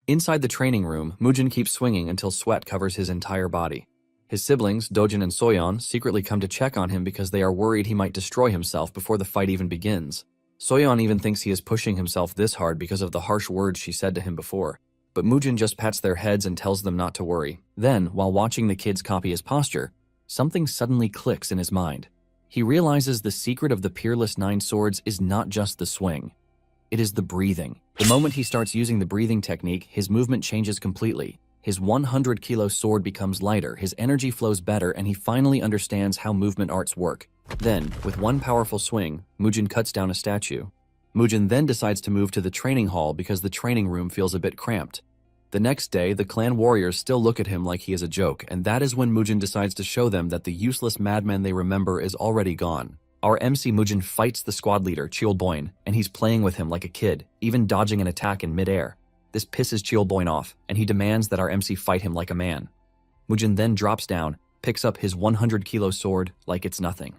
Inside the training room, Mujin keeps swinging until sweat covers his entire body. His siblings, Dojin and Soyeon, secretly come to check on him because they are worried he might destroy himself before the fight even begins. Soyeon even thinks he is pushing himself this hard because of the harsh words she said to him before. But Mujin just pats their heads and tells them not to worry. Then, while watching the kids copy his posture, something suddenly clicks in his mind. He realizes the secret of the Peerless Nine Swords is not just the swing. It is the breathing. The moment he starts using the breathing technique, his movement changes completely. His 100-kilo sword becomes lighter, his energy flows better, and he finally understands how movement arts work. Then, with one powerful swing, Mujin cuts down a statue. Mujin then decides to move to the training hall because the training room feels a bit cramped. The next day, the clan warriors still look at him like he is a joke, and that is when Mujin decides to show them that the useless madman they remember is already gone. Our MC Mujin fights the squad leader, Cheolboin, and he's playing with him like a kid, even dodging an attack in midair. This pisses Cheolboin off, and he demands that our MC fight him like a man. Mujin then drops down, picks up his 100-kilo sword like it's nothing.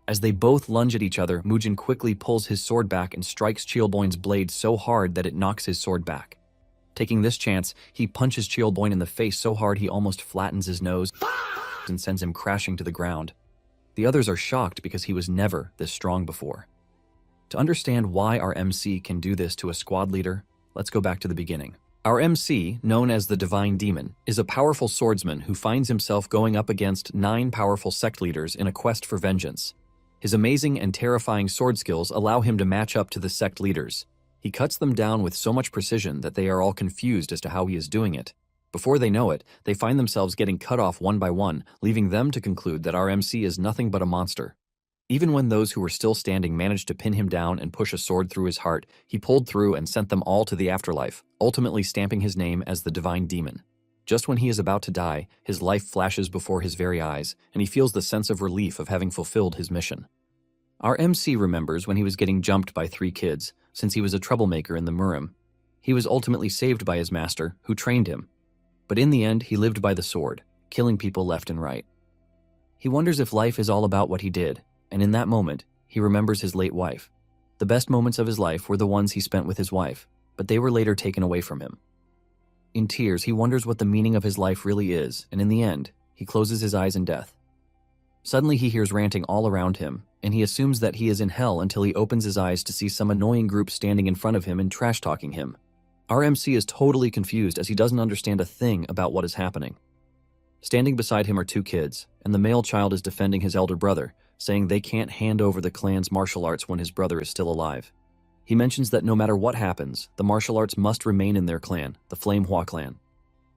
As they both lunge at each other, Mujin quickly pulls his sword back and strikes Cheolboin's blade so hard that it knocks his sword back. Taking this chance, he punches Cheolboin in the face so hard he almost flattens his nose and sends him crashing to the ground. The others are shocked because he was never this strong before. To understand why our MC can do this to a squad leader, let's go back to the beginning. Our MC, known as the Divine Demon, is a powerful swordsman who finds himself going up against 9 powerful sect leaders in a quest for vengeance. His amazing and terrifying sword skills allow him to match up to the sect leaders. He cuts them down with so much precision that they are all confused as to how he is doing it. Before they know it, they find themselves getting cut off one by one, leaving them to conclude that our MC is nothing but a monster. Even when those who were still standing managed to pin him down and push a sword through his heart, he pulled through and sent them all to the afterlife, ultimately stamping his name as the Divine Demon. Just when he is about to die, his life flashes before his very eyes, and he feels the sense of relief of having fulfilled his mission. Our MC remembers when he was getting jumped by 3 kids, since he was a troublemaker in the Murim. He was ultimately saved by his master, who trained him. But in the end, he lived by the sword, killing people left and right. He wonders if life is all about what he did, and in that moment, he remembers his late wife. The best moments of his life were the ones he spent with his wife, but they were later taken away from him. In tears, he wonders what the meaning of his life really is, and in the end, he closes his eyes in death. Suddenly, he hears ranting all around him, and he assumes that he is in hell until he opens his eyes to see some annoying group standing in front of him and trash-talking him. Our MC is totally confused as he doesn't understand a thing about what is happening. Standing beside him are 2 kids, and the male child is defending his elder brother, saying they can't hand over the clan's martial arts when his brother is still alive. He mentions that no matter what happens, the martial arts must remain in their clan, the Flamehua clan.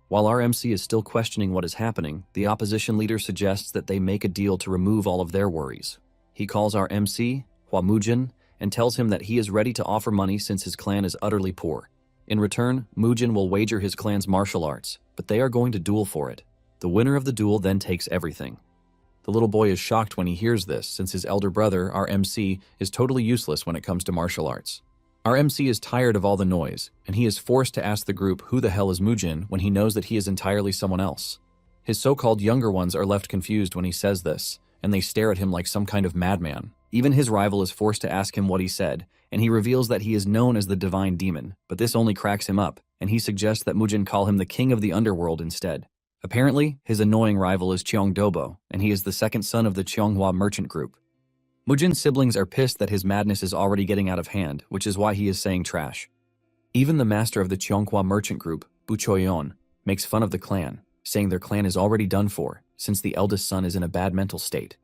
While our MC is still questioning what is happening, the opposition leader suggests that they make a deal to remove all of their worries. He calls our MC, Hua Mujin, and tells him that he is ready to offer money since his clan is utterly poor. In return, Mujin will wager his clan's martial arts, but they are going to duel for it. The winner of the duel then takes everything. The little boy is shocked when he hears this, since his elder brother, our MC, is totally useless when it comes to martial arts. Our MC is tired of all the noise, and he is forced to ask the group who the hell is Mujin when he knows that he is entirely someone else. His so-called younger ones are left confused when he says this, and they stare at him like some kind of madman. Even his rival is forced to ask him what he said, and he reveals that he is known as the Divine Demon, but this only cracks him up, and he suggests that Mujin call him the King of the Underworld instead. Apparently, his annoying rival is Cheongdobo, and he is the second son of the Cheonghua merchant group. Mujin's siblings are pissed that his madness is already getting out of hand, which is why he is saying trash. Even the master of the Cheonghua merchant group, Buchoyeon, makes fun of the clan, saying their clan is already done for, since the eldest son is in a bad mental state.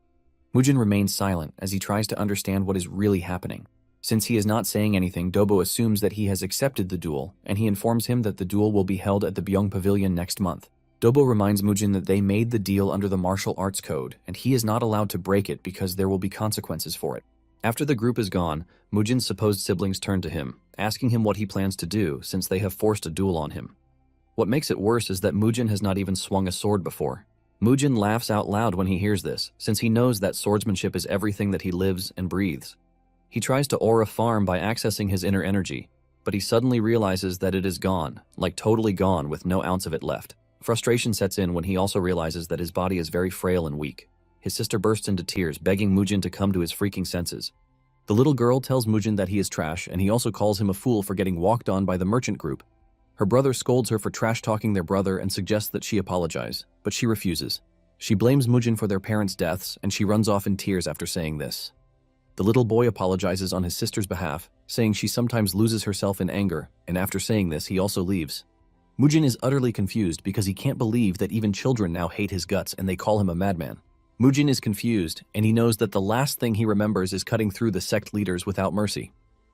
Mujin remains silent as he tries to understand what is really happening. Since he is not saying anything, Dobo assumes that he has accepted the duel, and he informs him that the duel will be held at the Byung Pavilion next month. Dobo reminds Mujin that they made the deal under the martial arts code, and he is not allowed to break it because there will be consequences for it. After the group is gone, Mujin's supposed siblings turn to him, asking him what he plans to do since they have forced a duel on him. What makes it worse is that Mujin has not even swung a sword before. Mujin laughs out loud when he hears this, since he knows that swordsmanship is everything that he lives and breathes. He tries to aura farm by accessing his inner energy, but he suddenly realizes that it is gone, like totally gone with no ounce of it left. Frustration sets in when he also realizes that his body is very frail and weak. His sister bursts into tears, begging Mujin to come to his freaking senses. The little girl tells Mujin that he is trash, and he also calls him a fool for getting walked on by the merchant group. Her brother scolds her for trash-talking their brother and suggests that she apologize, but she refuses. She blames Mujin for their parents' deaths, and she runs off in tears after saying this. The little boy apologizes on his sister's behalf, saying she sometimes loses herself in anger, and after saying this, he also leaves. Mujin is utterly confused because he can't believe that even children now hate his guts and they call him a madman. Mujin is confused, and he knows that the last thing he remembers is cutting through the sect leaders without mercy.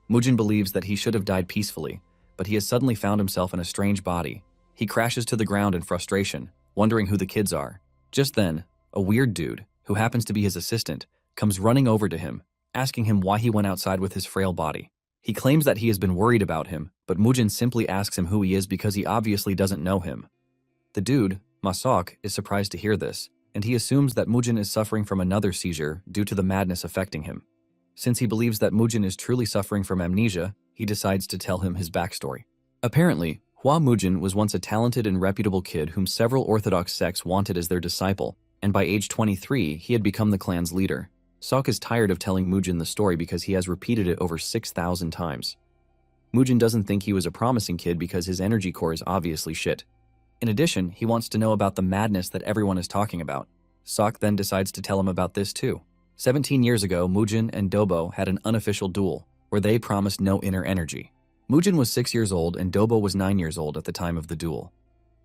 Mujin believes that he should have died peacefully, but he has suddenly found himself in a strange body. He crashes to the ground in frustration, wondering who the kids are. Just then, a weird dude, who happens to be his assistant, comes running over to him, asking him why he went outside with his frail body. He claims that he has been worried about him, but Mujin simply asks him who he is because he obviously doesn't know him. The dude, Masok, is surprised to hear this, and he assumes that Mujin is suffering from another seizure due to the madness affecting him. Since he believes that Mujin is truly suffering from amnesia, he decides to tell him his backstory. Apparently, Hua Mujin was once a talented and reputable kid whom several Orthodox sects wanted as their disciple, and by age 23, he had become the clan's leader. Sok is tired of telling Mujin the story because he has repeated it over 6,000 times. Mujin doesn't think he was a promising kid because his energy core is obviously shit. In addition, he wants to know about the madness that everyone is talking about. Sok then decides to tell him about this too. 17 years ago, Mujin and Dobo had an unofficial duel, where they promised no inner energy. Mujin was 6 years old and Dobo was 9 years old at the time of the duel.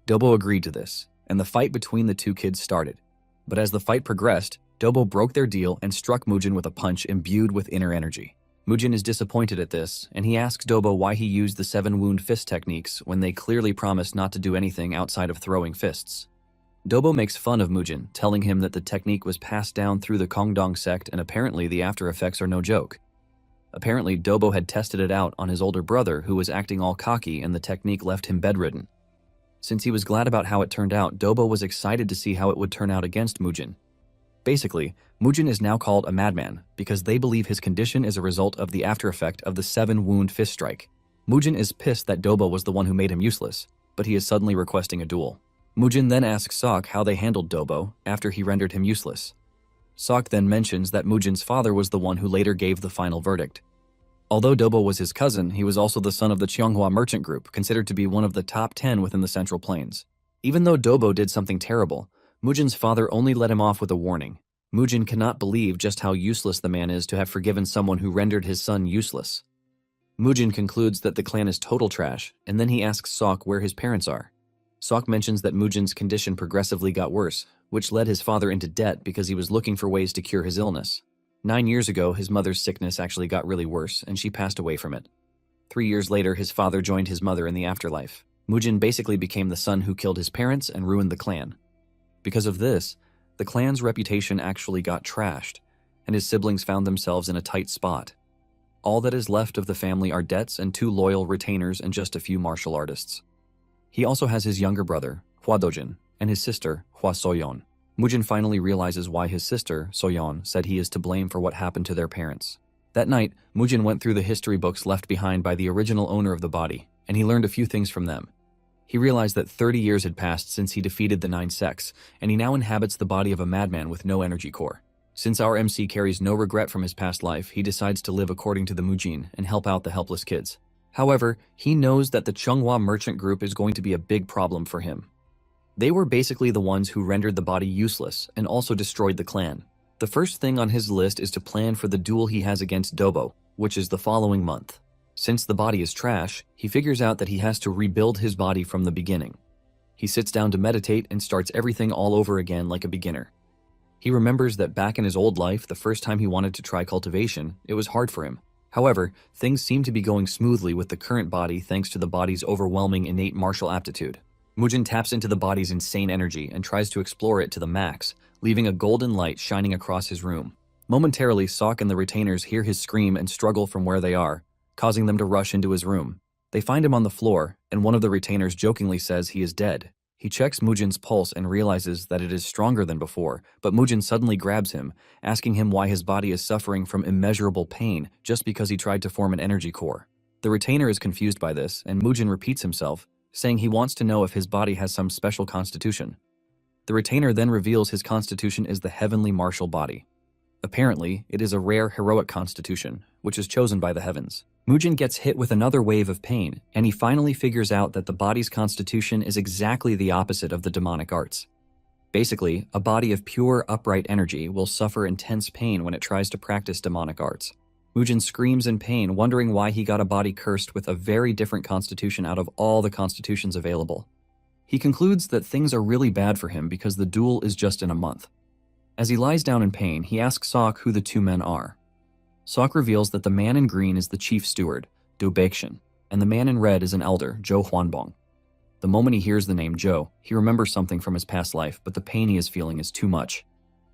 Dobo agreed to this, and the fight between the two kids started. But as the fight progressed, Dobo broke their deal and struck Mujin with a punch imbued with inner energy. Mujin is disappointed at this, and he asks Dobo why he used the 7-wound fist techniques when they clearly promised not to do anything outside of throwing fists. Dobo makes fun of Mujin, telling him that the technique was passed down through the Kongdong sect and apparently the after effects are no joke. Apparently, Dobo had tested it out on his older brother who was acting all cocky and the technique left him bedridden. Since he was glad about how it turned out, Dobo was excited to see how it would turn out against Mujin. Basically, Mujin is now called a madman because they believe his condition is a result of the after effect of the 7-wound fist strike. Mujin is pissed that Dobo was the one who made him useless, but he is suddenly requesting a duel. Mujin then asks Sok how they handled Dobo after he rendered him useless. Sok then mentions that Mujin's father was the one who later gave the final verdict. Although Dobo was his cousin, he was also the son of the Cheonghua merchant group, considered to be one of the top 10 within the Central Plains. Even though Dobo did something terrible, Mujin's father only let him off with a warning. Mujin cannot believe just how useless the man is to have forgiven someone who rendered his son useless. Mujin concludes that the clan is total trash, and then he asks Sok where his parents are. Sok mentions that Mujin's condition progressively got worse, which led his father into debt because he was looking for ways to cure his illness. 9 years ago, his mother's sickness actually got really worse, and she passed away from it. 3 years later, his father joined his mother in the afterlife. Mujin basically became the son who killed his parents and ruined the clan. Because of this, the clan's reputation actually got trashed, and his siblings found themselves in a tight spot. All that is left of the family are debts and 2 loyal retainers and just a few martial artists. He also has his younger brother, Hua Dojin, and his sister, Hua Soyeon. Mujin finally realizes why his sister, Soyeon, said he is to blame for what happened to their parents. That night, Mujin went through the history books left behind by the original owner of the body, and he learned a few things from them. He realized that 30 years had passed since he defeated the 9 sects, and he now inhabits the body of a madman with no energy core. Since our MC carries no regret from his past life, he decides to live according to the Mujin and help out the helpless kids. However, he knows that the Cheonghua merchant group is going to be a big problem for him. They were basically the ones who rendered the body useless and also destroyed the clan. The first thing on his list is to plan for the duel he has against Dobo, which is the following month. Since the body is trash, he figures out that he has to rebuild his body from the beginning. He sits down to meditate and starts everything all over again like a beginner. He remembers that back in his old life, the first time he wanted to try cultivation, it was hard for him. However, things seem to be going smoothly with the current body thanks to the body's overwhelming innate martial aptitude. Mujin taps into the body's insane energy and tries to explore it to the max, leaving a golden light shining across his room. Momentarily, Sok and the retainers hear his scream and struggle from where they are, causing them to rush into his room. They find him on the floor, and one of the retainers jokingly says he is dead. He checks Mujin's pulse and realizes that it is stronger than before, but Mujin suddenly grabs him, asking him why his body is suffering from immeasurable pain just because he tried to form an energy core. The retainer is confused by this, and Mujin repeats himself, saying he wants to know if his body has some special constitution. The retainer then reveals his constitution is the heavenly martial body. Apparently, it is a rare heroic constitution, which is chosen by the heavens. Mujin gets hit with another wave of pain, and he finally figures out that the body's constitution is exactly the opposite of the demonic arts. Basically, a body of pure, upright energy will suffer intense pain when it tries to practice demonic arts. Mujin screams in pain, wondering why he got a body cursed with a very different constitution out of all the constitutions available. He concludes that things are really bad for him because the duel is just in a month. As he lies down in pain, he asks Sok who the two men are. Sok reveals that the man in green is the chief steward, Do Baekshun, and the man in red is an elder, Jo Hwanbong. The moment he hears the name Jo, he remembers something from his past life, but the pain he is feeling is too much,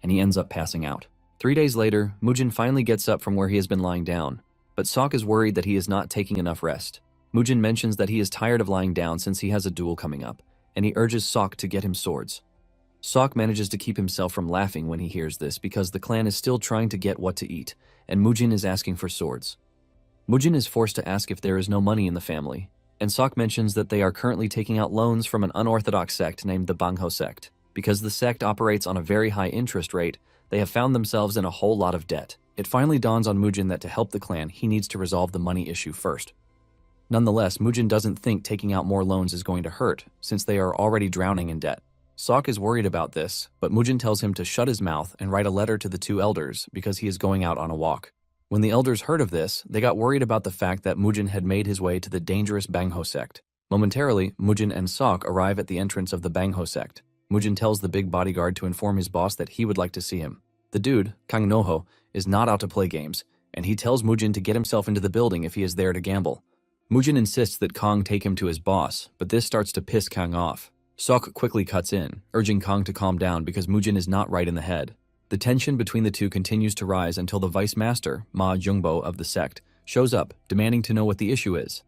and he ends up passing out. 3 days later, Mujin finally gets up from where he has been lying down, but Sok is worried that he is not taking enough rest. Mujin mentions that he is tired of lying down since he has a duel coming up, and he urges Sok to get him swords. Sok manages to keep himself from laughing when he hears this because the clan is still trying to get what to eat, and Mujin is asking for swords. Mujin is forced to ask if there is no money in the family, and Sok mentions that they are currently taking out loans from an unorthodox sect named the Bangho sect. Because the sect operates on a very high interest rate, they have found themselves in a whole lot of debt. It finally dawns on Mujin that to help the clan, he needs to resolve the money issue first. Nonetheless, Mujin doesn't think taking out more loans is going to hurt, since they are already drowning in debt. Sok is worried about this, but Mujin tells him to shut his mouth and write a letter to the two elders because he is going out on a walk. When the elders heard of this, they got worried about the fact that Mujin had made his way to the dangerous Bangho sect. Momentarily, Mujin and Sok arrive at the entrance of the Bangho sect. Mujin tells the big bodyguard to inform his boss that he would like to see him. The dude, Kang Noho, is not out to play games, and he tells Mujin to get himself into the building if he is there to gamble. Mujin insists that Kang take him to his boss, but this starts to piss Kang off. Sok quickly cuts in, urging Kang to calm down because Mujin is not right in the head. The tension between the two continues to rise until the vice master, Ma Jungbo of the sect, shows up, demanding to know what the issue is.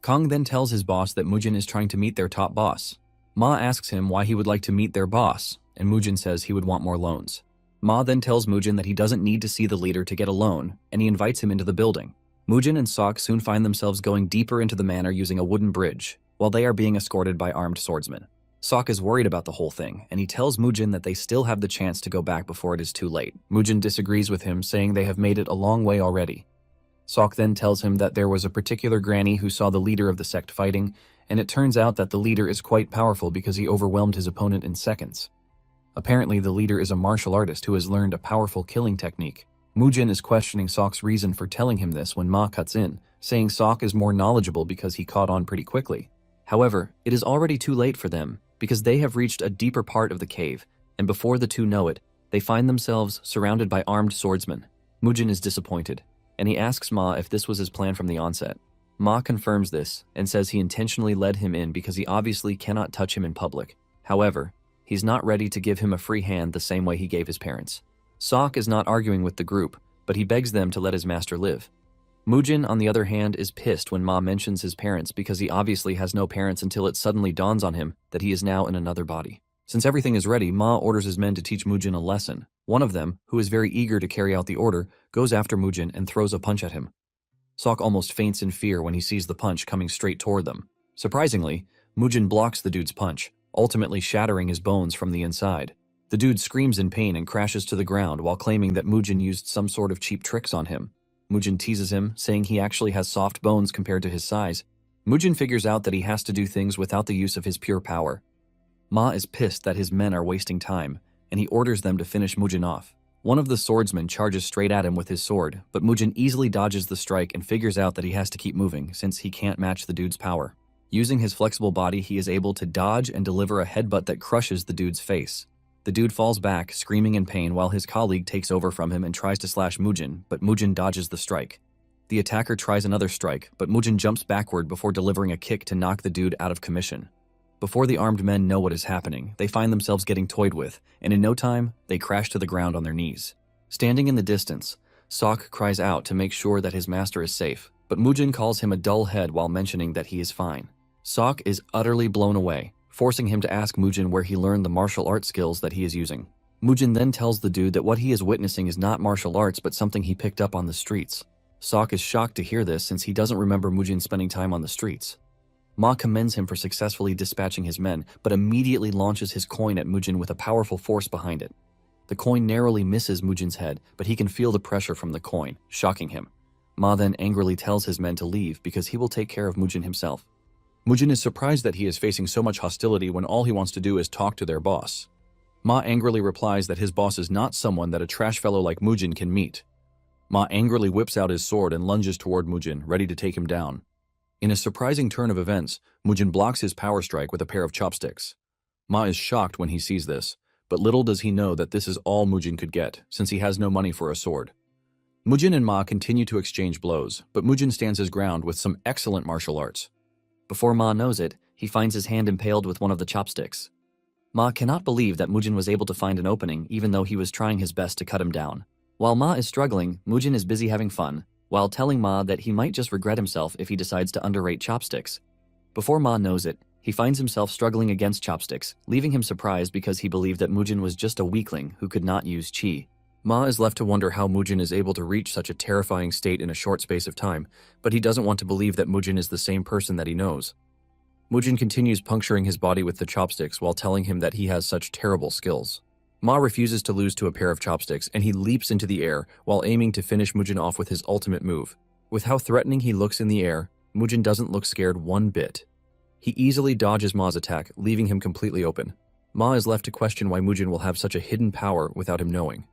Kang then tells his boss that Mujin is trying to meet their top boss. Ma asks him why he would like to meet their boss, and Mujin says he would want more loans. Ma then tells Mujin that he doesn't need to see the leader to get a loan, and he invites him into the building. Mujin and Sok soon find themselves going deeper into the manor using a wooden bridge, while they are being escorted by armed swordsmen. Sok is worried about the whole thing, and he tells Mujin that they still have the chance to go back before it is too late. Mujin disagrees with him, saying they have made it a long way already. Sok then tells him that there was a particular granny who saw the leader of the sect fighting, and it turns out that the leader is quite powerful because he overwhelmed his opponent in seconds. Apparently, the leader is a martial artist who has learned a powerful killing technique. Mujin is questioning Sok's reason for telling him this when Ma cuts in, saying Sok is more knowledgeable because he caught on pretty quickly. However, it is already too late for them, because they have reached a deeper part of the cave, and before the two know it, they find themselves surrounded by armed swordsmen. Mujin is disappointed, and he asks Ma if this was his plan from the onset. Ma confirms this, and says he intentionally led him in because he obviously cannot touch him in public. However, he's not ready to give him a free hand the same way he gave his parents. Sok is not arguing with the group, but he begs them to let his master live. Mujin, on the other hand, is pissed when Ma mentions his parents because he obviously has no parents until it suddenly dawns on him that he is now in another body. Since everything is ready, Ma orders his men to teach Mujin a lesson. One of them, who is very eager to carry out the order, goes after Mujin and throws a punch at him. Sok almost faints in fear when he sees the punch coming straight toward them. Surprisingly, Mujin blocks the dude's punch, ultimately shattering his bones from the inside. The dude screams in pain and crashes to the ground while claiming that Mujin used some sort of cheap tricks on him. Mujin teases him, saying he actually has soft bones compared to his size. Mujin figures out that he has to do things without the use of his pure power. Ma is pissed that his men are wasting time, and he orders them to finish Mujin off. One of the swordsmen charges straight at him with his sword, but Mujin easily dodges the strike and figures out that he has to keep moving since he can't match the dude's power. Using his flexible body, he is able to dodge and deliver a headbutt that crushes the dude's face. The dude falls back, screaming in pain, while his colleague takes over from him and tries to slash Mujin, but Mujin dodges the strike. The attacker tries another strike, but Mujin jumps backward before delivering a kick to knock the dude out of commission. Before the armed men know what is happening, they find themselves getting toyed with, and in no time, they crash to the ground on their knees. Standing in the distance, Sok cries out to make sure that his master is safe, but Mujin calls him a dull head while mentioning that he is fine. Sok is utterly blown away, forcing him to ask Mujin where he learned the martial arts skills that he is using. Mujin then tells the dude that what he is witnessing is not martial arts but something he picked up on the streets. Sok is shocked to hear this since he doesn't remember Mujin spending time on the streets. Ma commends him for successfully dispatching his men, but immediately launches his coin at Mujin with a powerful force behind it. The coin narrowly misses Mujin's head, but he can feel the pressure from the coin, shocking him. Ma then angrily tells his men to leave because he will take care of Mujin himself. Mujin is surprised that he is facing so much hostility when all he wants to do is talk to their boss. Ma angrily replies that his boss is not someone that a trash fellow like Mujin can meet. Ma angrily whips out his sword and lunges toward Mujin, ready to take him down. In a surprising turn of events, Mujin blocks his power strike with a pair of chopsticks. Ma is shocked when he sees this, but little does he know that this is all Mujin could get, since he has no money for a sword. Mujin and Ma continue to exchange blows, but Mujin stands his ground with some excellent martial arts. Before Ma knows it, he finds his hand impaled with one of the chopsticks. Ma cannot believe that Mujin was able to find an opening even though he was trying his best to cut him down. While Ma is struggling, Mujin is busy having fun, while telling Ma that he might just regret himself if he decides to underrate chopsticks. Before Ma knows it, he finds himself struggling against chopsticks, leaving him surprised because he believed that Mujin was just a weakling who could not use chi. Ma is left to wonder how Mujin is able to reach such a terrifying state in a short space of time, but he doesn't want to believe that Mujin is the same person that he knows. Mujin continues puncturing his body with the chopsticks while telling him that he has such terrible skills. Ma refuses to lose to a pair of chopsticks, and he leaps into the air while aiming to finish Mujin off with his ultimate move. With how threatening he looks in the air, Mujin doesn't look scared one bit. He easily dodges Ma's attack, leaving him completely open. Ma is left to question why Mujin will have such a hidden power without him knowing.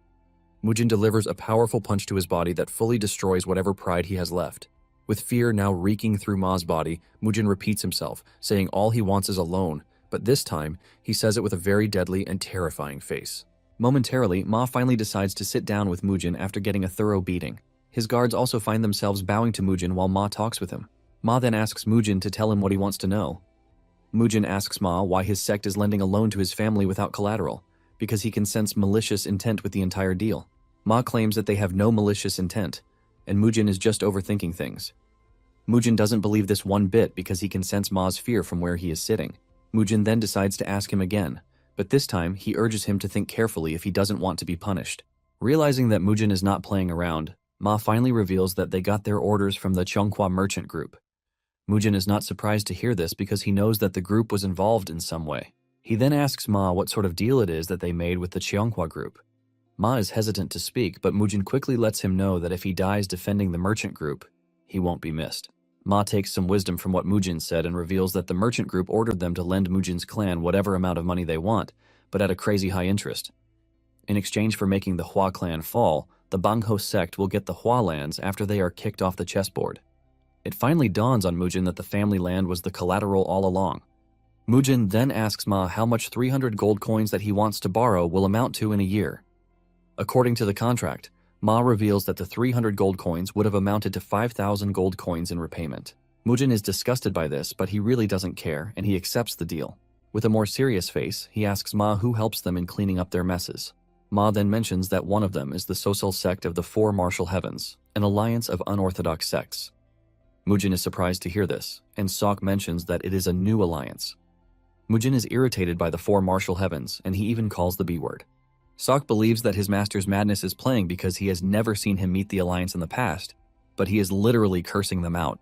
Mujin delivers a powerful punch to his body that fully destroys whatever pride he has left. With fear now reeking through Ma's body, Mujin repeats himself, saying all he wants is alone, but this time, he says it with a very deadly and terrifying face. Momentarily, Ma finally decides to sit down with Mujin after getting a thorough beating. His guards also find themselves bowing to Mujin while Ma talks with him. Ma then asks Mujin to tell him what he wants to know. Mujin asks Ma why his sect is lending a loan to his family without collateral, because he can sense malicious intent with the entire deal. Ma claims that they have no malicious intent, and Mujin is just overthinking things. Mujin doesn't believe this one bit because he can sense Ma's fear from where he is sitting. Mujin then decides to ask him again, but this time he urges him to think carefully if he doesn't want to be punished. Realizing that Mujin is not playing around, Ma finally reveals that they got their orders from the Cheonghua merchant group. Mujin is not surprised to hear this because he knows that the group was involved in some way. He then asks Ma what sort of deal it is that they made with the Cheonghua group. Ma is hesitant to speak, but Mujin quickly lets him know that if he dies defending the merchant group, he won't be missed. Ma takes some wisdom from what Mujin said and reveals that the merchant group ordered them to lend Mujin's clan whatever amount of money they want, but at a crazy high interest. In exchange for making the Hua clan fall, the Bangho sect will get the Hua lands after they are kicked off the chessboard. It finally dawns on Mujin that the family land was the collateral all along. Mujin then asks Ma how much 300 gold coins that he wants to borrow will amount to in a year. According to the contract, Ma reveals that the 300 gold coins would have amounted to 5,000 gold coins in repayment. Mujin is disgusted by this, but he really doesn't care, and he accepts the deal. With a more serious face, he asks Ma who helps them in cleaning up their messes. Ma then mentions that one of them is the social sect of the Four Martial Heavens, an alliance of unorthodox sects. Mujin is surprised to hear this, and Sok mentions that it is a new alliance. Mujin is irritated by the Four Martial Heavens, and he even calls the B word. Sok believes that his master's madness is playing because he has never seen him meet the alliance in the past, but he is literally cursing them out.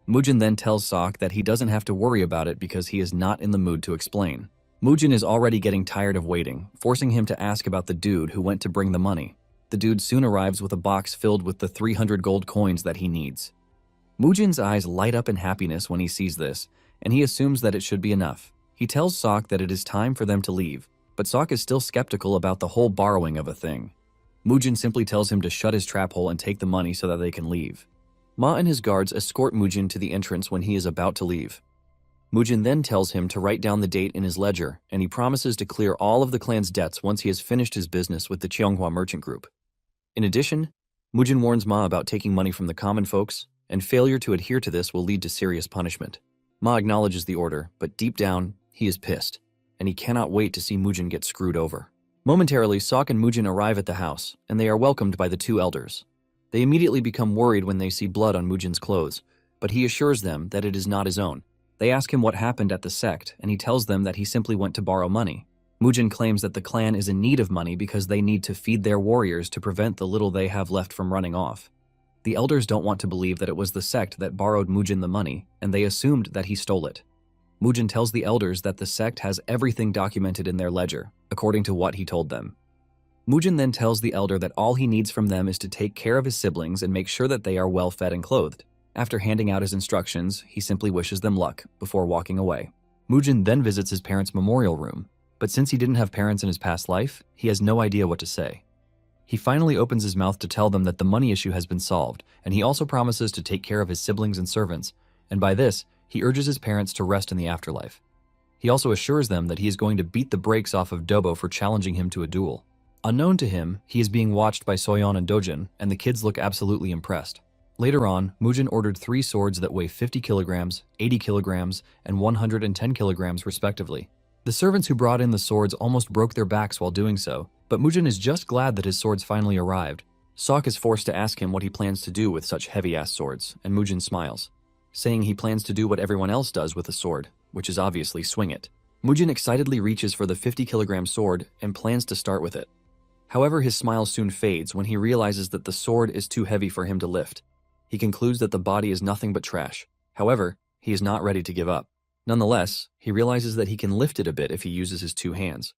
Mujin then tells Sok that he doesn't have to worry about it because he is not in the mood to explain. Mujin is already getting tired of waiting, forcing him to ask about the dude who went to bring the money. The dude soon arrives with a box filled with the 300 gold coins that he needs. Mujin's eyes light up in happiness when he sees this, and he assumes that it should be enough. He tells Sok that it is time for them to leave, but Sok is still skeptical about the whole borrowing of a thing. Mujin simply tells him to shut his trap hole and take the money so that they can leave. Ma and his guards escort Mujin to the entrance when he is about to leave. Mujin then tells him to write down the date in his ledger, and he promises to clear all of the clan's debts once he has finished his business with the Cheonghua merchant group. In addition, Mujin warns Ma about taking money from the common folks, and failure to adhere to this will lead to serious punishment. Ma acknowledges the order, but deep down, he is pissed, and he cannot wait to see Mujin get screwed over. Momentarily, Sok and Mujin arrive at the house, and they are welcomed by the two elders. They immediately become worried when they see blood on Mujin's clothes, but he assures them that it is not his own. They ask him what happened at the sect, and he tells them that he simply went to borrow money. Mujin claims that the clan is in need of money because they need to feed their warriors to prevent the little they have left from running off. The elders don't want to believe that it was the sect that borrowed Mujin the money, and they assumed that he stole it. Mujin tells the elders that the sect has everything documented in their ledger, according to what he told them. Mujin then tells the elder that all he needs from them is to take care of his siblings and make sure that they are well fed and clothed. After handing out his instructions, he simply wishes them luck before walking away. Mujin then visits his parents' memorial room, but since he didn't have parents in his past life, he has no idea what to say. He finally opens his mouth to tell them that the money issue has been solved, and he also promises to take care of his siblings and servants, and by this, he urges his parents to rest in the afterlife. He also assures them that he is going to beat the brakes off of Dobo for challenging him to a duel. Unknown to him, he is being watched by Soyeon and Dojin, and the kids look absolutely impressed. Later on, Mujin ordered 3 swords that weigh 50 kilograms, 80 kilograms, and 110 kilograms respectively. The servants who brought in the swords almost broke their backs while doing so, but Mujin is just glad that his swords finally arrived. Sok is forced to ask him what he plans to do with such heavy-ass swords, and Mujin smiles, saying he plans to do what everyone else does with a sword, which is obviously swing it. Mujin excitedly reaches for the 50-kilogram sword and plans to start with it. However, his smile soon fades when he realizes that the sword is too heavy for him to lift. He concludes that the body is nothing but trash. However, he is not ready to give up. Nonetheless, he realizes that he can lift it a bit if he uses his 2 hands.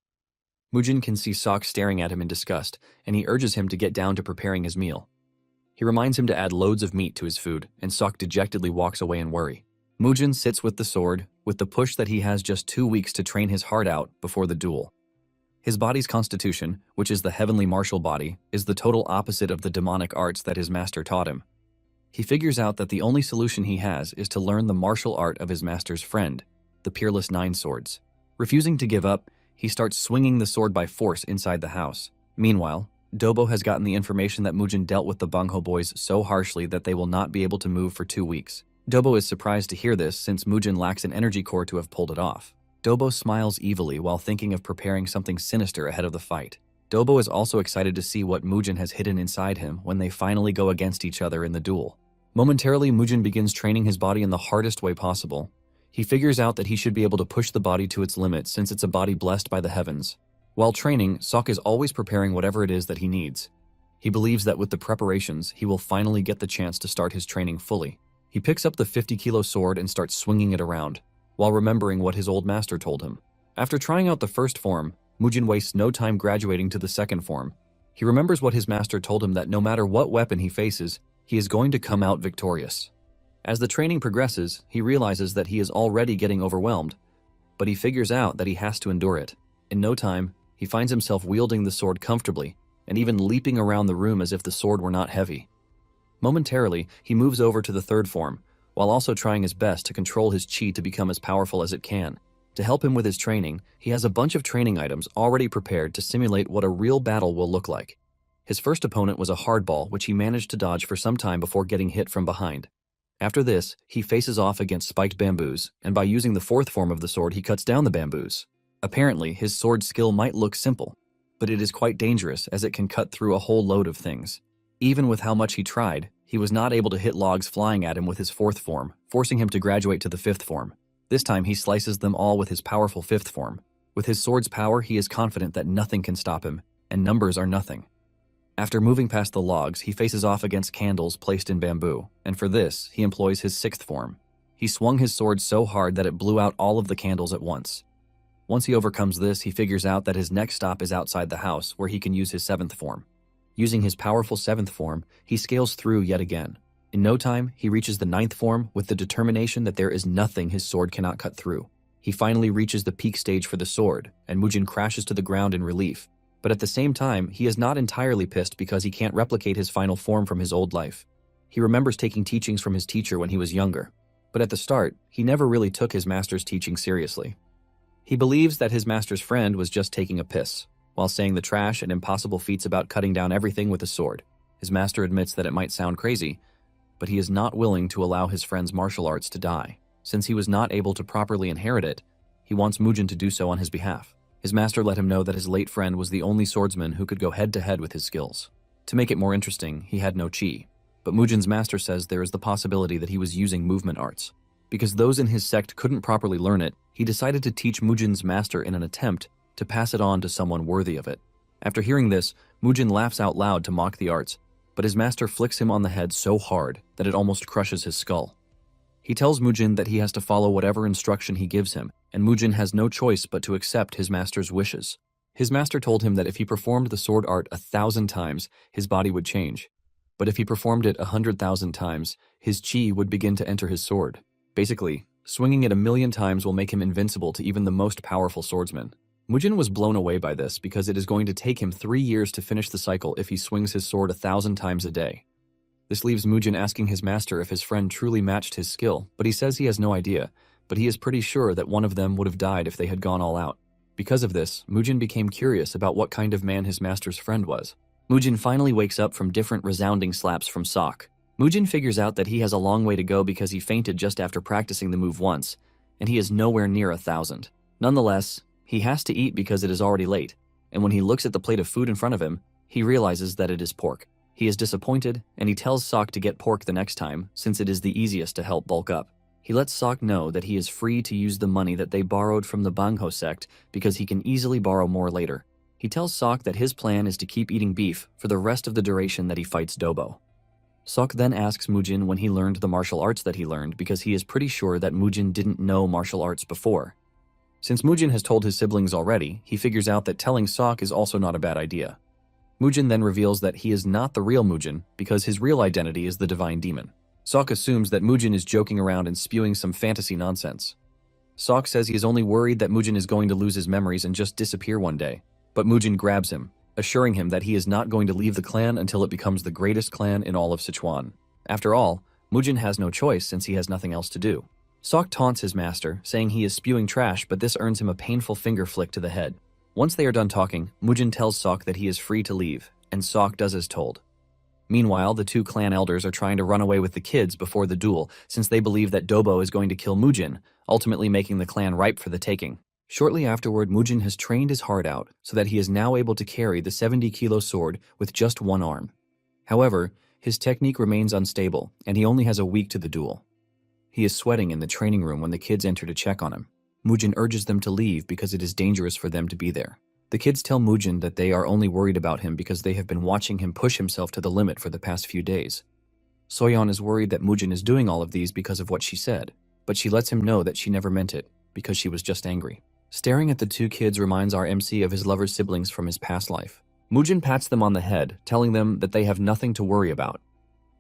Mujin can see Sok staring at him in disgust, and he urges him to get down to preparing his meal. He reminds him to add loads of meat to his food, and Sok dejectedly walks away in worry. Mujin sits with the sword, with the push that he has just 2 weeks to train his heart out before the duel. His body's constitution, which is the heavenly martial body, is the total opposite of the demonic arts that his master taught him. He figures out that the only solution he has is to learn the martial art of his master's friend, the peerless 9 swords. Refusing to give up, he starts swinging the sword by force inside the house. Meanwhile, Dobo has gotten the information that Mujin dealt with the Bangho boys so harshly that they will not be able to move for 2 weeks. Dobo is surprised to hear this since Mujin lacks an energy core to have pulled it off. Dobo smiles evilly while thinking of preparing something sinister ahead of the fight. Dobo is also excited to see what Mujin has hidden inside him when they finally go against each other in the duel. Momentarily, Mujin begins training his body in the hardest way possible. He figures out that he should be able to push the body to its limit since it's a body blessed by the heavens. While training, Sok is always preparing whatever it is that he needs. He believes that with the preparations, he will finally get the chance to start his training fully. He picks up the 50-kilo sword and starts swinging it around, while remembering what his old master told him. After trying out the first form, Mujin wastes no time graduating to the second form. He remembers what his master told him that no matter what weapon he faces, he is going to come out victorious. As the training progresses, he realizes that he is already getting overwhelmed, but he figures out that he has to endure it. In no time, he finds himself wielding the sword comfortably, and even leaping around the room as if the sword were not heavy. Momentarily, he moves over to the third form, while also trying his best to control his chi to become as powerful as it can. To help him with his training, he has a bunch of training items already prepared to simulate what a real battle will look like. His first opponent was a hardball, which he managed to dodge for some time before getting hit from behind. After this, he faces off against spiked bamboos, and by using the fourth form of the sword, he cuts down the bamboos. Apparently, his sword skill might look simple, but it is quite dangerous as it can cut through a whole load of things. Even with how much he tried, he was not able to hit logs flying at him with his fourth form, forcing him to graduate to the fifth form. This time, he slices them all with his powerful fifth form. With his sword's power, he is confident that nothing can stop him, and numbers are nothing. After moving past the logs, he faces off against candles placed in bamboo, and for this, he employs his sixth form. He swung his sword so hard that it blew out all of the candles at once. Once he overcomes this, he figures out that his next stop is outside the house, where he can use his seventh form. Using his powerful seventh form, he scales through yet again. In no time, he reaches the ninth form with the determination that there is nothing his sword cannot cut through. He finally reaches the peak stage for the sword, and Mujin crashes to the ground in relief. But at the same time, he is not entirely pissed because he can't replicate his final form from his old life. He remembers taking teachings from his teacher when he was younger, but at the start, he never really took his master's teaching seriously. He believes that his master's friend was just taking a piss, while saying the trash and impossible feats about cutting down everything with a sword. His master admits that it might sound crazy, but he is not willing to allow his friend's martial arts to die. Since he was not able to properly inherit it, he wants Mujin to do so on his behalf. His master let him know that his late friend was the only swordsman who could go head-to-head with his skills. To make it more interesting, he had no chi, but Mujin's master says there is the possibility that he was using movement arts. Because those in his sect couldn't properly learn it, he decided to teach Mujin's master in an attempt to pass it on to someone worthy of it. After hearing this, Mujin laughs out loud to mock the arts, but his master flicks him on the head so hard that it almost crushes his skull. He tells Mujin that he has to follow whatever instruction he gives him, and Mujin has no choice but to accept his master's wishes. His master told him that if he performed the sword art 1,000 times, his body would change. But if he performed it 100,000 times, his chi would begin to enter his sword. Basically, swinging it 1,000,000 times will make him invincible to even the most powerful swordsman. Mujin was blown away by this because it is going to take him 3 years to finish the cycle if he swings his sword 1,000 times a day. This leaves Mujin asking his master if his friend truly matched his skill, but he says he has no idea, but he is pretty sure that one of them would have died if they had gone all out. Because of this, Mujin became curious about what kind of man his master's friend was. Mujin finally wakes up from different resounding slaps from Sok. Mujin figures out that he has a long way to go because he fainted just after practicing the move once, and he is nowhere near 1,000. Nonetheless, he has to eat because it is already late, and when he looks at the plate of food in front of him, he realizes that it is pork. He is disappointed, and he tells Sok to get pork the next time, since it is the easiest to help bulk up. He lets Sok know that he is free to use the money that they borrowed from the Bangho sect because he can easily borrow more later. He tells Sok that his plan is to keep eating beef for the rest of the duration that he fights Dobo. Sok then asks Mujin when he learned the martial arts that he learned because he is pretty sure that Mujin didn't know martial arts before. Since Mujin has told his siblings already, he figures out that telling Sok is also not a bad idea. Mujin then reveals that he is not the real Mujin because his real identity is the divine demon. Sok assumes that Mujin is joking around and spewing some fantasy nonsense. Sok says he is only worried that Mujin is going to lose his memories and just disappear one day, but Mujin grabs him, assuring him that he is not going to leave the clan until it becomes the greatest clan in all of Sichuan. After all, Mujin has no choice since he has nothing else to do. Sok taunts his master, saying he is spewing trash, but this earns him a painful finger flick to the head. Once they are done talking, Mujin tells Sok that he is free to leave, and Sok does as told. Meanwhile, the two clan elders are trying to run away with the kids before the duel, since they believe that Dobo is going to kill Mujin, ultimately making the clan ripe for the taking. Shortly afterward, Mujin has trained his heart out so that he is now able to carry the 70-kilo sword with just one arm. However, his technique remains unstable, and he only has a week to the duel. He is sweating in the training room when the kids enter to check on him. Mujin urges them to leave because it is dangerous for them to be there. The kids tell Mujin that they are only worried about him because they have been watching him push himself to the limit for the past few days. Soyeon is worried that Mujin is doing all of these because of what she said, but she lets him know that she never meant it, because she was just angry. Staring at the two kids reminds our MC of his lover's siblings from his past life. Mujin pats them on the head, telling them that they have nothing to worry about.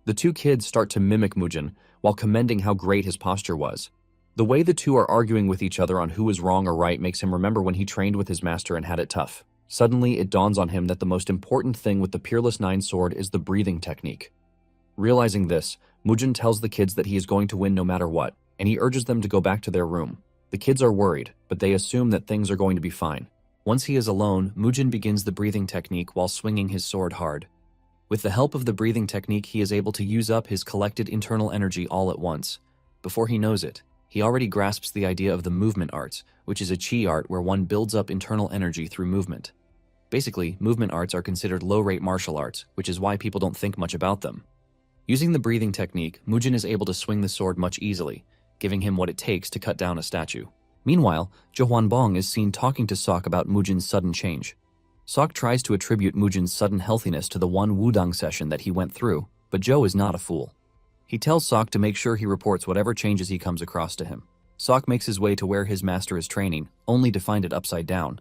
The two kids start to mimic Mujin, while commending how great his posture was. The way the two are arguing with each other on who is wrong or right makes him remember when he trained with his master and had it tough. Suddenly, it dawns on him that the most important thing with the Peerless Nine sword is the breathing technique. Realizing this, Mujin tells the kids that he is going to win no matter what, and he urges them to go back to their room. The kids are worried, but they assume that things are going to be fine. Once he is alone, Mujin begins the breathing technique while swinging his sword hard. With the help of the breathing technique, he is able to use up his collected internal energy all at once. Before he knows it, he already grasps the idea of the movement arts, which is a chi art where one builds up internal energy through movement. Basically, movement arts are considered low-rate martial arts, which is why people don't think much about them. Using the breathing technique, Mujin is able to swing the sword much easily, giving him what it takes to cut down a statue. Meanwhile, Jo Hwanbong is seen talking to Sok about Mujin's sudden change. Sok tries to attribute Mujin's sudden healthiness to the one wudang session that he went through, but Jo is not a fool. He tells Sok to make sure he reports whatever changes he comes across to him. Sok makes his way to where his master is training, only to find it upside down.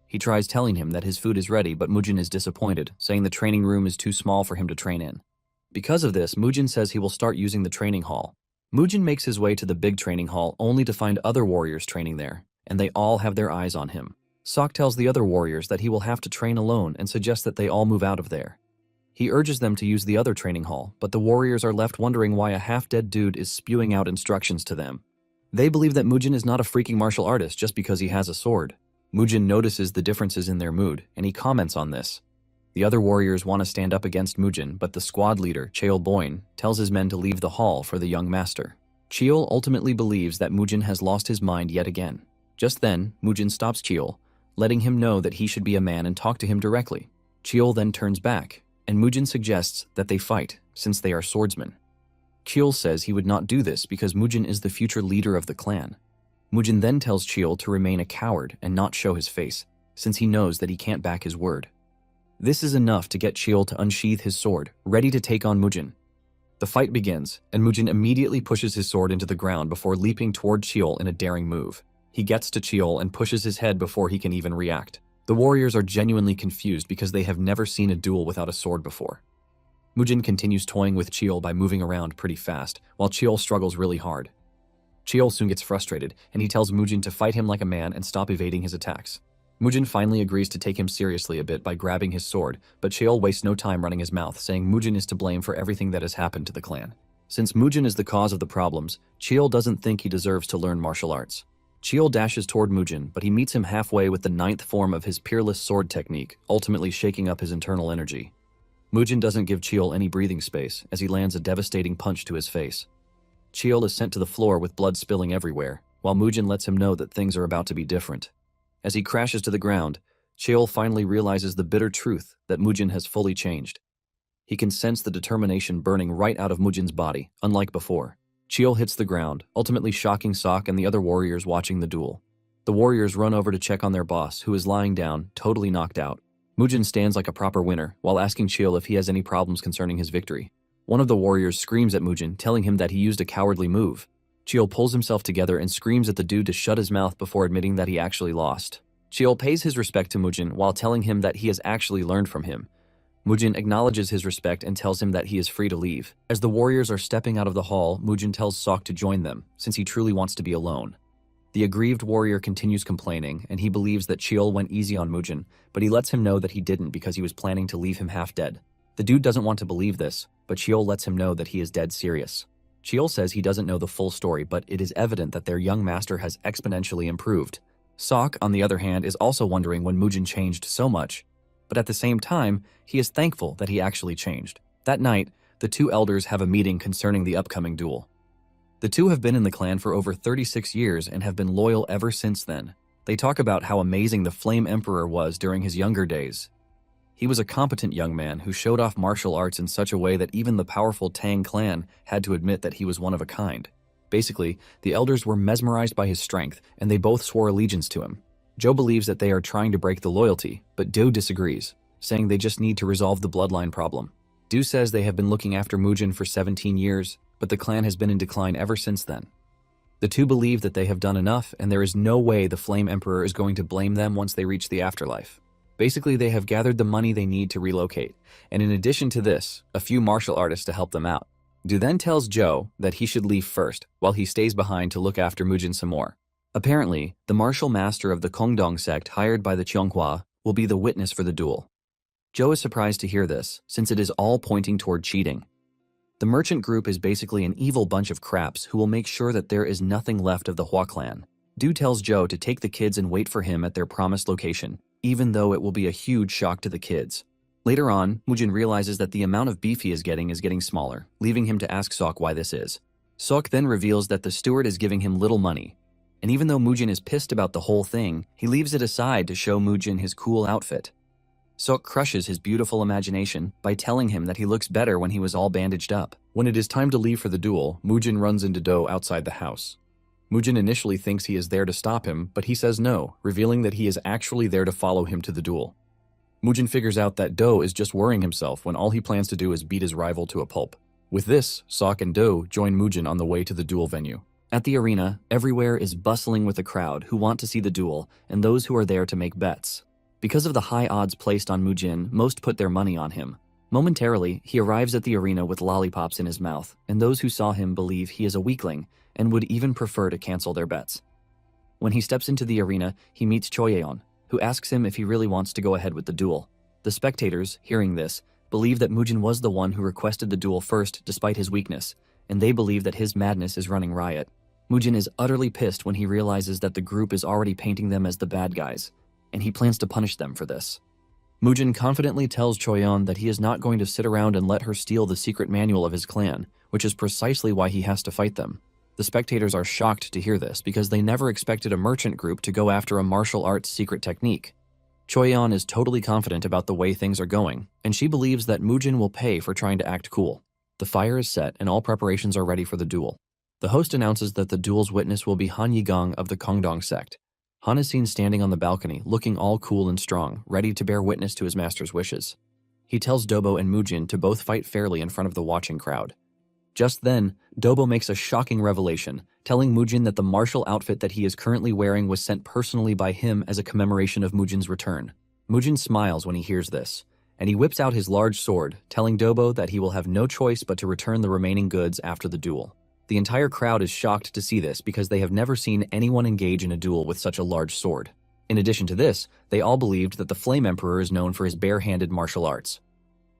He tries telling him that his food is ready, but Mujin is disappointed, saying the training room is too small for him to train in. Because of this, Mujin says he will start using the training hall. Mujin makes his way to the big training hall only to find other warriors training there, and they all have their eyes on him. Sok tells the other warriors that he will have to train alone and suggests that they all move out of there. He urges them to use the other training hall, but the warriors are left wondering why a half-dead dude is spewing out instructions to them. They believe that Mujin is not a freaking martial artist just because he has a sword. Mujin notices the differences in their mood, and he comments on this. The other warriors want to stand up against Mujin, but the squad leader, Cheol Boyne, tells his men to leave the hall for the young master. Cheol ultimately believes that Mujin has lost his mind yet again. Just then, Mujin stops Cheol, letting him know that he should be a man and talk to him directly. Cheol then turns back, and Mujin suggests that they fight, since they are swordsmen. Cheol says he would not do this because Mujin is the future leader of the clan. Mujin then tells Cheol to remain a coward and not show his face, since he knows that he can't back his word. This is enough to get Cheol to unsheath his sword, ready to take on Mujin. The fight begins, and Mujin immediately pushes his sword into the ground before leaping toward Cheol in a daring move. He gets to Cheol and pushes his head before he can even react. The warriors are genuinely confused because they have never seen a duel without a sword before. Mujin continues toying with Cheol by moving around pretty fast, while Cheol struggles really hard. Cheol soon gets frustrated, and he tells Mujin to fight him like a man and stop evading his attacks. Mujin finally agrees to take him seriously a bit by grabbing his sword, but Cheol wastes no time running his mouth, saying Mujin is to blame for everything that has happened to the clan. Since Mujin is the cause of the problems, Cheol doesn't think he deserves to learn martial arts. Cheol dashes toward Mujin, but he meets him halfway with the 9th form of his peerless sword technique, ultimately shaking up his internal energy. Mujin doesn't give Cheol any breathing space, as he lands a devastating punch to his face. Cheol is sent to the floor with blood spilling everywhere, while Mujin lets him know that things are about to be different. As he crashes to the ground, Cheol finally realizes the bitter truth that Mujin has fully changed. He can sense the determination burning right out of Mujin's body, unlike before. Cheol hits the ground, ultimately shocking Sok and the other warriors watching the duel. The warriors run over to check on their boss, who is lying down, totally knocked out. Mujin stands like a proper winner, while asking Cheol if he has any problems concerning his victory. One of the warriors screams at Mujin, telling him that he used a cowardly move. Cheol pulls himself together and screams at the dude to shut his mouth before admitting that he actually lost. Cheol pays his respect to Mujin while telling him that he has actually learned from him. Mujin acknowledges his respect and tells him that he is free to leave. As the warriors are stepping out of the hall, Mujin tells Sok to join them, since he truly wants to be alone. The aggrieved warrior continues complaining, and he believes that Cheol went easy on Mujin, but he lets him know that he didn't because he was planning to leave him half dead. The dude doesn't want to believe this, but Cheol lets him know that he is dead serious. Cheol says he doesn't know the full story, but it is evident that their young master has exponentially improved. Sok, on the other hand, is also wondering when Mujin changed so much, but at the same time, he is thankful that he actually changed. That night, the two elders have a meeting concerning the upcoming duel. The two have been in the clan for over 36 years and have been loyal ever since then. They talk about how amazing the Flame Emperor was during his younger days. He was a competent young man who showed off martial arts in such a way that even the powerful Tang clan had to admit that he was one of a kind. Basically, the elders were mesmerized by his strength, and they both swore allegiance to him. Joe believes that they are trying to break the loyalty, but Do disagrees, saying they just need to resolve the bloodline problem. Do says they have been looking after Mujin for 17 years, but the clan has been in decline ever since then. The two believe that they have done enough, and there is no way the Flame Emperor is going to blame them once they reach the afterlife. Basically, they have gathered the money they need to relocate, and in addition to this, a few martial artists to help them out. Du then tells Joe that he should leave first, while he stays behind to look after Mujin some more. Apparently, the martial master of the Kongdong sect hired by the Cheonghua will be the witness for the duel. Joe is surprised to hear this, since it is all pointing toward cheating. The merchant group is basically an evil bunch of craps who will make sure that there is nothing left of the Hua clan. Du tells Joe to take the kids and wait for him at their promised location, even though it will be a huge shock to the kids. Later on, Mujin realizes that the amount of beef he is getting smaller, leaving him to ask Sok why this is. Sok then reveals that the steward is giving him little money, and even though Mujin is pissed about the whole thing, he leaves it aside to show Mujin his cool outfit. Sok crushes his beautiful imagination by telling him that he looks better when he was all bandaged up. When it is time to leave for the duel, Mujin runs into Do outside the house. Mujin initially thinks he is there to stop him, but he says no, revealing that he is actually there to follow him to the duel. Mujin figures out that Do is just worrying himself when all he plans to do is beat his rival to a pulp. With this, Sok and Do join Mujin on the way to the duel venue. At the arena, everywhere is bustling with a crowd who want to see the duel and those who are there to make bets. Because of the high odds placed on Mujin, most put their money on him. Momentarily, he arrives at the arena with lollipops in his mouth, and those who saw him believe he is a weakling and would even prefer to cancel their bets. When he steps into the arena, he meets Choyeon, who asks him if he really wants to go ahead with the duel. The spectators, hearing this, believe that Mujin was the one who requested the duel first despite his weakness, and they believe that his madness is running riot. Mujin is utterly pissed when he realizes that the group is already painting them as the bad guys, and he plans to punish them for this. Mujin confidently tells Choyeon that he is not going to sit around and let her steal the secret manual of his clan, which is precisely why he has to fight them. The spectators are shocked to hear this because they never expected a merchant group to go after a martial arts secret technique. Choyeon is totally confident about the way things are going, and she believes that Mujin will pay for trying to act cool. The fire is set and all preparations are ready for the duel. The host announces that the duel's witness will be Han Yigong of the Kongdong sect. Han is seen standing on the balcony, looking all cool and strong, ready to bear witness to his master's wishes. He tells Dobo and Mujin to both fight fairly in front of the watching crowd. Just then, Dobo makes a shocking revelation, telling Mujin that the martial outfit that he is currently wearing was sent personally by him as a commemoration of Mujin's return. Mujin smiles when he hears this, and he whips out his large sword, telling Dobo that he will have no choice but to return the remaining goods after the duel. The entire crowd is shocked to see this because they have never seen anyone engage in a duel with such a large sword. In addition to this, they all believed that the Flame Emperor is known for his bare-handed martial arts.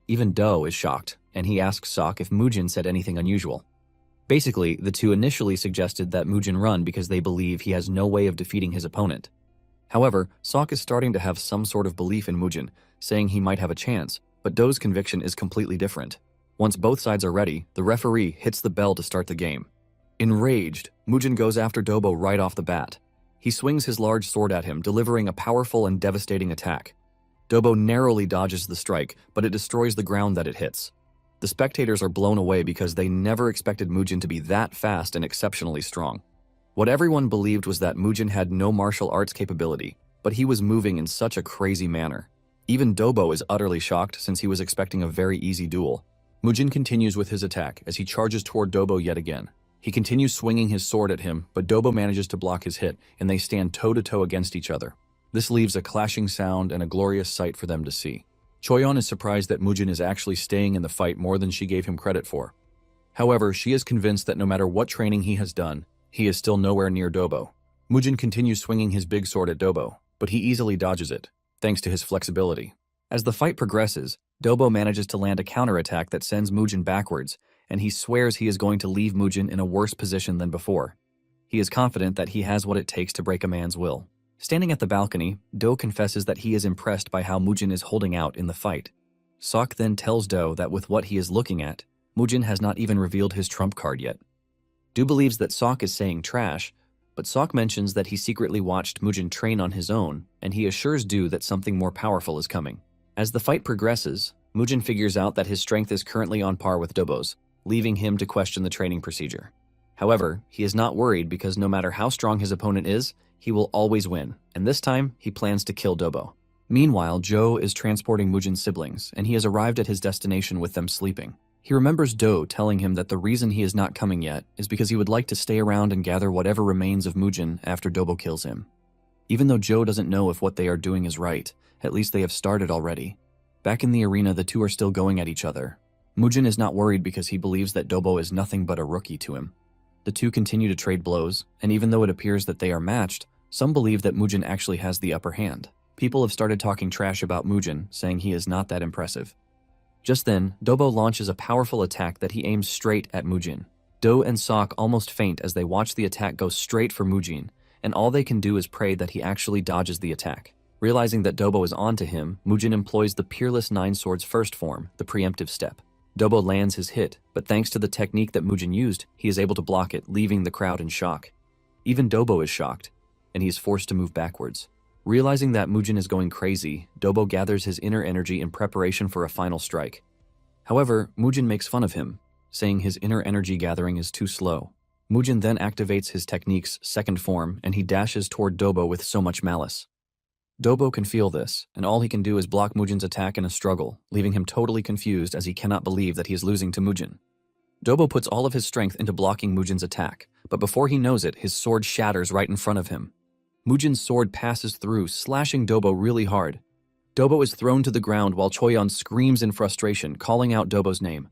Even Do is shocked, and he asks Sok if Mujin said anything unusual. Basically, the two initially suggested that Mujin run because they believe he has no way of defeating his opponent. However, Sok is starting to have some sort of belief in Mujin, saying he might have a chance, but Do's conviction is completely different. Once both sides are ready, the referee hits the bell to start the game. Enraged, Mujin goes after Dobo right off the bat. He swings his large sword at him, delivering a powerful and devastating attack. Dobo narrowly dodges the strike, but it destroys the ground that it hits. The spectators are blown away because they never expected Mujin to be that fast and exceptionally strong. What everyone believed was that Mujin had no martial arts capability, but he was moving in such a crazy manner. Even Dobo is utterly shocked since he was expecting a very easy duel. Mujin continues with his attack as he charges toward Dobo yet again. He continues swinging his sword at him, but Dobo manages to block his hit, and they stand toe-to-toe against each other. This leaves a clashing sound and a glorious sight for them to see. Choyeon is surprised that Mujin is actually staying in the fight more than she gave him credit for. However, she is convinced that no matter what training he has done, he is still nowhere near Dobo. Mujin continues swinging his big sword at Dobo, but he easily dodges it, thanks to his flexibility. As the fight progresses, Dobo manages to land a counterattack that sends Mujin backwards, and he swears he is going to leave Mujin in a worse position than before. He is confident that he has what it takes to break a man's will. Standing at the balcony, Do confesses that he is impressed by how Mujin is holding out in the fight. Sok then tells Do that with what he is looking at, Mujin has not even revealed his trump card yet. Do believes that Sok is saying trash, but Sok mentions that he secretly watched Mujin train on his own, and he assures Do that something more powerful is coming. As the fight progresses, Mujin figures out that his strength is currently on par with Dobo's, leaving him to question the training procedure. However, he is not worried because no matter how strong his opponent is, he will always win, and this time, he plans to kill Dobo. Meanwhile, Jo is transporting Mujin's siblings, and he has arrived at his destination with them sleeping. He remembers Do telling him that the reason he is not coming yet is because he would like to stay around and gather whatever remains of Mujin after Dobo kills him. Even though Jo doesn't know if what they are doing is right, at least they have started already. Back in the arena, the two are still going at each other. Mujin is not worried because he believes that Dobo is nothing but a rookie to him. The two continue to trade blows, and even though it appears that they are matched, some believe that Mujin actually has the upper hand. People have started talking trash about Mujin, saying he is not that impressive. Just then, Dobo launches a powerful attack that he aims straight at Mujin. Do and Sok almost faint as they watch the attack go straight for Mujin, and all they can do is pray that he actually dodges the attack. Realizing that Dobo is onto him, Mujin employs the Peerless Nine Swords first form, the preemptive step. Dobo lands his hit, but thanks to the technique that Mujin used, he is able to block it, leaving the crowd in shock. Even Dobo is shocked, and he is forced to move backwards. Realizing that Mujin is going crazy, Dobo gathers his inner energy in preparation for a final strike. However, Mujin makes fun of him, saying his inner energy gathering is too slow. Mujin then activates his technique's second form, and he dashes toward Dobo with so much malice. Dobo can feel this, and all he can do is block Mujin's attack in a struggle, leaving him totally confused as he cannot believe that he is losing to Mujin. Dobo puts all of his strength into blocking Mujin's attack, but before he knows it, his sword shatters right in front of him. Mujin's sword passes through, slashing Dobo really hard. Dobo is thrown to the ground while Choyeon screams in frustration, calling out Dobo's name.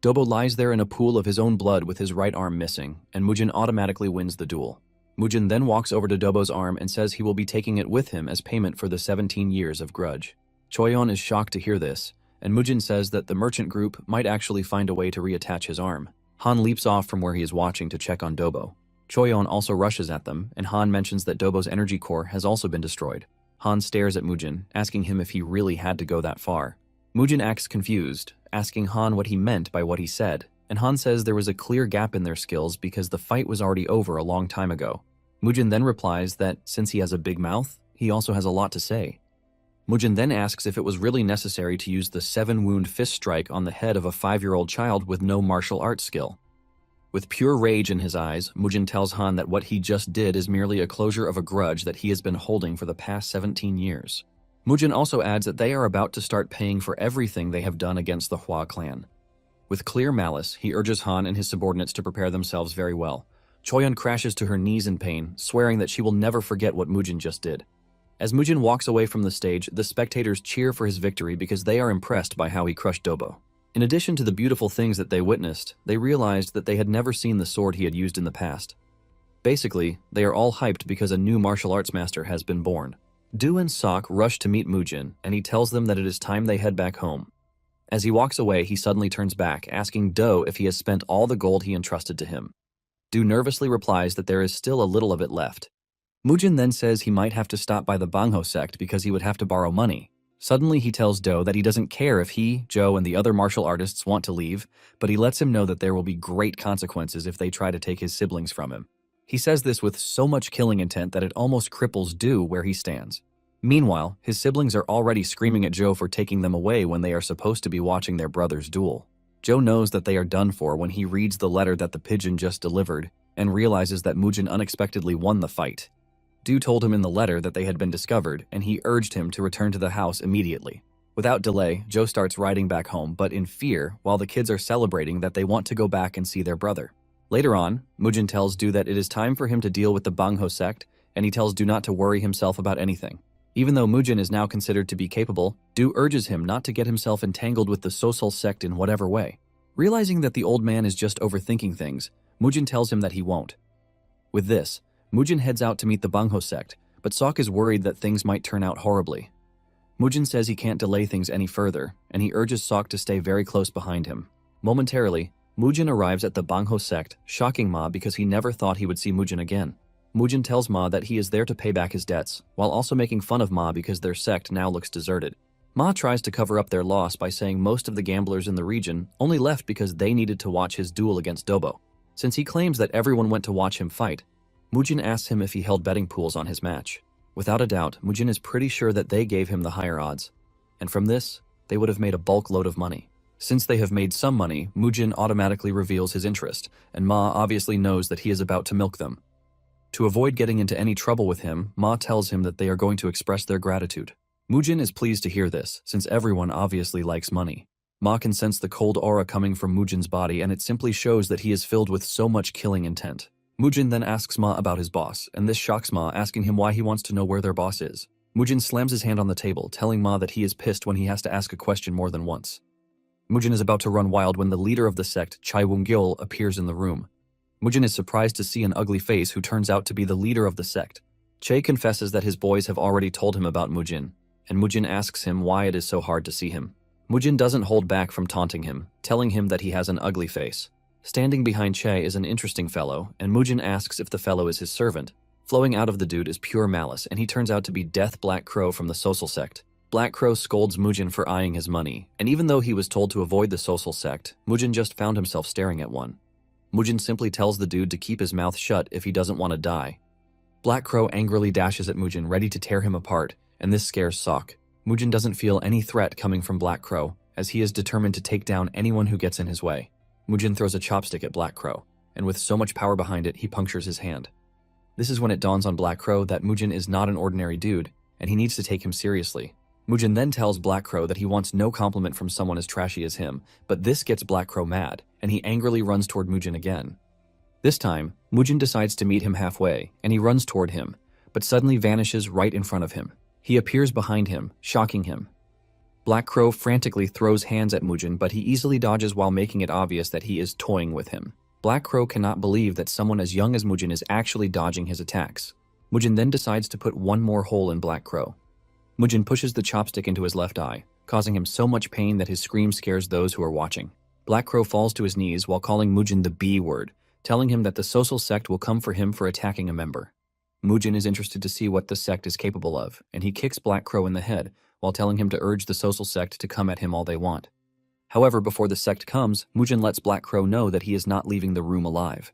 Dobo lies there in a pool of his own blood with his right arm missing, and Mujin automatically wins the duel. Mujin then walks over to Dobo's arm and says he will be taking it with him as payment for the 17 years of grudge. Choyeon is shocked to hear this, and Mujin says that the merchant group might actually find a way to reattach his arm. Han leaps off from where he is watching to check on Dobo. Choyeon also rushes at them, and Han mentions that Dobo's energy core has also been destroyed. Han stares at Mujin, asking him if he really had to go that far. Mujin acts confused, asking Han what he meant by what he said, and Han says there was a clear gap in their skills because the fight was already over a long time ago. Mujin then replies that since he has a big mouth, he also has a lot to say. Mujin then asks if it was really necessary to use the 7-wound fist strike on the head of a 5-year-old child with no martial arts skill. With pure rage in his eyes, Mujin tells Han that what he just did is merely a closure of a grudge that he has been holding for the past 17 years. Mujin also adds that they are about to start paying for everything they have done against the Hua clan. With clear malice, he urges Han and his subordinates to prepare themselves very well. Choyeon crashes to her knees in pain, swearing that she will never forget what Mujin just did. As Mujin walks away from the stage, the spectators cheer for his victory because they are impressed by how he crushed Dobo. In addition to the beautiful things that they witnessed, they realized that they had never seen the sword he had used in the past. Basically, they are all hyped because a new martial arts master has been born. Do and Sok rush to meet Mujin, and he tells them that it is time they head back home. As he walks away, he suddenly turns back, asking Do if he has spent all the gold he entrusted to him. Do nervously replies that there is still a little of it left. Mujin then says he might have to stop by the Bangho sect because he would have to borrow money. Suddenly he tells Do that he doesn't care if he, Joe, and the other martial artists want to leave, but he lets him know that there will be great consequences if they try to take his siblings from him. He says this with so much killing intent that it almost cripples Do where he stands. Meanwhile, his siblings are already screaming at Joe for taking them away when they are supposed to be watching their brothers duel. Joe knows that they are done for when he reads the letter that the pigeon just delivered and realizes that Mujin unexpectedly won the fight. Do told him in the letter that they had been discovered, and he urged him to return to the house immediately. Without delay, Joe starts riding back home, but in fear, while the kids are celebrating that they want to go back and see their brother. Later on, Mujin tells Do that it is time for him to deal with the Bangho sect, and he tells Do not to worry himself about anything. Even though Mujin is now considered to be capable, Do urges him not to get himself entangled with the Sosol sect in whatever way. Realizing that the old man is just overthinking things, Mujin tells him that he won't. With this, Mujin heads out to meet the Bangho sect, but Sok is worried that things might turn out horribly. Mujin says he can't delay things any further, and he urges Sok to stay very close behind him. Momentarily, Mujin arrives at the Bangho sect, shocking Ma because he never thought he would see Mujin again. Mujin tells Ma that he is there to pay back his debts, while also making fun of Ma because their sect now looks deserted. Ma tries to cover up their loss by saying most of the gamblers in the region only left because they needed to watch his duel against Dobo. Since he claims that everyone went to watch him fight, Mujin asks him if he held betting pools on his match. Without a doubt, Mujin is pretty sure that they gave him the higher odds. And from this, they would have made a bulk load of money. Since they have made some money, Mujin automatically reveals his interest, and Ma obviously knows that he is about to milk them. To avoid getting into any trouble with him, Ma tells him that they are going to express their gratitude. Mujin is pleased to hear this, since everyone obviously likes money. Ma can sense the cold aura coming from Mujin's body, and it simply shows that he is filled with so much killing intent. Mujin then asks Ma about his boss, and this shocks Ma, asking him why he wants to know where their boss is. Mujin slams his hand on the table, telling Ma that he is pissed when he has to ask a question more than once. Mujin is about to run wild when the leader of the sect, Chai Wongyol, appears in the room. Mujin is surprised to see an ugly face who turns out to be the leader of the sect. Che confesses that his boys have already told him about Mujin, and Mujin asks him why it is so hard to see him. Mujin doesn't hold back from taunting him, telling him that he has an ugly face. Standing behind Che is an interesting fellow, and Mujin asks if the fellow is his servant. Flowing out of the dude is pure malice, and he turns out to be Death Black Crow from the Sosol sect. Black Crow scolds Mujin for eyeing his money, and even though he was told to avoid the Sosol sect, Mujin just found himself staring at one. Mujin simply tells the dude to keep his mouth shut if he doesn't want to die. Black Crow angrily dashes at Mujin, ready to tear him apart, and this scares Sok. Mujin doesn't feel any threat coming from Black Crow, as he is determined to take down anyone who gets in his way. Mujin throws a chopstick at Black Crow, and with so much power behind it, he punctures his hand. This is when it dawns on Black Crow that Mujin is not an ordinary dude, and he needs to take him seriously. Mujin then tells Black Crow that he wants no compliment from someone as trashy as him, but this gets Black Crow mad, and he angrily runs toward Mujin again. This time, Mujin decides to meet him halfway, and he runs toward him, but suddenly vanishes right in front of him. He appears behind him, shocking him. Black Crow frantically throws hands at Mujin, but he easily dodges while making it obvious that he is toying with him. Black Crow cannot believe that someone as young as Mujin is actually dodging his attacks. Mujin then decides to put one more hole in Black Crow. Mujin pushes the chopstick into his left eye, causing him so much pain that his scream scares those who are watching. Black Crow falls to his knees while calling Mujin the B word, telling him that the Sosol sect will come for him for attacking a member. Mujin is interested to see what the sect is capable of, and he kicks Black Crow in the head, while telling him to urge the Sosol sect to come at him all they want. However, before the sect comes, Mujin lets Black Crow know that he is not leaving the room alive.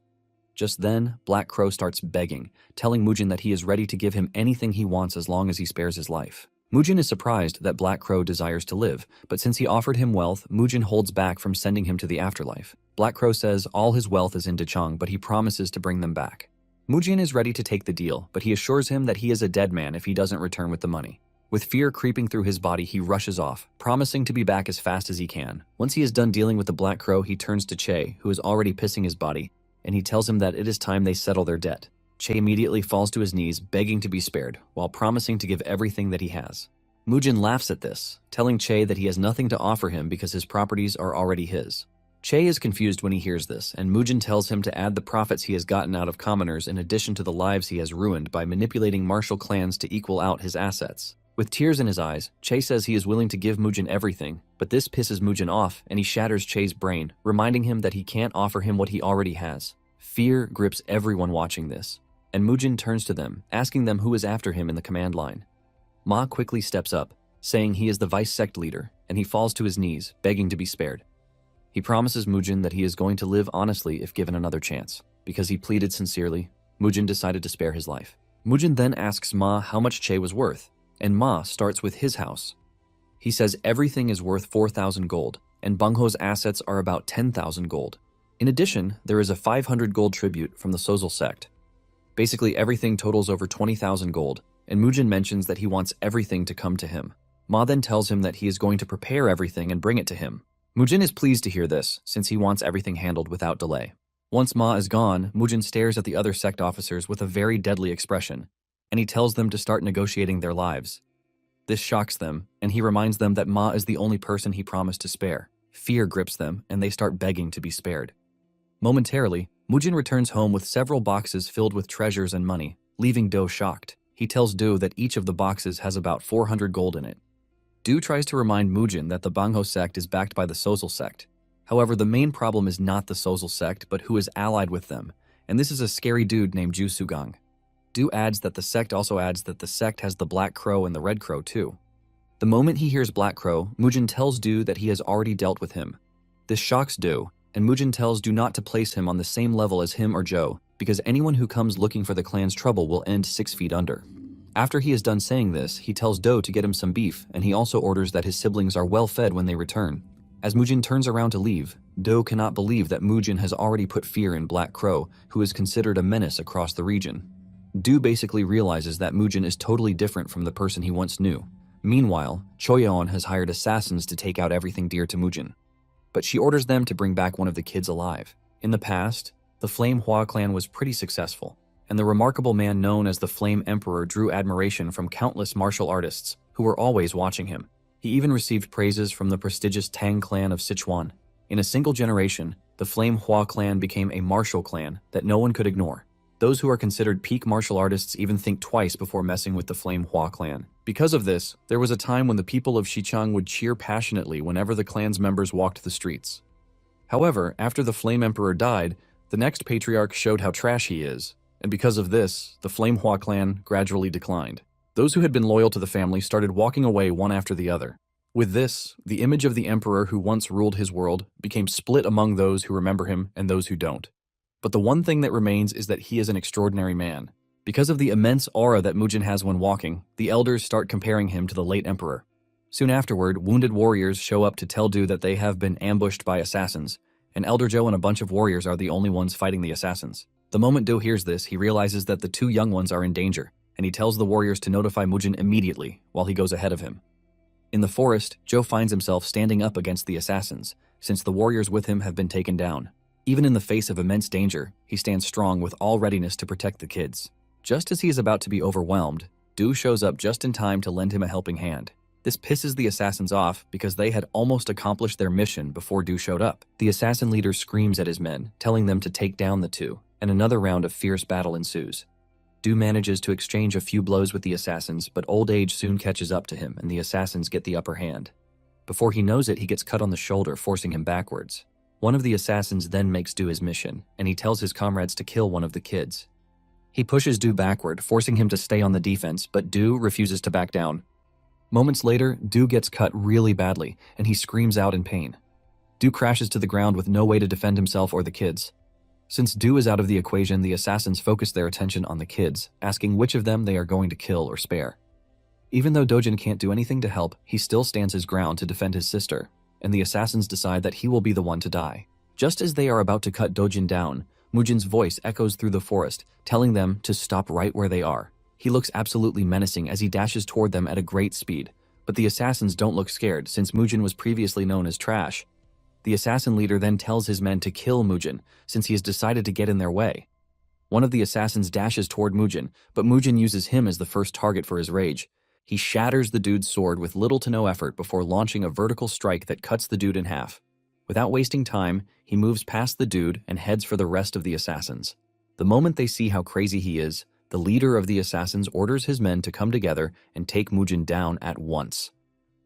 Just then, Black Crow starts begging, telling Mujin that he is ready to give him anything he wants as long as he spares his life. Mujin is surprised that Black Crow desires to live, but since he offered him wealth, Mujin holds back from sending him to the afterlife. Black Crow says all his wealth is in Dachang, but he promises to bring them back. Mujin is ready to take the deal, but he assures him that he is a dead man if he doesn't return with the money. With fear creeping through his body, he rushes off, promising to be back as fast as he can. Once he is done dealing with the Black Crow, he turns to Che, who is already pissing his body, and he tells him that it is time they settle their debt. Che immediately falls to his knees, begging to be spared, while promising to give everything that he has. Mujin laughs at this, telling Che that he has nothing to offer him because his properties are already his. Che is confused when he hears this, and Mujin tells him to add the profits he has gotten out of commoners in addition to the lives he has ruined by manipulating martial clans to equal out his assets. With tears in his eyes, Che says he is willing to give Mujin everything, but this pisses Mujin off and he shatters Che's brain, reminding him that he can't offer him what he already has. Fear grips everyone watching this, and Mujin turns to them, asking them who is after him in the command line. Ma quickly steps up, saying he is the vice sect leader, and he falls to his knees, begging to be spared. He promises Mujin that he is going to live honestly if given another chance. Because he pleaded sincerely, Mujin decided to spare his life. Mujin then asks Ma how much Che was worth, and Ma starts with his house. He says everything is worth 4,000 gold, and Bangho's assets are about 10,000 gold. In addition, there is a 500 gold tribute from the Sozal sect. Basically everything totals over 20,000 gold, and Mujin mentions that he wants everything to come to him. Ma then tells him that he is going to prepare everything and bring it to him. Mujin is pleased to hear this, since he wants everything handled without delay. Once Ma is gone, Mujin stares at the other sect officers with a very deadly expression, and he tells them to start negotiating their lives. This shocks them, and he reminds them that Ma is the only person he promised to spare. Fear grips them, and they start begging to be spared. Momentarily, Mujin returns home with several boxes filled with treasures and money, leaving Do shocked. He tells Do that each of the boxes has about 400 gold in it. Do tries to remind Mujin that the Bangho sect is backed by the Sozal sect. However, the main problem is not the Sozal sect, but who is allied with them, and this is a scary dude named Ju Sugang. Do adds that the sect also adds that the sect has the Black Crow and the Red Crow too. The moment he hears Black Crow, Mujin tells Do that he has already dealt with him. This shocks Do, and Mujin tells Do not to place him on the same level as him or Joe, because anyone who comes looking for the clan's trouble will end 6 feet under. After he is done saying this, he tells Do to get him some beef, and he also orders that his siblings are well fed when they return. As Mujin turns around to leave, Do cannot believe that Mujin has already put fear in Black Crow, who is considered a menace across the region. Do basically realizes that Mujin is totally different from the person he once knew. Meanwhile, Choyeon has hired assassins to take out everything dear to Mujin, but she orders them to bring back one of the kids alive. In the past, the Flame Hua clan was pretty successful, and the remarkable man known as the Flame Emperor drew admiration from countless martial artists who were always watching him. He even received praises from the prestigious Tang clan of Sichuan. In a single generation, the Flame Hua clan became a martial clan that no one could ignore. Those who are considered peak martial artists even think twice before messing with the Flame Hua clan. Because of this, there was a time when the people of Xichang would cheer passionately whenever the clan's members walked the streets. However, after the Flame Emperor died, the next patriarch showed how trash he is, and because of this, the Flame Hua clan gradually declined. Those who had been loyal to the family started walking away one after the other. With this, the image of the emperor who once ruled his world became split among those who remember him and those who don't. But the one thing that remains is that he is an extraordinary man. Because of the immense aura that Mujin has when walking, the elders start comparing him to the late emperor. Soon afterward, wounded warriors show up to tell Du that they have been ambushed by assassins, and Elder Joe and a bunch of warriors are the only ones fighting the assassins. The moment Do hears this, he realizes that the 2 young ones are in danger, and he tells the warriors to notify Mujin immediately while he goes ahead of him. In the forest, Joe finds himself standing up against the assassins, since the warriors with him have been taken down. Even in the face of immense danger, he stands strong with all readiness to protect the kids. Just as he is about to be overwhelmed, Du shows up just in time to lend him a helping hand. This pisses the assassins off because they had almost accomplished their mission before Du showed up. The assassin leader screams at his men, telling them to take down the 2, and another round of fierce battle ensues. Du manages to exchange a few blows with the assassins, but old age soon catches up to him and the assassins get the upper hand. Before he knows it, he gets cut on the shoulder, forcing him backwards. One of the assassins then makes Du his mission, and he tells his comrades to kill one of the kids. He pushes Du backward, forcing him to stay on the defense, but Du refuses to back down. Moments later, Du gets cut really badly, and he screams out in pain. Du crashes to the ground with no way to defend himself or the kids. Since Du is out of the equation, the assassins focus their attention on the kids, asking which of them they are going to kill or spare. Even though Dojin can't do anything to help, he still stands his ground to defend his sister, and the assassins decide that he will be the one to die. Just as they are about to cut Dojin down, Mujin's voice echoes through the forest, telling them to stop right where they are. He looks absolutely menacing as he dashes toward them at a great speed, but the assassins don't look scared since Mujin was previously known as trash. The assassin leader then tells his men to kill Mujin, since he has decided to get in their way. One of the assassins dashes toward Mujin, but Mujin uses him as the first target for his rage. He shatters the dude's sword with little to no effort before launching a vertical strike that cuts the dude in half. Without wasting time, he moves past the dude and heads for the rest of the assassins. The moment they see how crazy he is, the leader of the assassins orders his men to come together and take Mujin down at once.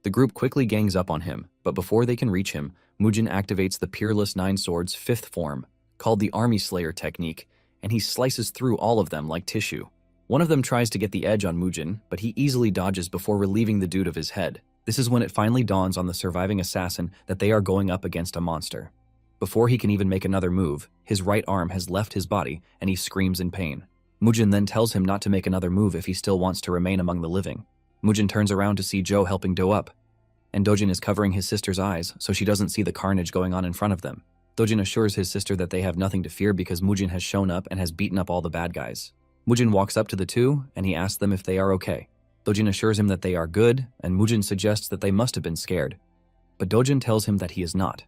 The group quickly gangs up on him, but before they can reach him, Mujin activates the Peerless Nine Swords' fifth form, called the Army Slayer technique, and he slices through all of them like tissue. One of them tries to get the edge on Mujin, but he easily dodges before relieving the dude of his head. This is when it finally dawns on the surviving assassin that they are going up against a monster. Before he can even make another move, his right arm has left his body and he screams in pain. Mujin then tells him not to make another move if he still wants to remain among the living. Mujin turns around to see Jo helping Do up, and Dojin is covering his sister's eyes so she doesn't see the carnage going on in front of them. Dojin assures his sister that they have nothing to fear because Mujin has shown up and has beaten up all the bad guys. Mujin walks up to the two and he asks them if they are okay. Dojin assures him that they are good, and Mujin suggests that they must have been scared. But Dojin tells him that he is not,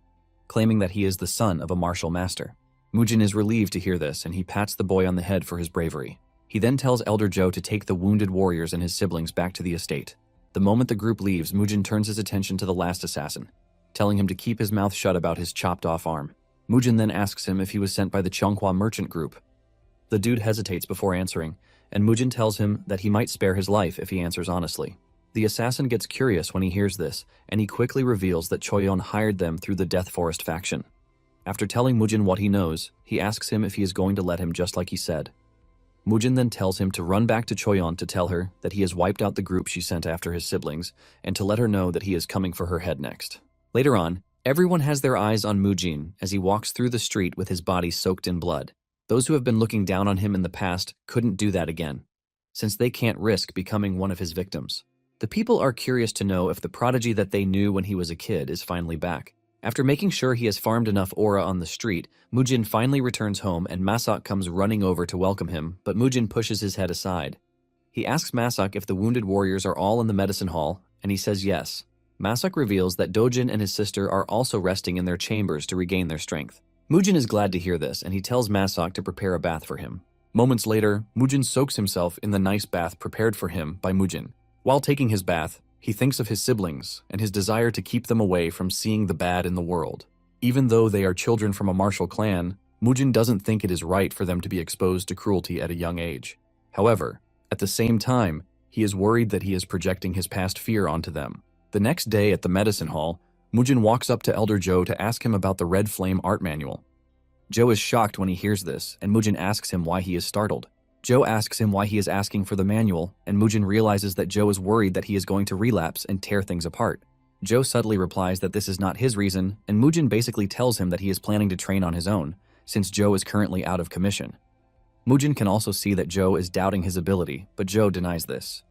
claiming that he is the son of a martial master. Mujin is relieved to hear this and he pats the boy on the head for his bravery. He then tells Elder Jo to take the wounded warriors and his siblings back to the estate. The moment the group leaves, Mujin turns his attention to the last assassin, telling him to keep his mouth shut about his chopped-off arm. Mujin then asks him if he was sent by the Chonghua merchant group. The dude hesitates before answering, and Mujin tells him that he might spare his life if he answers honestly. The assassin gets curious when he hears this, and he quickly reveals that Choyeon hired them through the Death Forest faction. After telling Mujin what he knows, he asks him if he is going to let him just like he said. Mujin then tells him to run back to Choyeon to tell her that he has wiped out the group she sent after his siblings, and to let her know that he is coming for her head next. Later on, everyone has their eyes on Mujin as he walks through the street with his body soaked in blood. Those who have been looking down on him in the past couldn't do that again, since they can't risk becoming one of his victims. The people are curious to know if the prodigy that they knew when he was a kid is finally back. After making sure he has farmed enough aura on the street, Mujin finally returns home and Masak comes running over to welcome him, but Mujin pushes his head aside. He asks Masak if the wounded warriors are all in the medicine hall, and he says yes. Masak reveals that Dojin and his sister are also resting in their chambers to regain their strength. Mujin is glad to hear this, and he tells Masak to prepare a bath for him. Moments later, Mujin soaks himself in the nice bath prepared for him by Mujin. While taking his bath, he thinks of his siblings and his desire to keep them away from seeing the bad in the world. Even though they are children from a martial clan, Mujin doesn't think it is right for them to be exposed to cruelty at a young age. However, at the same time, he is worried that he is projecting his past fear onto them. The next day at the medicine hall, Mujin walks up to Elder Jo to ask him about the Red Flame art manual. Jo is shocked when he hears this, and Mujin asks him why he is startled. Jo asks him why he is asking for the manual, and Mujin realizes that Jo is worried that he is going to relapse and tear things apart. Jo subtly replies that this is not his reason, and Mujin basically tells him that he is planning to train on his own, since Jo is currently out of commission. Mujin can also see that Jo is doubting his ability, but Jo denies this.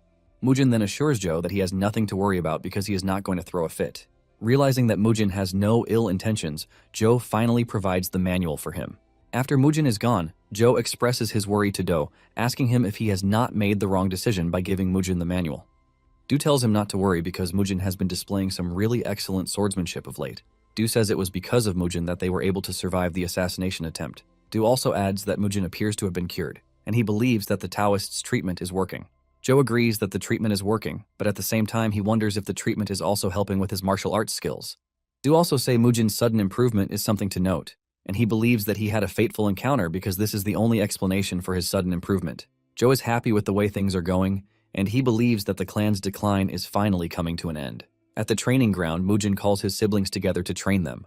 Mujin then assures Jo that he has nothing to worry about because he is not going to throw a fit. Realizing that Mujin has no ill intentions, Jo finally provides the manual for him. After Mujin is gone, Jo expresses his worry to Do, asking him if he has not made the wrong decision by giving Mujin the manual. Do tells him not to worry because Mujin has been displaying some really excellent swordsmanship of late. Do says it was because of Mujin that they were able to survive the assassination attempt. Do also adds that Mujin appears to have been cured, and he believes that the Taoist's treatment is working. Jo agrees that the treatment is working, but at the same time he wonders if the treatment is also helping with his martial arts skills. Do also say Mujin's sudden improvement is something to note, and he believes that he had a fateful encounter because this is the only explanation for his sudden improvement. Jo is happy with the way things are going, and he believes that the clan's decline is finally coming to an end. At the training ground, Mujin calls his siblings together to train them.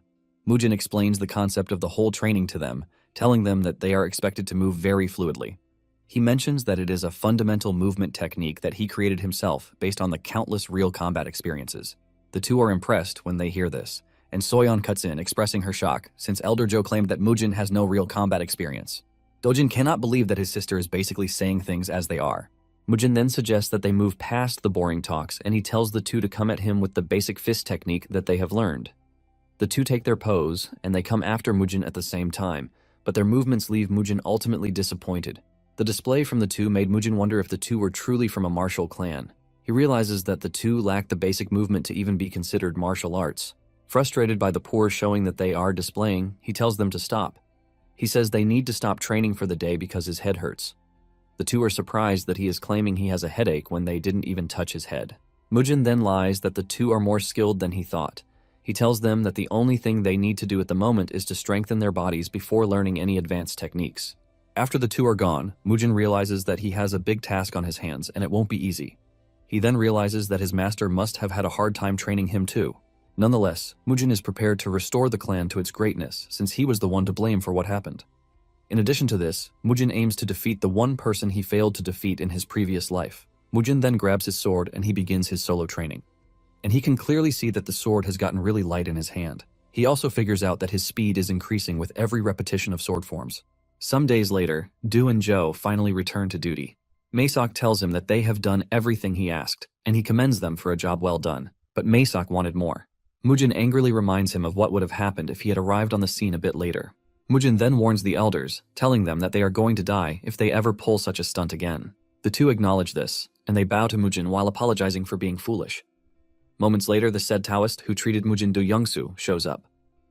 Mujin explains the concept of the whole training to them, telling them that they are expected to move very fluidly. He mentions that it is a fundamental movement technique that he created himself based on the countless real combat experiences. The two are impressed when they hear this, and Soyeon cuts in, expressing her shock, since Elder Jo claimed that Mujin has no real combat experience. Dojin cannot believe that his sister is basically saying things as they are. Mujin then suggests that they move past the boring talks, and he tells the two to come at him with the basic fist technique that they have learned. The two take their pose, and they come after Mujin at the same time, but their movements leave Mujin ultimately disappointed. The display from the two made Mujin wonder if the two were truly from a martial clan. He realizes that the two lack the basic movement to even be considered martial arts. Frustrated by the poor showing that they are displaying, he tells them to stop. He says they need to stop training for the day because his head hurts. The two are surprised that he is claiming he has a headache when they didn't even touch his head. Mujin then lies that the two are more skilled than he thought. He tells them that the only thing they need to do at the moment is to strengthen their bodies before learning any advanced techniques. After the two are gone, Mujin realizes that he has a big task on his hands and it won't be easy. He then realizes that his master must have had a hard time training him too. Nonetheless, Mujin is prepared to restore the clan to its greatness since he was the one to blame for what happened. In addition to this, Mujin aims to defeat the one person he failed to defeat in his previous life. Mujin then grabs his sword and he begins his solo training. And he can clearly see that the sword has gotten really light in his hand. He also figures out that his speed is increasing with every repetition of sword forms. Some days later, Du and Joe finally return to duty. Masak tells him that they have done everything he asked, and he commends them for a job well done. But Masak wanted more. Mujin angrily reminds him of what would have happened if he had arrived on the scene a bit later. Mujin then warns the elders, telling them that they are going to die if they ever pull such a stunt again. The two acknowledge this, and they bow to Mujin while apologizing for being foolish. Moments later, the said Taoist who treated Mujin Do Youngsu shows up.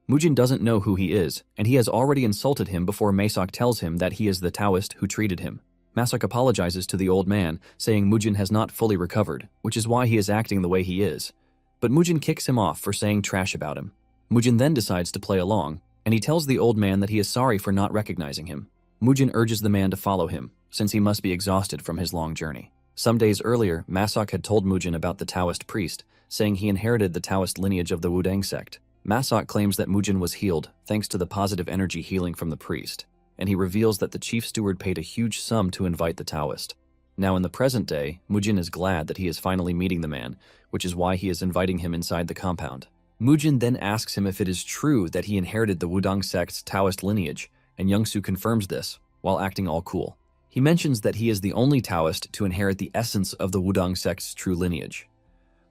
Mujin doesn't know who he is, and he has already insulted him before Masak tells him that he is the Taoist who treated him. Masak apologizes to the old man, saying Mujin has not fully recovered, which is why he is acting the way he is. But Mujin kicks him off for saying trash about him. Mujin then decides to play along, and he tells the old man that he is sorry for not recognizing him. Mujin urges the man to follow him, since he must be exhausted from his long journey. Some days earlier, Masak had told Mujin about the Taoist priest, saying he inherited the Taoist lineage of the Wudang sect. Masak claims that Mujin was healed thanks to the positive energy healing from the priest, and he reveals that the chief steward paid a huge sum to invite the Taoist. Now in the present day, Mujin is glad that he is finally meeting the man, which is why he is inviting him inside the compound. Mujin then asks him if it is true that he inherited the Wudang sect's Taoist lineage, and Youngsu confirms this, while acting all cool. He mentions that he is the only Taoist to inherit the essence of the Wudang sect's true lineage.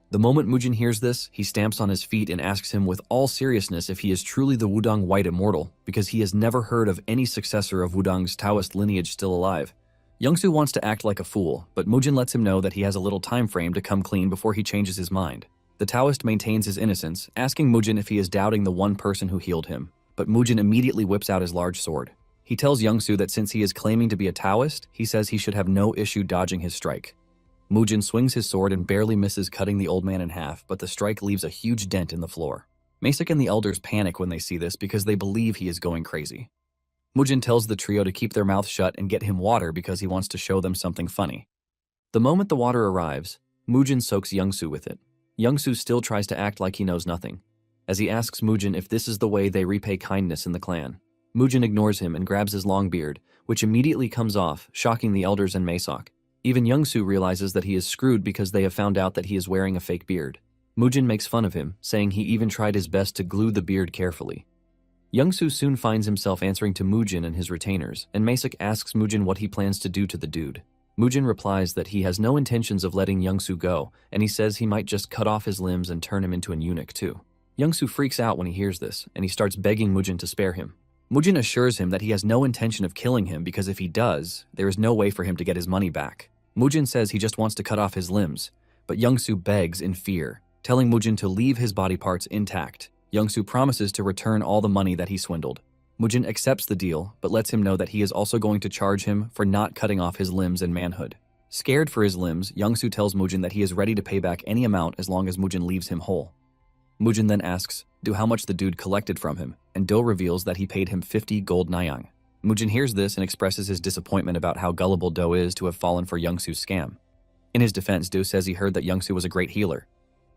The moment Mujin hears this, he stamps on his feet and asks him with all seriousness if he is truly the Wudang White Immortal, because he has never heard of any successor of Wudang's Taoist lineage still alive. Youngsu wants to act like a fool, but Mujin lets him know that he has a little time frame to come clean before he changes his mind. The Taoist maintains his innocence, asking Mujin if he is doubting the one person who healed him, but Mujin immediately whips out his large sword. He tells Youngsu that since he is claiming to be a Taoist, he says he should have no issue dodging his strike. Mujin swings his sword and barely misses cutting the old man in half, but the strike leaves a huge dent in the floor. Masak and the elders panic when they see this because they believe he is going crazy. Mujin tells the trio to keep their mouths shut and get him water because he wants to show them something funny. The moment the water arrives, Mujin soaks Youngsu with it. Youngsu still tries to act like he knows nothing, as he asks Mujin if this is the way they repay kindness in the clan. Mujin ignores him and grabs his long beard, which immediately comes off, shocking the elders and Masak. Even Youngsu realizes that he is screwed because they have found out that he is wearing a fake beard. Mujin makes fun of him, saying he even tried his best to glue the beard carefully. Youngsu soon finds himself answering to Mujin and his retainers, and Masak asks Mujin what he plans to do to the dude. Mujin replies that he has no intentions of letting Youngsu go, and he says he might just cut off his limbs and turn him into an eunuch too. Youngsu freaks out when he hears this, and he starts begging Mujin to spare him. Mujin assures him that he has no intention of killing him because if he does, there is no way for him to get his money back. Mujin says he just wants to cut off his limbs, but Youngsu begs in fear, telling Mujin to leave his body parts intact. Youngsu promises to return all the money that he swindled. Mujin accepts the deal, but lets him know that he is also going to charge him for not cutting off his limbs and manhood. Scared for his limbs, Youngsu tells Mujin that he is ready to pay back any amount as long as Mujin leaves him whole. Mujin then asks Do how much the dude collected from him, and Do reveals that he paid him 50 gold nyang. Mujin hears this and expresses his disappointment about how gullible Do is to have fallen for Youngsu's scam. In his defense, Do says he heard that Youngsu was a great healer.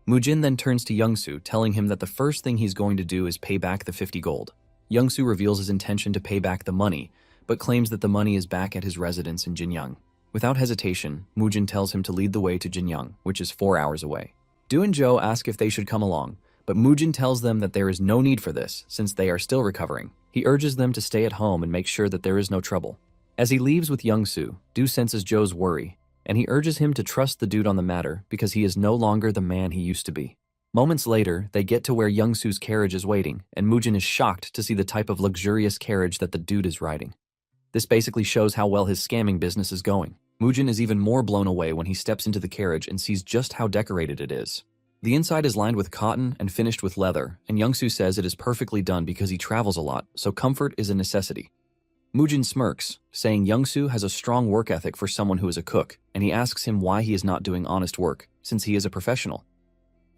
Mujin then turns to Youngsu, telling him that the first thing he's going to do is pay back the 50 gold. Youngsu reveals his intention to pay back the money, but claims that the money is back at his residence in Jinyang. Without hesitation, Mujin tells him to lead the way to Jinyang, which is 4 hours away. Do and Joe ask if they should come along, but Mujin tells them that there is no need for this, since they are still recovering. He urges them to stay at home and make sure that there is no trouble. As he leaves with Youngsu, Do senses Joe's worry, and he urges him to trust the dude on the matter because he is no longer the man he used to be. Moments later, they get to where Youngsu's carriage is waiting, and Mujin is shocked to see the type of luxurious carriage that the dude is riding. This basically shows how well his scamming business is going. Mujin is even more blown away when he steps into the carriage and sees just how decorated it is. The inside is lined with cotton and finished with leather, and Youngsu says it is perfectly done because he travels a lot, so comfort is a necessity. Mujin smirks, saying Youngsu has a strong work ethic for someone who is a cook, and he asks him why he is not doing honest work, since he is a professional.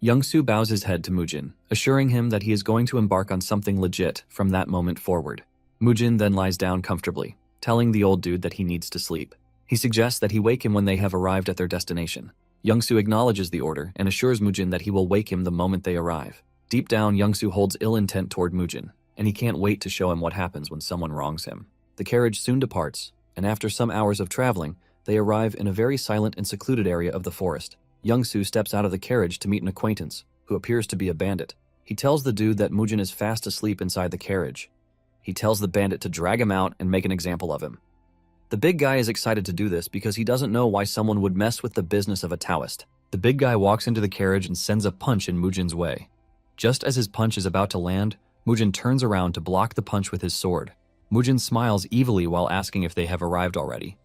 Youngsu bows his head to Mujin, assuring him that he is going to embark on something legit from that moment forward. Mujin then lies down comfortably, telling the old dude that he needs to sleep. He suggests that he wake him when they have arrived at their destination. Youngsu acknowledges the order and assures Mujin that he will wake him the moment they arrive. Deep down, Youngsu holds ill intent toward Mujin, and he can't wait to show him what happens when someone wrongs him. The carriage soon departs, and after some hours of traveling, they arrive in a very silent and secluded area of the forest. Youngsu steps out of the carriage to meet an acquaintance, who appears to be a bandit. He tells the dude that Mujin is fast asleep inside the carriage. He tells the bandit to drag him out and make an example of him. The big guy is excited to do this because he doesn't know why someone would mess with the business of a Taoist. The big guy walks into the carriage and sends a punch in Mujin's way. Just as his punch is about to land, Mujin turns around to block the punch with his sword. Mujin smiles evilly while asking if they have arrived already.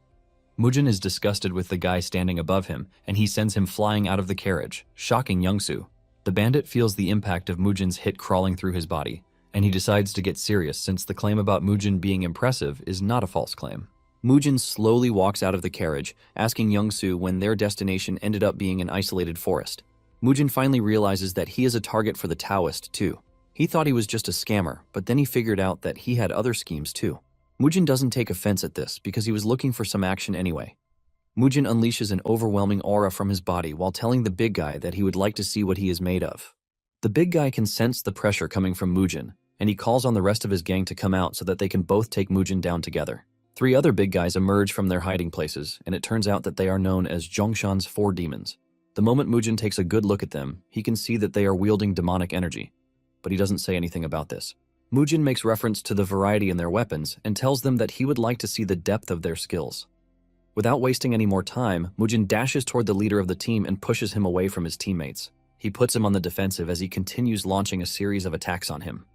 Mujin is disgusted with the guy standing above him, and he sends him flying out of the carriage, shocking Youngsu. The bandit feels the impact of Mujin's hit crawling through his body, and he decides to get serious since the claim about Mujin being impressive is not a false claim. Mujin slowly walks out of the carriage, asking Youngsu when their destination ended up being an isolated forest. Mujin finally realizes that he is a target for the Taoist too. He thought he was just a scammer, but then he figured out that he had other schemes too. Mujin doesn't take offense at this because he was looking for some action anyway. Mujin unleashes an overwhelming aura from his body while telling the big guy that he would like to see what he is made of. The big guy can sense the pressure coming from Mujin, and he calls on the rest of his gang to come out so that they can both take Mujin down together. 3 other big guys emerge from their hiding places, and it turns out that they are known as Zhongshan's 4 demons. The moment Mujin takes a good look at them, he can see that they are wielding demonic energy, but he doesn't say anything about this. Mujin makes reference to the variety in their weapons and tells them that he would like to see the depth of their skills. Without wasting any more time, Mujin dashes toward the leader of the team and pushes him away from his teammates. He puts him on the defensive as he continues launching a series of attacks on him.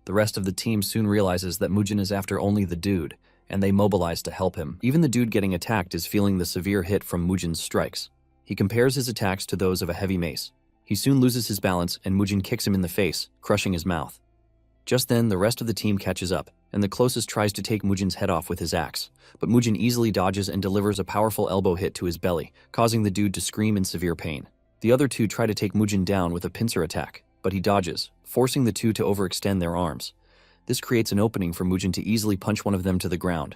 The rest of the team soon realizes that Mujin is after only the dude, and they mobilize to help him. Even the dude getting attacked is feeling the severe hit from Mujin's strikes. He compares his attacks to those of a heavy mace. He soon loses his balance, and Mujin kicks him in the face, crushing his mouth. Just then, the rest of the team catches up, and the closest tries to take Mujin's head off with his axe, but Mujin easily dodges and delivers a powerful elbow hit to his belly, causing the dude to scream in severe pain. The other 2 try to take Mujin down with a pincer attack, but he dodges, forcing the 2 to overextend their arms. This creates an opening for Mujin to easily punch one of them to the ground.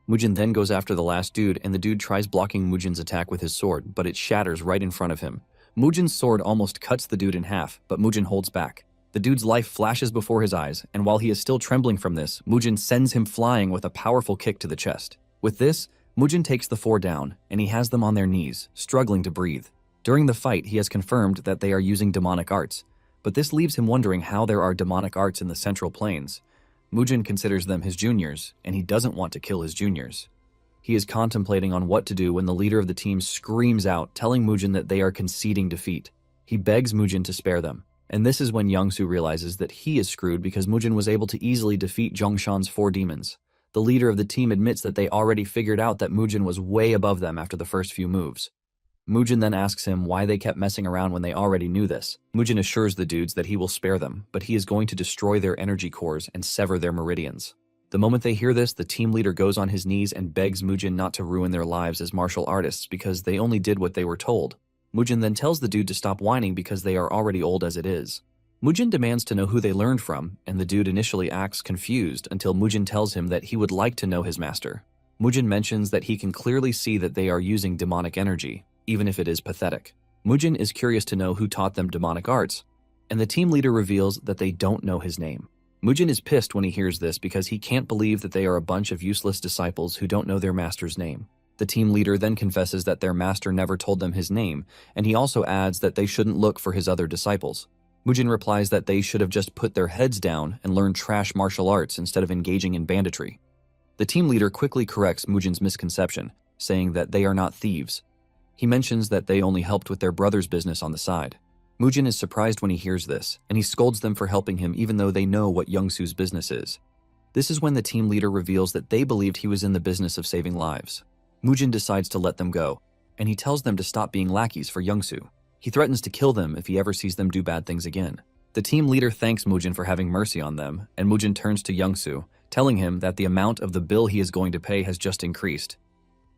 Mujin then goes after the last dude, and the dude tries blocking Mujin's attack with his sword, but it shatters right in front of him. Mujin's sword almost cuts the dude in half, but Mujin holds back. The dude's life flashes before his eyes, and while he is still trembling from this, Mujin sends him flying with a powerful kick to the chest. With this, Mujin takes the 4 down, and he has them on their knees, struggling to breathe. During the fight, he has confirmed that they are using demonic arts, but this leaves him wondering how there are demonic arts in the Central Plains. Mujin considers them his juniors, and he doesn't want to kill his juniors. He is contemplating on what to do when the leader of the team screams out, telling Mujin that they are conceding defeat. He begs Mujin to spare them, and this is when Youngsu realizes that he is screwed because Mujin was able to easily defeat Zhongshan's 4 demons. The leader of the team admits that they already figured out that Mujin was way above them after the first few moves. Mujin then asks him why they kept messing around when they already knew this. Mujin assures the dudes that he will spare them, but he is going to destroy their energy cores and sever their meridians. The moment they hear this, the team leader goes on his knees and begs Mujin not to ruin their lives as martial artists because they only did what they were told. Mujin then tells the dude to stop whining because they are already old as it is. Mujin demands to know who they learned from, and the dude initially acts confused until Mujin tells him that he would like to know his master. Mujin mentions that he can clearly see that they are using demonic energy, even if it is pathetic. Mujin is curious to know who taught them demonic arts, and the team leader reveals that they don't know his name. Mujin is pissed when he hears this because he can't believe that they are a bunch of useless disciples who don't know their master's name. The team leader then confesses that their master never told them his name, and he also adds that they shouldn't look for his other disciples. Mujin replies that they should have just put their heads down and learned trash martial arts instead of engaging in banditry. The team leader quickly corrects Mujin's misconception, saying that they are not thieves. He mentions that they only helped with their brother's business on the side. Mujin is surprised when he hears this, and he scolds them for helping him even though they know what Youngsu's business is. This is when the team leader reveals that they believed he was in the business of saving lives. Mujin decides to let them go, and he tells them to stop being lackeys for Youngsu. He threatens to kill them if he ever sees them do bad things again. The team leader thanks Mujin for having mercy on them, and Mujin turns to Youngsu, telling him that the amount of the bill he is going to pay has just increased.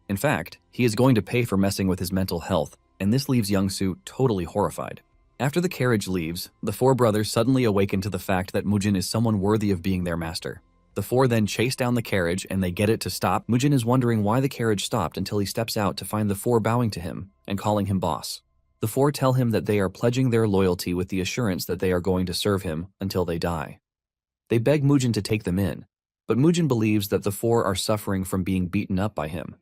In fact, he is going to pay for messing with his mental health, and this leaves Youngsu totally horrified. After the carriage leaves, the four brothers suddenly awaken to the fact that Mujin is someone worthy of being their master. The four then chase down the carriage and they get it to stop. Mujin is wondering why the carriage stopped until he steps out to find the four bowing to him and calling him boss. The four tell him that they are pledging their loyalty with the assurance that they are going to serve him until they die. They beg Mujin to take them in, but Mujin believes that the four are suffering from being beaten up by him.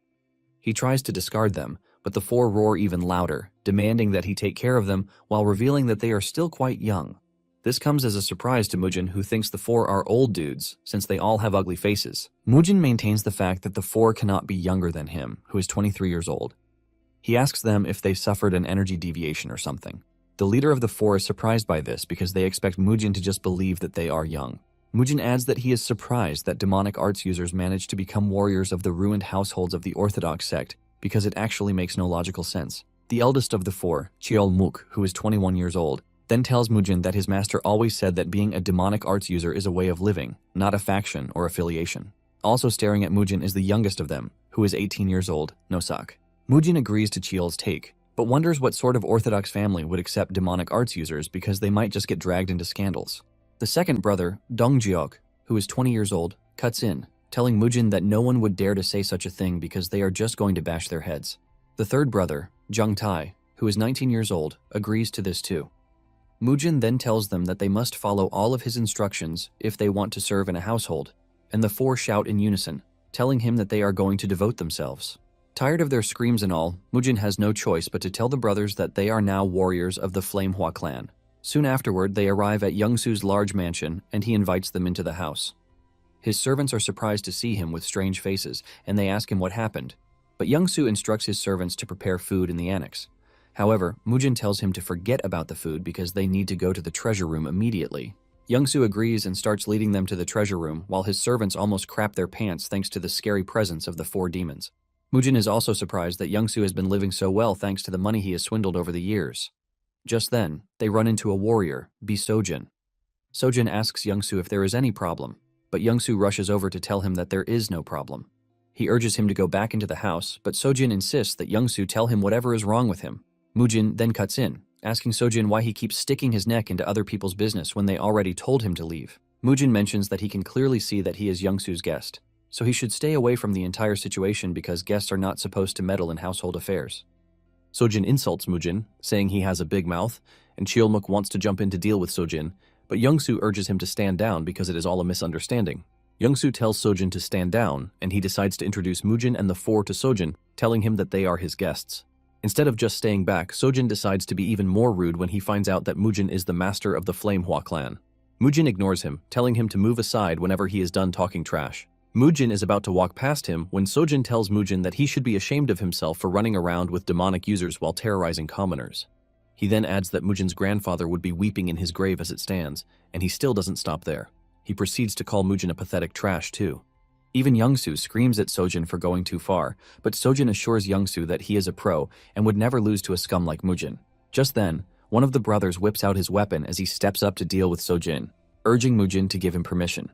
He tries to discard them, but the four roar even louder, demanding that he take care of them while revealing that they are still quite young. This comes as a surprise to Mujin, who thinks the four are old dudes since they all have ugly faces. Mujin maintains the fact that the four cannot be younger than him, who is 23 years old. He asks them if they suffered an energy deviation or something. The leader of the four is surprised by this because they expect Mujin to just believe that they are young. Mujin adds that he is surprised that demonic arts users manage to become warriors of the ruined households of the Orthodox sect because it actually makes no logical sense. The eldest of the four, Cheolmuk, who is 21 years old, then tells Mujin that his master always said that being a demonic arts user is a way of living, not a faction or affiliation. Also staring at Mujin is the youngest of them, who is 18 years old, Nosak. Mujin agrees to Cheol's take, but wonders what sort of Orthodox family would accept demonic arts users because they might just get dragged into scandals. The second brother, Dongjiok, who is 20 years old, cuts in, telling Mujin that no one would dare to say such a thing because they are just going to bash their heads. The third brother, Jungtai, who is 19 years old, agrees to this too. Mujin then tells them that they must follow all of his instructions if they want to serve in a household, and the four shout in unison, telling him that they are going to devote themselves. Tired of their screams and all, Mujin has no choice but to tell the brothers that they are now warriors of the Flamehua clan. Soon afterward, they arrive at Youngsu's large mansion, and he invites them into the house. His servants are surprised to see him with strange faces, and they ask him what happened. But Youngsu instructs his servants to prepare food in the annex. However, Mujin tells him to forget about the food because they need to go to the treasure room immediately. Youngsu agrees and starts leading them to the treasure room while his servants almost crap their pants thanks to the scary presence of the four demons. Mujin is also surprised that Youngsu has been living so well thanks to the money he has swindled over the years. Just then, they run into a warrior, Sojin. Sojin asks Youngsu if there is any problem, but Youngsu rushes over to tell him that there is no problem. He urges him to go back into the house, but Sojin insists that Youngsu tell him whatever is wrong with him. Mujin then cuts in, asking Sojin why he keeps sticking his neck into other people's business when they already told him to leave. Mujin mentions that he can clearly see that he is Youngsu's guest, so he should stay away from the entire situation because guests are not supposed to meddle in household affairs. Sojin insults Mujin, saying he has a big mouth, and Cheolmuk wants to jump in to deal with Sojin, but Youngsu urges him to stand down because it is all a misunderstanding. Youngsu tells Sojin to stand down, and he decides to introduce Mujin and the four to Sojin, telling him that they are his guests. Instead of just staying back, Sojin decides to be even more rude when he finds out that Mujin is the master of the Flamehua clan. Mujin ignores him, telling him to move aside whenever he is done talking trash. Mujin is about to walk past him when Sojin tells Mujin that he should be ashamed of himself for running around with demonic users while terrorizing commoners. He then adds that Mujin's grandfather would be weeping in his grave as it stands, and he still doesn't stop there. He proceeds to call Mujin a pathetic trash too. Even Youngsu screams at Sojin for going too far, but Sojin assures Youngsu that he is a pro and would never lose to a scum like Mujin. Just then, one of the brothers whips out his weapon as he steps up to deal with Sojin, urging Mujin to give him permission.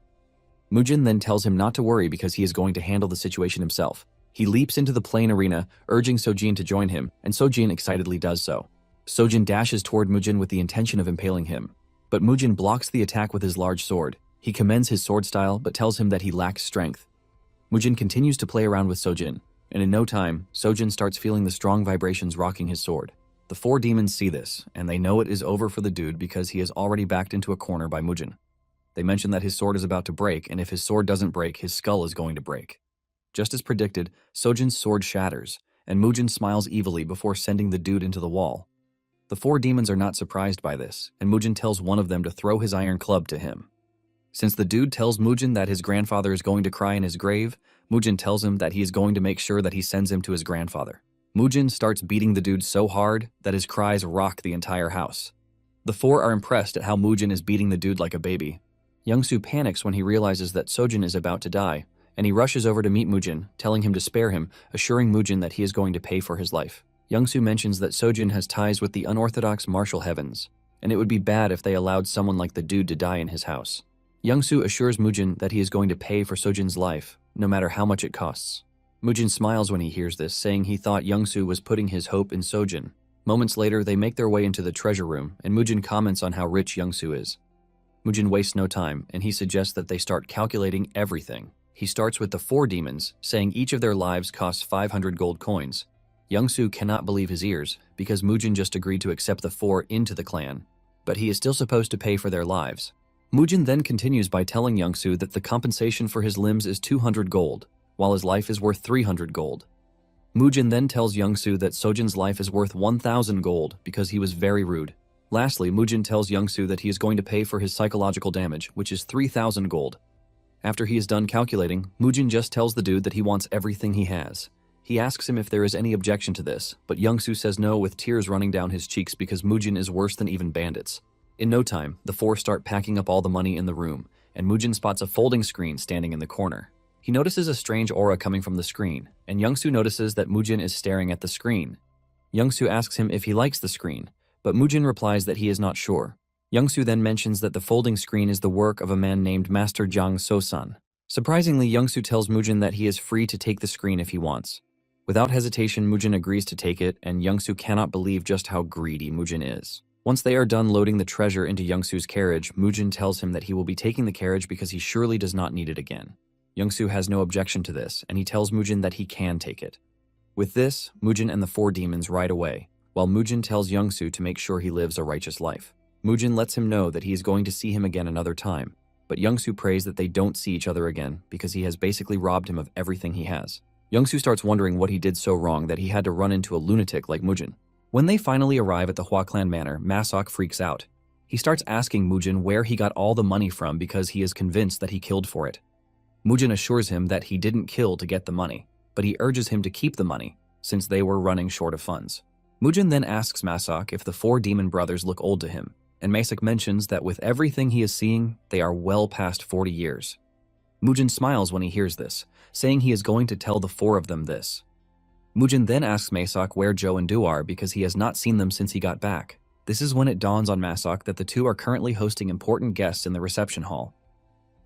Mujin then tells him not to worry because he is going to handle the situation himself. He leaps into the plain arena, urging Sojin to join him, and Sojin excitedly does so. Sojin dashes toward Mujin with the intention of impaling him, but Mujin blocks the attack with his large sword. He commends his sword style, but tells him that he lacks strength. Mujin continues to play around with Sojin, and in no time, Sojin starts feeling the strong vibrations rocking his sword. The four demons see this, and they know it is over for the dude because he is already backed into a corner by Mujin. They mention that his sword is about to break, and if his sword doesn't break, his skull is going to break. Just as predicted, Sojin's sword shatters, and Mujin smiles evilly before sending the dude into the wall. The four demons are not surprised by this, and Mujin tells one of them to throw his iron club to him. Since the dude tells Mujin that his grandfather is going to cry in his grave, Mujin tells him that he is going to make sure that he sends him to his grandfather. Mujin starts beating the dude so hard that his cries rock the entire house. The four are impressed at how Mujin is beating the dude like a baby. Youngsu panics when he realizes that Sojin is about to die, and he rushes over to meet Mujin, telling him to spare him, assuring Mujin that he is going to pay for his life. Youngsu mentions that Sojin has ties with the unorthodox martial heavens, and it would be bad if they allowed someone like the dude to die in his house. Youngsu assures Mujin that he is going to pay for Sojin's life, no matter how much it costs. Mujin smiles when he hears this, saying he thought Youngsu was putting his hope in Sojin. Moments later, they make their way into the treasure room, and Mujin comments on how rich Youngsu is. Mujin wastes no time, and he suggests that they start calculating everything. He starts with the 4 demons, saying each of their lives costs 500 gold coins. Youngsu cannot believe his ears, because Mujin just agreed to accept the 4 into the clan, but he is still supposed to pay for their lives. Mujin then continues by telling Youngsu that the compensation for his limbs is 200 gold, while his life is worth 300 gold. Mujin then tells Youngsu that Sojin's life is worth 1,000 gold because he was very rude. Lastly, Mujin tells Youngsu that he is going to pay for his psychological damage, which is 3,000 gold. After he is done calculating, Mujin just tells the dude that he wants everything he has. He asks him if there is any objection to this, but Youngsu says no with tears running down his cheeks because Mujin is worse than even bandits. In no time, the 4 start packing up all the money in the room, and Mujin spots a folding screen standing in the corner. He notices a strange aura coming from the screen, and Youngsu notices that Mujin is staring at the screen. Youngsu asks him if he likes the screen, but Mujin replies that he is not sure. Youngsu then mentions that the folding screen is the work of a man named Master Jang So-san. Surprisingly, Youngsu tells Mujin that he is free to take the screen if he wants. Without hesitation, Mujin agrees to take it, and Youngsu cannot believe just how greedy Mujin is. Once they are done loading the treasure into Youngsu's carriage, Mujin tells him that he will be taking the carriage because he surely does not need it again. Youngsu has no objection to this, and he tells Mujin that he can take it. With this, Mujin and the 4 demons ride away, while Mujin tells Youngsu to make sure he lives a righteous life. Mujin lets him know that he is going to see him again another time, but Youngsu prays that they don't see each other again because he has basically robbed him of everything he has. Youngsu starts wondering what he did so wrong that he had to run into a lunatic like Mujin. When they finally arrive at the Hua Clan Manor, Masok freaks out. He starts asking Mujin where he got all the money from because he is convinced that he killed for it. Mujin assures him that he didn't kill to get the money, but he urges him to keep the money, since they were running short of funds. Mujin then asks Masok if the 4 demon brothers look old to him, and Masok mentions that with everything he is seeing, they are well past 40 years. Mujin smiles when he hears this, saying he is going to tell the 4 of them this. Mujin then asks Masok where Joe and Du are because he has not seen them since he got back. This is when it dawns on Masok that the 2 are currently hosting important guests in the reception hall.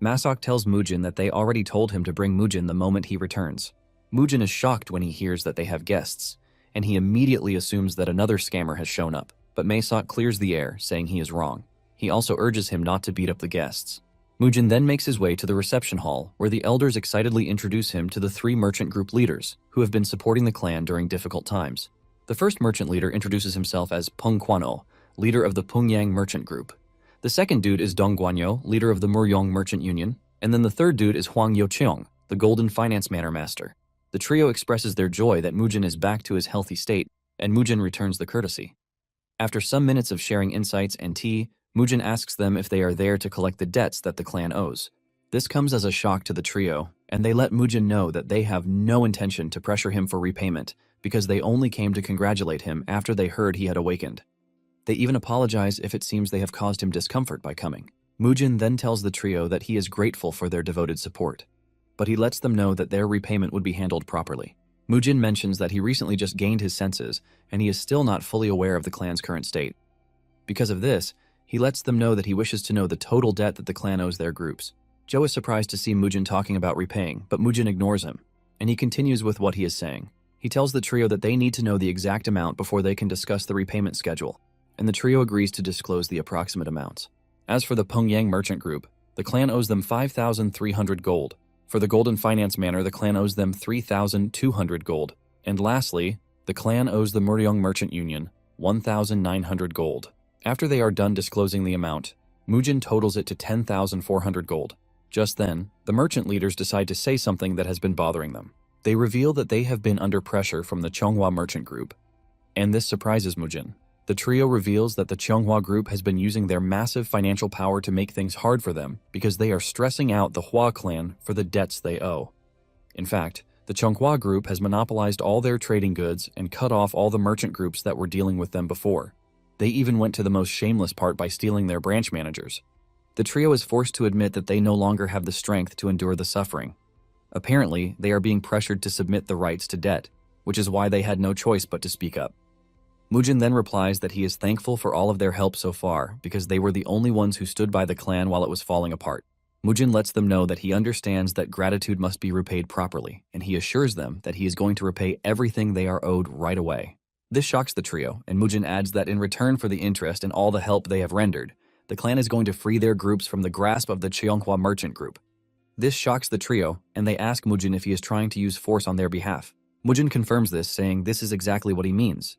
Masok tells Mujin that they already told him to bring Mujin the moment he returns. Mujin is shocked when he hears that they have guests, and he immediately assumes that another scammer has shown up, but Masok clears the air, saying he is wrong. He also urges him not to beat up the guests. Mujin then makes his way to the reception hall, where the elders excitedly introduce him to the 3 merchant group leaders, who have been supporting the clan during difficult times. The first merchant leader introduces himself as Peng Kwano, leader of the Pungyang merchant group. The second dude is Dong Guanyo, leader of the Muryong merchant union, and then the third dude is Huang Yocheong, the golden finance manor master. The trio expresses their joy that Mujin is back to his healthy state, and Mujin returns the courtesy. After some minutes of sharing insights and tea, Mujin asks them if they are there to collect the debts that the clan owes. This comes as a shock to the trio, and they let Mujin know that they have no intention to pressure him for repayment because they only came to congratulate him after they heard he had awakened. They even apologize if it seems they have caused him discomfort by coming. Mujin then tells the trio that he is grateful for their devoted support, but he lets them know that their repayment would be handled properly. Mujin mentions that he recently just gained his senses, and he is still not fully aware of the clan's current state. Because of this, he lets them know that he wishes to know the total debt that the clan owes their groups. Joe is surprised to see Mujin talking about repaying, but Mujin ignores him, and he continues with what he is saying. He tells the trio that they need to know the exact amount before they can discuss the repayment schedule, and the trio agrees to disclose the approximate amounts. As for the Pungyang merchant group, the clan owes them 5,300 gold. For the Golden Finance Manor, the clan owes them 3,200 gold. And lastly, the clan owes the Muryong merchant union 1,900 gold. After they are done disclosing the amount, Mujin totals it to 10,400 gold. Just then, the merchant leaders decide to say something that has been bothering them. They reveal that they have been under pressure from the Chonghua merchant group, and this surprises Mujin. The trio reveals that the Chonghua group has been using their massive financial power to make things hard for them because they are stressing out the Hua clan for the debts they owe. In fact, the Chonghua group has monopolized all their trading goods and cut off all the merchant groups that were dealing with them before. They even went to the most shameless part by stealing their branch managers. The trio is forced to admit that they no longer have the strength to endure the suffering. Apparently, they are being pressured to submit the rights to debt. which is why they had no choice but to speak up. Mujin then replies that he is thankful for all of their help so far because they were the only ones who stood by the clan while it was falling apart. Mujin lets them know that he understands that gratitude must be repaid properly, and he assures them that he is going to repay everything they are owed right away. This shocks the trio, and Mujin adds that in return for the interest and all the help they have rendered, the clan is going to free their groups from the grasp of the Cheonghua merchant group. This shocks the trio, and they ask Mujin if he is trying to use force on their behalf. Mujin confirms this, saying this is exactly what he means.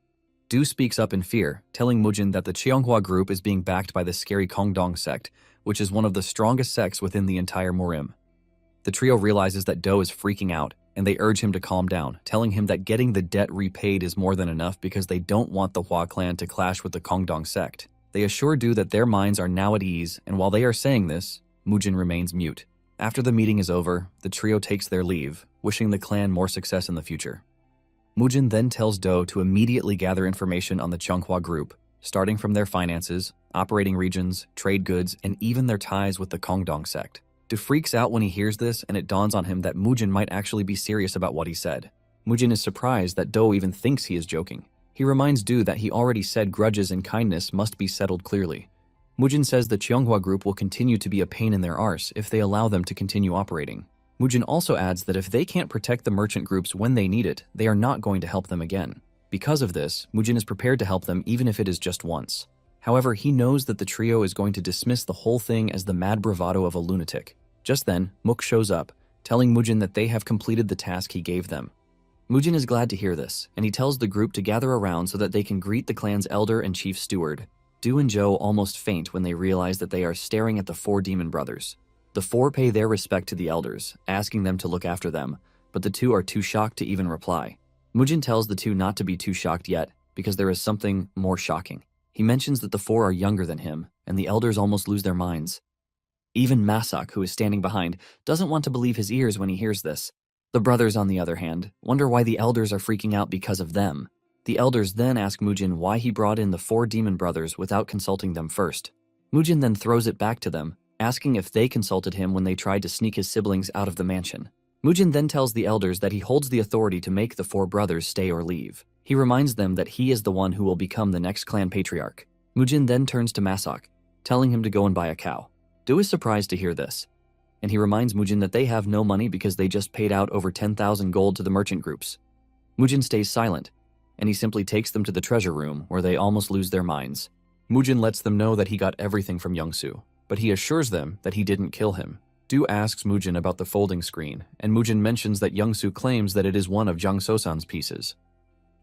Du speaks up in fear, telling Mujin that the Cheonghua group is being backed by the scary Kongdong sect, which is one of the strongest sects within the entire Morim. The trio realizes that Do is freaking out, and they urge him to calm down, telling him that getting the debt repaid is more than enough because they don't want the Hua clan to clash with the Kongdong sect. They assure Du that their minds are now at ease, and while they are saying this, Mujin remains mute. After the meeting is over, the trio takes their leave, wishing the clan more success in the future. Mujin then tells Do to immediately gather information on the Cheonghua group, starting from their finances, operating regions, trade goods, and even their ties with the Kongdong sect. Du freaks out when he hears this, and it dawns on him that Mujin might actually be serious about what he said. Mujin is surprised that Do even thinks he is joking. He reminds Du that he already said grudges and kindness must be settled clearly. Mujin says the Cheonghua group will continue to be a pain in their arse if they allow them to continue operating. Mujin also adds that if they can't protect the merchant groups when they need it, they are not going to help them again. Because of this, Mujin is prepared to help them even if it is just once. However, he knows that the trio is going to dismiss the whole thing as the mad bravado of a lunatic. Just then, Mook shows up, telling Mujin that they have completed the task he gave them. Mujin is glad to hear this, and he tells the group to gather around so that they can greet the clan's elder and chief steward. Du and Zhou almost faint when they realize that they are staring at the four demon brothers. The four pay their respect to the elders, asking them to look after them, but the two are too shocked to even reply. Mujin tells the two not to be too shocked yet, because there is something more shocking. He mentions that the four are younger than him, and the elders almost lose their minds. Even Masak, who is standing behind, doesn't want to believe his ears when he hears this. The brothers, on the other hand, wonder why the elders are freaking out because of them. The elders then ask Mujin why he brought in the four demon brothers without consulting them first. Mujin then throws it back to them, asking if they consulted him when they tried to sneak his siblings out of the mansion. Mujin then tells the elders that he holds the authority to make the four brothers stay or leave. He reminds them that he is the one who will become the next clan patriarch. Mujin then turns to Masak, telling him to go and buy a cow. Du is surprised to hear this, and he reminds Mujin that they have no money because they just paid out over 10,000 gold to the merchant groups. Mujin stays silent, and he simply takes them to the treasure room where they almost lose their minds. Mujin lets them know that he got everything from Youngsu, but he assures them that he didn't kill him. Du asks Mujin about the folding screen, and Mujin mentions that Youngsu claims that it is one of Jang So-san's pieces.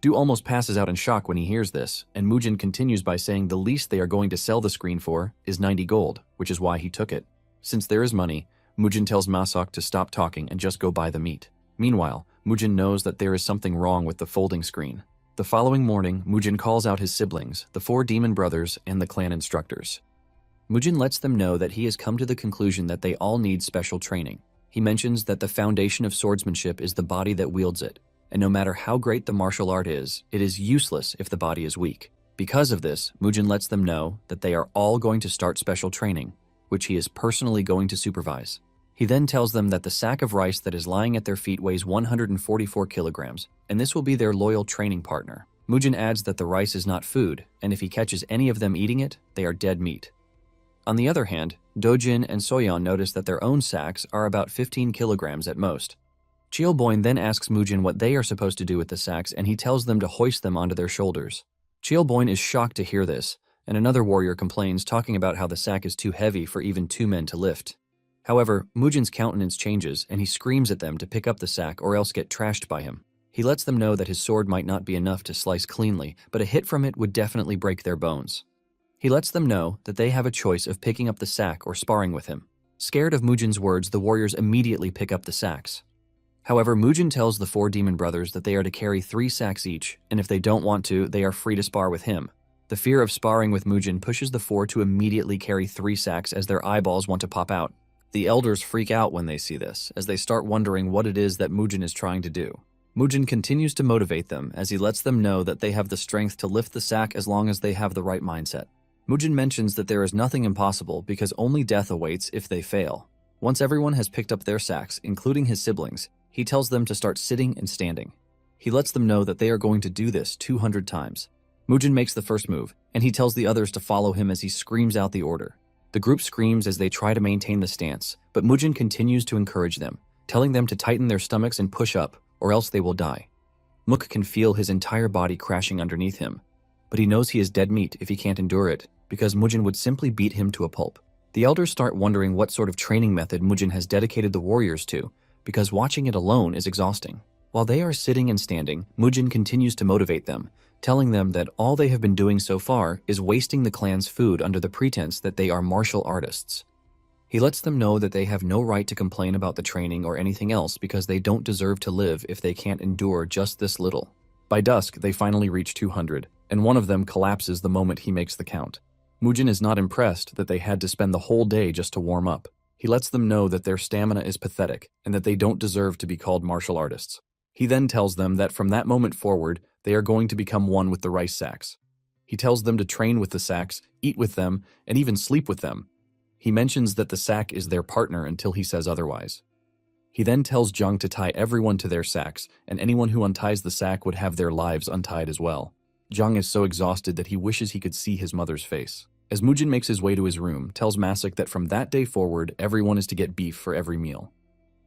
Du almost passes out in shock when he hears this, and Mujin continues by saying the least they are going to sell the screen for is 90 gold, which is why he took it. Since there is money, Mujin tells Masak to stop talking and just go buy the meat. Meanwhile, Mujin knows that there is something wrong with the folding screen. The following morning, Mujin calls out his siblings, the four demon brothers, and the clan instructors. Mujin lets them know that he has come to the conclusion that they all need special training. He mentions that the foundation of swordsmanship is the body that wields it, and no matter how great the martial art is, it is useless if the body is weak. Because of this, Mujin lets them know that they are all going to start special training, which he is personally going to supervise. He then tells them that the sack of rice that is lying at their feet weighs 144 kilograms, and this will be their loyal training partner. Mujin adds that the rice is not food, and if he catches any of them eating it, they are dead meat. On the other hand, Dojin and Soyeon notice that their own sacks are about 15 kilograms at most. Cheolboin then asks Mujin what they are supposed to do with the sacks, and he tells them to hoist them onto their shoulders. Cheolboin is shocked to hear this, and another warrior complains, talking about how the sack is too heavy for even two men to lift. However, Mujin's countenance changes, and he screams at them to pick up the sack or else get trashed by him. He lets them know that his sword might not be enough to slice cleanly, but a hit from it would definitely break their bones. He lets them know that they have a choice of picking up the sack or sparring with him. Scared of Mujin's words, the warriors immediately pick up the sacks. However, Mujin tells the four demon brothers that they are to carry 3 sacks each, and if they don't want to, they are free to spar with him. The fear of sparring with Mujin pushes the four to immediately carry 3 sacks as their eyeballs want to pop out. The elders freak out when they see this, as they start wondering what it is that Mujin is trying to do. Mujin continues to motivate them as he lets them know that they have the strength to lift the sack as long as they have the right mindset. Mujin mentions that there is nothing impossible because only death awaits if they fail. Once everyone has picked up their sacks, including his siblings, he tells them to start sitting and standing. He lets them know that they are going to do this 200 times. Mujin makes the first move, and he tells the others to follow him as he screams out the order. The group screams as they try to maintain the stance, but Mujin continues to encourage them, telling them to tighten their stomachs and push up, or else they will die. Mook can feel his entire body crashing underneath him, but he knows he is dead meat if he can't endure it, because Mujin would simply beat him to a pulp. The elders start wondering what sort of training method Mujin has dedicated the warriors to, because watching it alone is exhausting. While they are sitting and standing, Mujin continues to motivate them, telling them that all they have been doing so far is wasting the clan's food under the pretense that they are martial artists. He lets them know that they have no right to complain about the training or anything else because they don't deserve to live if they can't endure just this little. By dusk, they finally reach 200, and one of them collapses the moment he makes the count. Mujin is not impressed that they had to spend the whole day just to warm up. He lets them know that their stamina is pathetic and that they don't deserve to be called martial artists. He then tells them that from that moment forward, they are going to become one with the rice sacks. He tells them to train with the sacks, eat with them, and even sleep with them. He mentions that the sack is their partner until he says otherwise. He then tells Jung to tie everyone to their sacks, and anyone who unties the sack would have their lives untied as well. Jung is so exhausted that he wishes he could see his mother's face. As Mujin makes his way to his room, tells Masik that from that day forward, everyone is to get beef for every meal.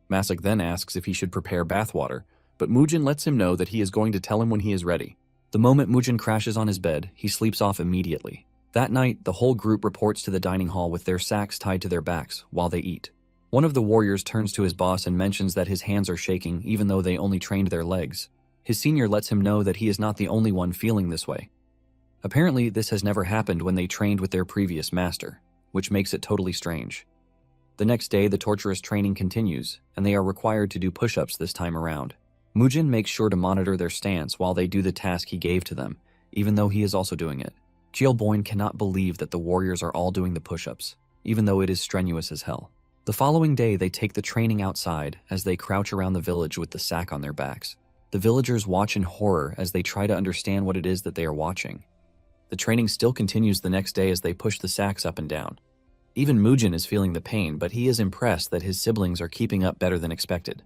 Masik then asks if he should prepare bathwater, but Mujin lets him know that he is going to tell him when he is ready. The moment Mujin crashes on his bed, he sleeps off immediately. That night, the whole group reports to the dining hall with their sacks tied to their backs while they eat. One of the warriors turns to his boss and mentions that his hands are shaking even though they only trained their legs. His senior lets him know that he is not the only one feeling this way. Apparently, this has never happened when they trained with their previous master, which makes it totally strange. The next day, the torturous training continues, and they are required to do push-ups this time around. Mujin makes sure to monitor their stance while they do the task he gave to them, even though he is also doing it. Boyne cannot believe that the warriors are all doing the push-ups, even though it is strenuous as hell. The following day, they take the training outside as they crouch around the village with the sack on their backs. The villagers watch in horror as they try to understand what it is that they are watching. The training still continues the next day as they push the sacks up and down. Even Mujin is feeling the pain, but he is impressed that his siblings are keeping up better than expected.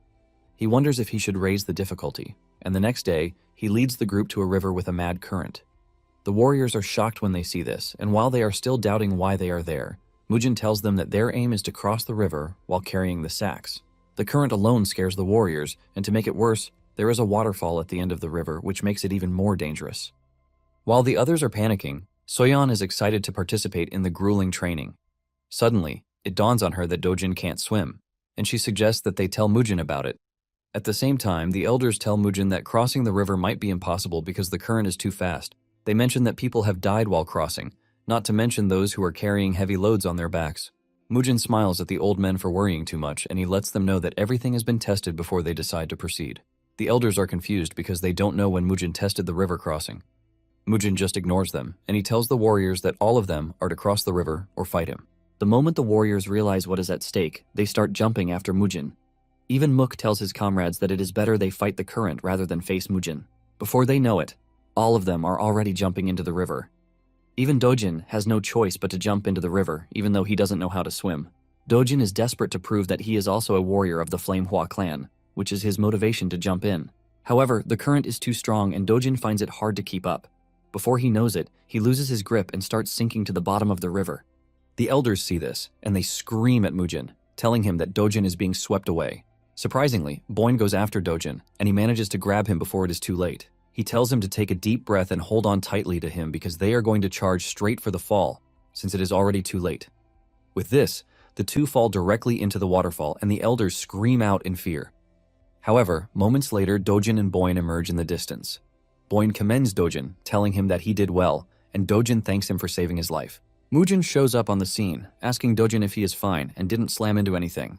He wonders if he should raise the difficulty, and the next day, he leads the group to a river with a mad current. The warriors are shocked when they see this, and while they are still doubting why they are there, Mujin tells them that their aim is to cross the river while carrying the sacks. The current alone scares the warriors, and to make it worse, there is a waterfall at the end of the river, which makes it even more dangerous. While the others are panicking, Soyeon is excited to participate in the grueling training. Suddenly, it dawns on her that Dojin can't swim, and she suggests that they tell Mujin about it. At the same time, the elders tell Mujin that crossing the river might be impossible because the current is too fast. They mention that people have died while crossing, not to mention those who are carrying heavy loads on their backs. Mujin smiles at the old men for worrying too much, and he lets them know that everything has been tested before they decide to proceed. The elders are confused because they don't know when Mujin tested the river crossing. Mujin just ignores them, and he tells the warriors that all of them are to cross the river or fight him. The moment the warriors realize what is at stake, they start jumping after Mujin. Even Mook tells his comrades that it is better they fight the current rather than face Mujin. Before they know it, all of them are already jumping into the river. Even Dojin has no choice but to jump into the river, even though he doesn't know how to swim. Dojin is desperate to prove that he is also a warrior of the Flamehua clan, which is his motivation to jump in. However, the current is too strong and Dojin finds it hard to keep up. Before he knows it, he loses his grip and starts sinking to the bottom of the river. The elders see this, and they scream at Mujin, telling him that Dojin is being swept away. Surprisingly, Boyne goes after Dojin, and he manages to grab him before it is too late. He tells him to take a deep breath and hold on tightly to him because they are going to charge straight for the fall, since it is already too late. With this, the two fall directly into the waterfall, and the elders scream out in fear. However, moments later, Dojin and Boyne emerge in the distance. Boyne commends Dojin, telling him that he did well, and Dojin thanks him for saving his life. Mujin shows up on the scene, asking Dojin if he is fine and didn't slam into anything.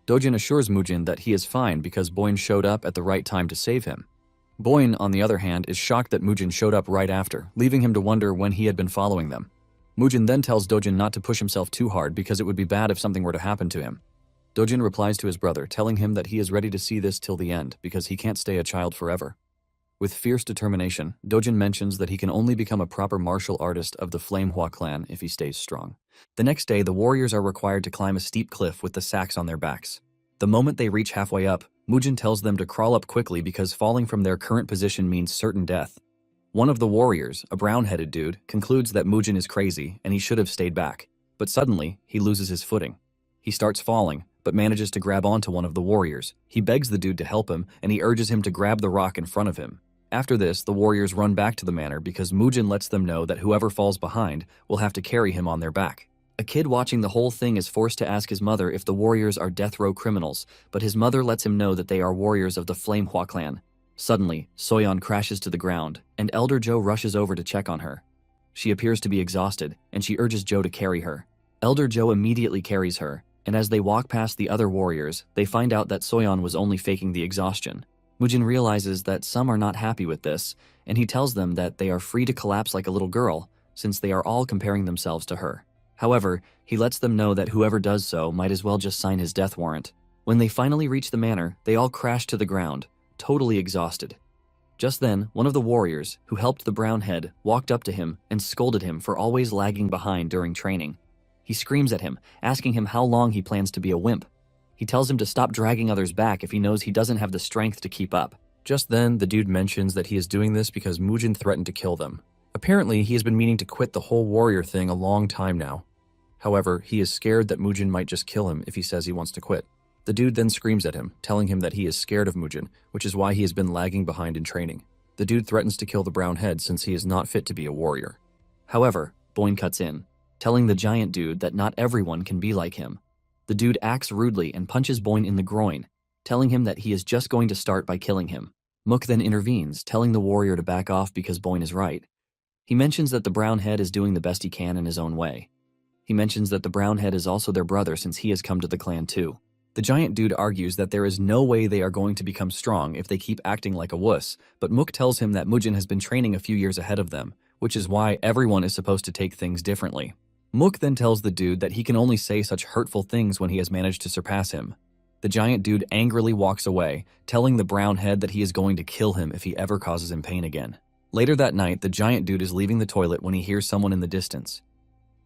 Dojin assures Mujin that he is fine because Boyne showed up at the right time to save him. Boyne, on the other hand, is shocked that Mujin showed up right after, leaving him to wonder when he had been following them. Mujin then tells Dojin not to push himself too hard because it would be bad if something were to happen to him. Dojin replies to his brother, telling him that he is ready to see this till the end because he can't stay a child forever. With fierce determination, Dojin mentions that he can only become a proper martial artist of the Flamehua clan if he stays strong. The next day, the warriors are required to climb a steep cliff with the sacks on their backs. The moment they reach halfway up, Mujin tells them to crawl up quickly because falling from their current position means certain death. One of the warriors, a brown-headed dude, concludes that Mujin is crazy and he should have stayed back. But suddenly, he loses his footing. He starts falling, but manages to grab onto one of the warriors. He begs the dude to help him, and he urges him to grab the rock in front of him. After this, the warriors run back to the manor because Mujin lets them know that whoever falls behind will have to carry him on their back. A kid watching the whole thing is forced to ask his mother if the warriors are death row criminals, but his mother lets him know that they are warriors of the Flamehua clan. Suddenly, Soyeon crashes to the ground, and Elder Jo rushes over to check on her. She appears to be exhausted, and she urges Jo to carry her. Elder Jo immediately carries her, and as they walk past the other warriors, they find out that Soyeon was only faking the exhaustion. Mujin realizes that some are not happy with this, and he tells them that they are free to collapse like a little girl, since they are all comparing themselves to her. However, he lets them know that whoever does so might as well just sign his death warrant. When they finally reach the manor, they all crash to the ground, totally exhausted. Just then, one of the warriors, who helped the brown head, walked up to him and scolded him for always lagging behind during training. He screams at him, asking him how long he plans to be a wimp. He tells him to stop dragging others back if he knows he doesn't have the strength to keep up. Just then, the dude mentions that he is doing this because Mujin threatened to kill them. Apparently, he has been meaning to quit the whole warrior thing a long time now. However, he is scared that Mujin might just kill him if he says he wants to quit. The dude then screams at him, telling him that he is scared of Mujin, which is why he has been lagging behind in training. The dude threatens to kill the brown head since he is not fit to be a warrior. However, Boyne cuts in, telling the giant dude that not everyone can be like him. The dude acts rudely and punches Boyne in the groin, telling him that he is just going to start by killing him. Mook then intervenes, telling the warrior to back off because Boyne is right. He mentions that the brown head is doing the best he can in his own way. He mentions that the brown head is also their brother since he has come to the clan too. The giant dude argues that there is no way they are going to become strong if they keep acting like a wuss, but Mook tells him that Mujin has been training a few years ahead of them, which is why everyone is supposed to take things differently. Mook then tells the dude that he can only say such hurtful things when he has managed to surpass him. The giant dude angrily walks away, telling the brown head that he is going to kill him if he ever causes him pain again. Later that night, the giant dude is leaving the toilet when he hears someone in the distance.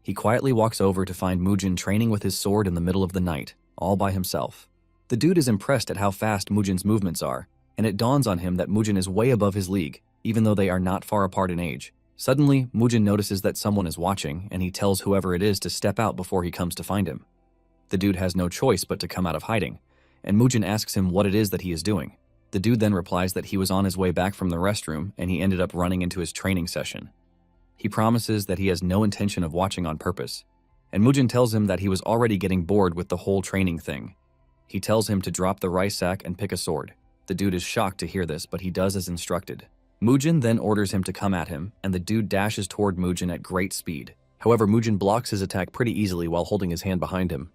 He quietly walks over to find Mujin training with his sword in the middle of the night, all by himself. The dude is impressed at how fast Mujin's movements are, and it dawns on him that Mujin is way above his league, even though they are not far apart in age. Suddenly, Mujin notices that someone is watching, and he tells whoever it is to step out before he comes to find him. The dude has no choice but to come out of hiding, and Mujin asks him what it is that he is doing. The dude then replies that he was on his way back from the restroom, and he ended up running into his training session. He promises that he has no intention of watching on purpose, and Mujin tells him that he was already getting bored with the whole training thing. He tells him to drop the rice sack and pick a sword. The dude is shocked to hear this, but he does as instructed. Mujin then orders him to come at him, and the dude dashes toward Mujin at great speed. However, Mujin blocks his attack pretty easily while holding his hand behind him.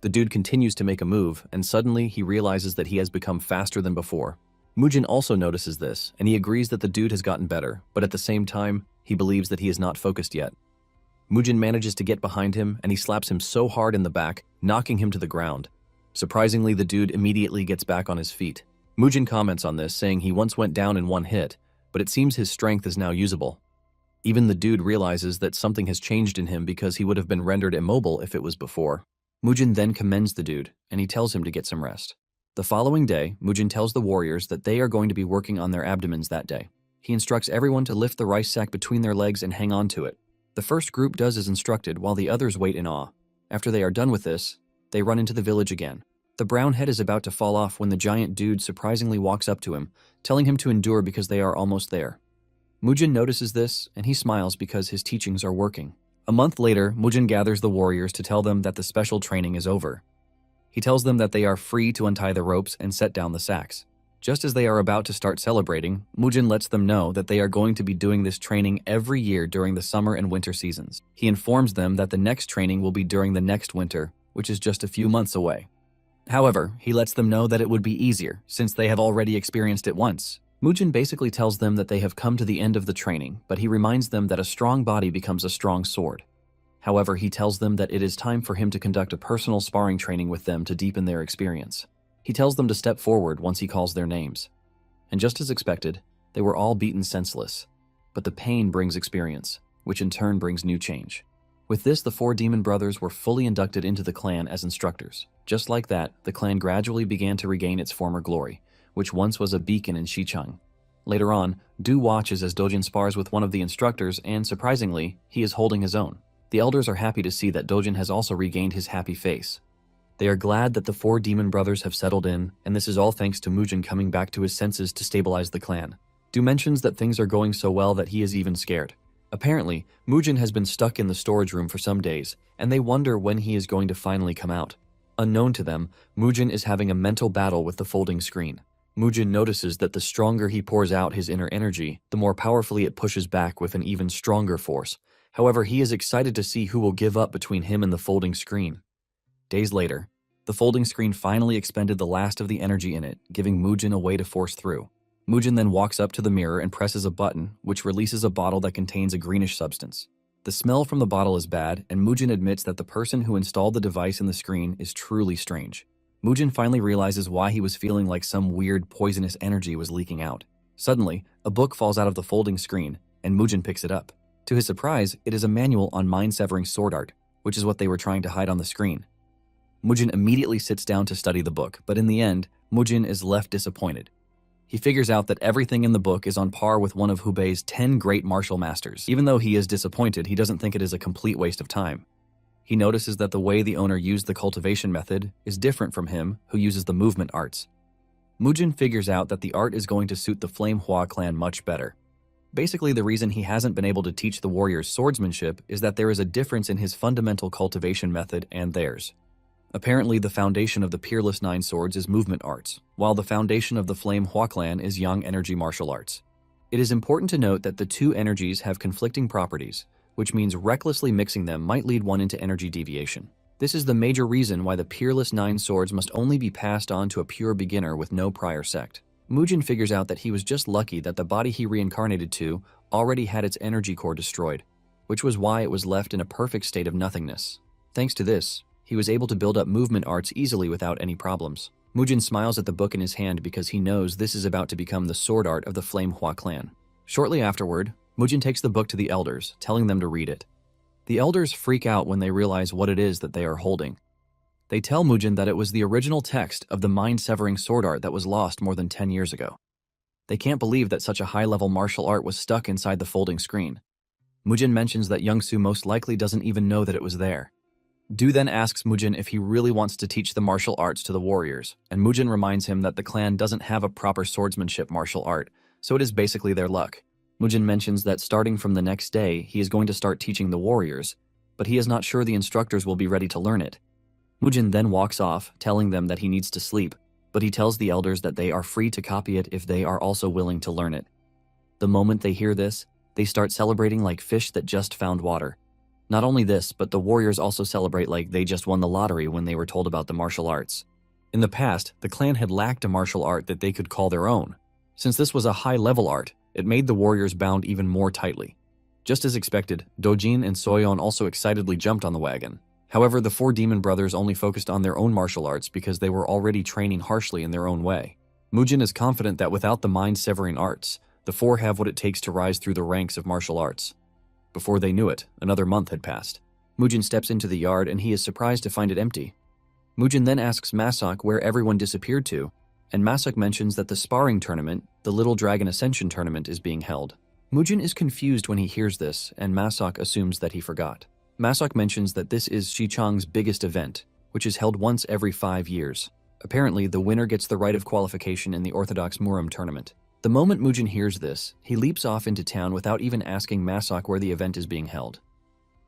The dude continues to make a move, and suddenly he realizes that he has become faster than before. Mujin also notices this, and he agrees that the dude has gotten better, but at the same time, he believes that he is not focused yet. Mujin manages to get behind him, and he slaps him so hard in the back, knocking him to the ground. Surprisingly, the dude immediately gets back on his feet. Mujin comments on this, saying he once went down in one hit, but it seems his strength is now usable. Even the dude realizes that something has changed in him because he would have been rendered immobile if it was before. Mujin then commends the dude, and he tells him to get some rest. The following day, Mujin tells the warriors that they are going to be working on their abdomens that day. He instructs everyone to lift the rice sack between their legs and hang on to it. The first group does as instructed, while the others wait in awe. After they are done with this, they run into the village again. The brown head is about to fall off when the giant dude surprisingly walks up to him, telling him to endure because they are almost there. Mujin notices this, and he smiles because his teachings are working. A month later, Mujin gathers the warriors to tell them that the special training is over. He tells them that they are free to untie the ropes and set down the sacks. Just as they are about to start celebrating, Mujin lets them know that they are going to be doing this training every year during the summer and winter seasons. He informs them that the next training will be during the next winter, which is just a few months away. However, he lets them know that it would be easier, since they have already experienced it once. Mujin basically tells them that they have come to the end of the training, but he reminds them that a strong body becomes a strong sword. However, he tells them that it is time for him to conduct a personal sparring training with them to deepen their experience. He tells them to step forward once he calls their names. And just as expected, they were all beaten senseless. But the pain brings experience, which in turn brings new change. With this, the four demon brothers were fully inducted into the clan as instructors. Just like that, the clan gradually began to regain its former glory, which once was a beacon in Xicheng. Later on, Du watches as Dojin spars with one of the instructors, and surprisingly, he is holding his own. The elders are happy to see that Dojin has also regained his happy face. They are glad that the four demon brothers have settled in, and this is all thanks to Mujin coming back to his senses to stabilize the clan. Du mentions that things are going so well that he is even scared. Apparently, Mujin has been stuck in the storage room for some days, and they wonder when he is going to finally come out. Unknown to them, Mujin is having a mental battle with the folding screen. Mujin notices that the stronger he pours out his inner energy, the more powerfully it pushes back with an even stronger force. However, he is excited to see who will give up between him and the folding screen. Days later, the folding screen finally expended the last of the energy in it, giving Mujin a way to force through. Mujin then walks up to the mirror and presses a button, which releases a bottle that contains a greenish substance. The smell from the bottle is bad, and Mujin admits that the person who installed the device in the screen is truly strange. Mujin finally realizes why he was feeling like some weird poisonous energy was leaking out. Suddenly, a book falls out of the folding screen, and Mujin picks it up. To his surprise, it is a manual on mind-severing sword art, which is what they were trying to hide on the screen. Mujin immediately sits down to study the book, but in the end, Mujin is left disappointed. He figures out that everything in the book is on par with one of Hubei's 10 great martial masters. Even though he is disappointed, he doesn't think it is a complete waste of time. He notices that the way the owner used the cultivation method is different from him, who uses the movement arts. Mujin figures out that the art is going to suit the Flame Hua clan much better. Basically, the reason he hasn't been able to teach the warriors swordsmanship is that there is a difference in his fundamental cultivation method and theirs. Apparently, the foundation of the Peerless Nine Swords is movement arts, while the foundation of the Flame Hua clan is yang energy martial arts. It is important to note that the two energies have conflicting properties, which means recklessly mixing them might lead one into energy deviation. This is the major reason why the Peerless Nine Swords must only be passed on to a pure beginner with no prior sect. Mujin figures out that he was just lucky that the body he reincarnated to already had its energy core destroyed, which was why it was left in a perfect state of nothingness. Thanks to this, he was able to build up movement arts easily without any problems. Mujin smiles at the book in his hand because he knows this is about to become the sword art of the Flame Hua clan. Shortly afterward, Mujin takes the book to the elders, telling them to read it. The elders freak out when they realize what it is that they are holding. They tell Mujin that it was the original text of the mind-severing sword art that was lost more than 10 years ago. They can't believe that such a high-level martial art was stuck inside the folding screen. Mujin mentions that Youngsu most likely doesn't even know that it was there. Du then asks Mujin if he really wants to teach the martial arts to the warriors, and Mujin reminds him that the clan doesn't have a proper swordsmanship martial art, so it is basically their luck. Mujin mentions that starting from the next day, he is going to start teaching the warriors, but he is not sure the instructors will be ready to learn it. Mujin then walks off, telling them that he needs to sleep, but he tells the elders that they are free to copy it if they are also willing to learn it. The moment they hear this, they start celebrating like fish that just found water. Not only this, but the warriors also celebrate like they just won the lottery when they were told about the martial arts. In the past, the clan had lacked a martial art that they could call their own. Since this was a high-level art, it made the warriors bound even more tightly. Just as expected, Dojin and Soyeon also excitedly jumped on the wagon. However, the four demon brothers only focused on their own martial arts because they were already training harshly in their own way. Mujin is confident that without the mind-severing arts, the four have what it takes to rise through the ranks of martial arts. Before they knew it, another month had passed. Mujin steps into the yard and he is surprised to find it empty. Mujin then asks Masok where everyone disappeared to, and Masok mentions that the sparring tournament, the Little Dragon Ascension tournament, is being held. Mujin is confused when he hears this, and Masok assumes that he forgot. Masok mentions that this is Xicheng's biggest event, which is held once every 5 years. Apparently, the winner gets the right of qualification in the Orthodox Murim tournament. The moment Mujin hears this, he leaps off into town without even asking Masok where the event is being held.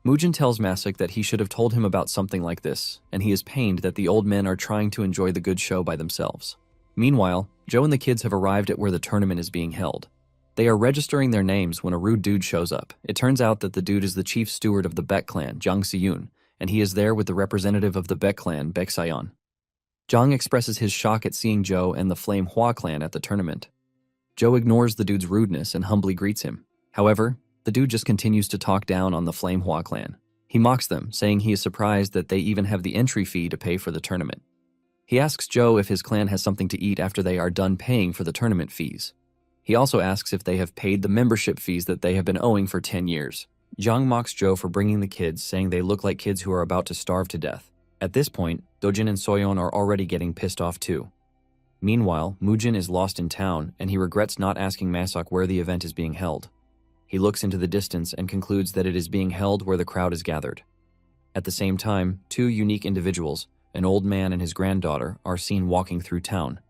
Mujin tells Masok that he should have told him about something like this, and he is pained that the old men are trying to enjoy the good show by themselves. Meanwhile, Joe and the kids have arrived at where the tournament is being held. They are registering their names when a rude dude shows up. It turns out that the dude is the chief steward of the Baek clan, Jang Siyun, and he is there with the representative of the Baek clan, Baek Sayon. Jang expresses his shock at seeing Joe and the Flame Hua clan at the tournament. Joe ignores the dude's rudeness and humbly greets him. However, the dude just continues to talk down on the Flame Hua clan. He mocks them, saying he is surprised that they even have the entry fee to pay for the tournament. He asks Joe if his clan has something to eat after they are done paying for the tournament fees. He also asks if they have paid the membership fees that they have been owing for 10 years. Jiang mocks Joe for bringing the kids, saying they look like kids who are about to starve to death. At this point, Dojin and Soyeon are already getting pissed off too. Meanwhile, Mujin is lost in town, and he regrets not asking Masok where the event is being held. He looks into the distance and concludes that it is being held where the crowd is gathered. At the same time, two unique individuals, an old man and his granddaughter, are seen walking through town.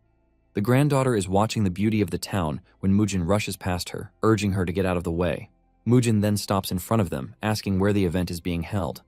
The granddaughter is watching the beauty of the town when Mujin rushes past her, urging her to get out of the way. Mujin then stops in front of them, asking where the event is being held.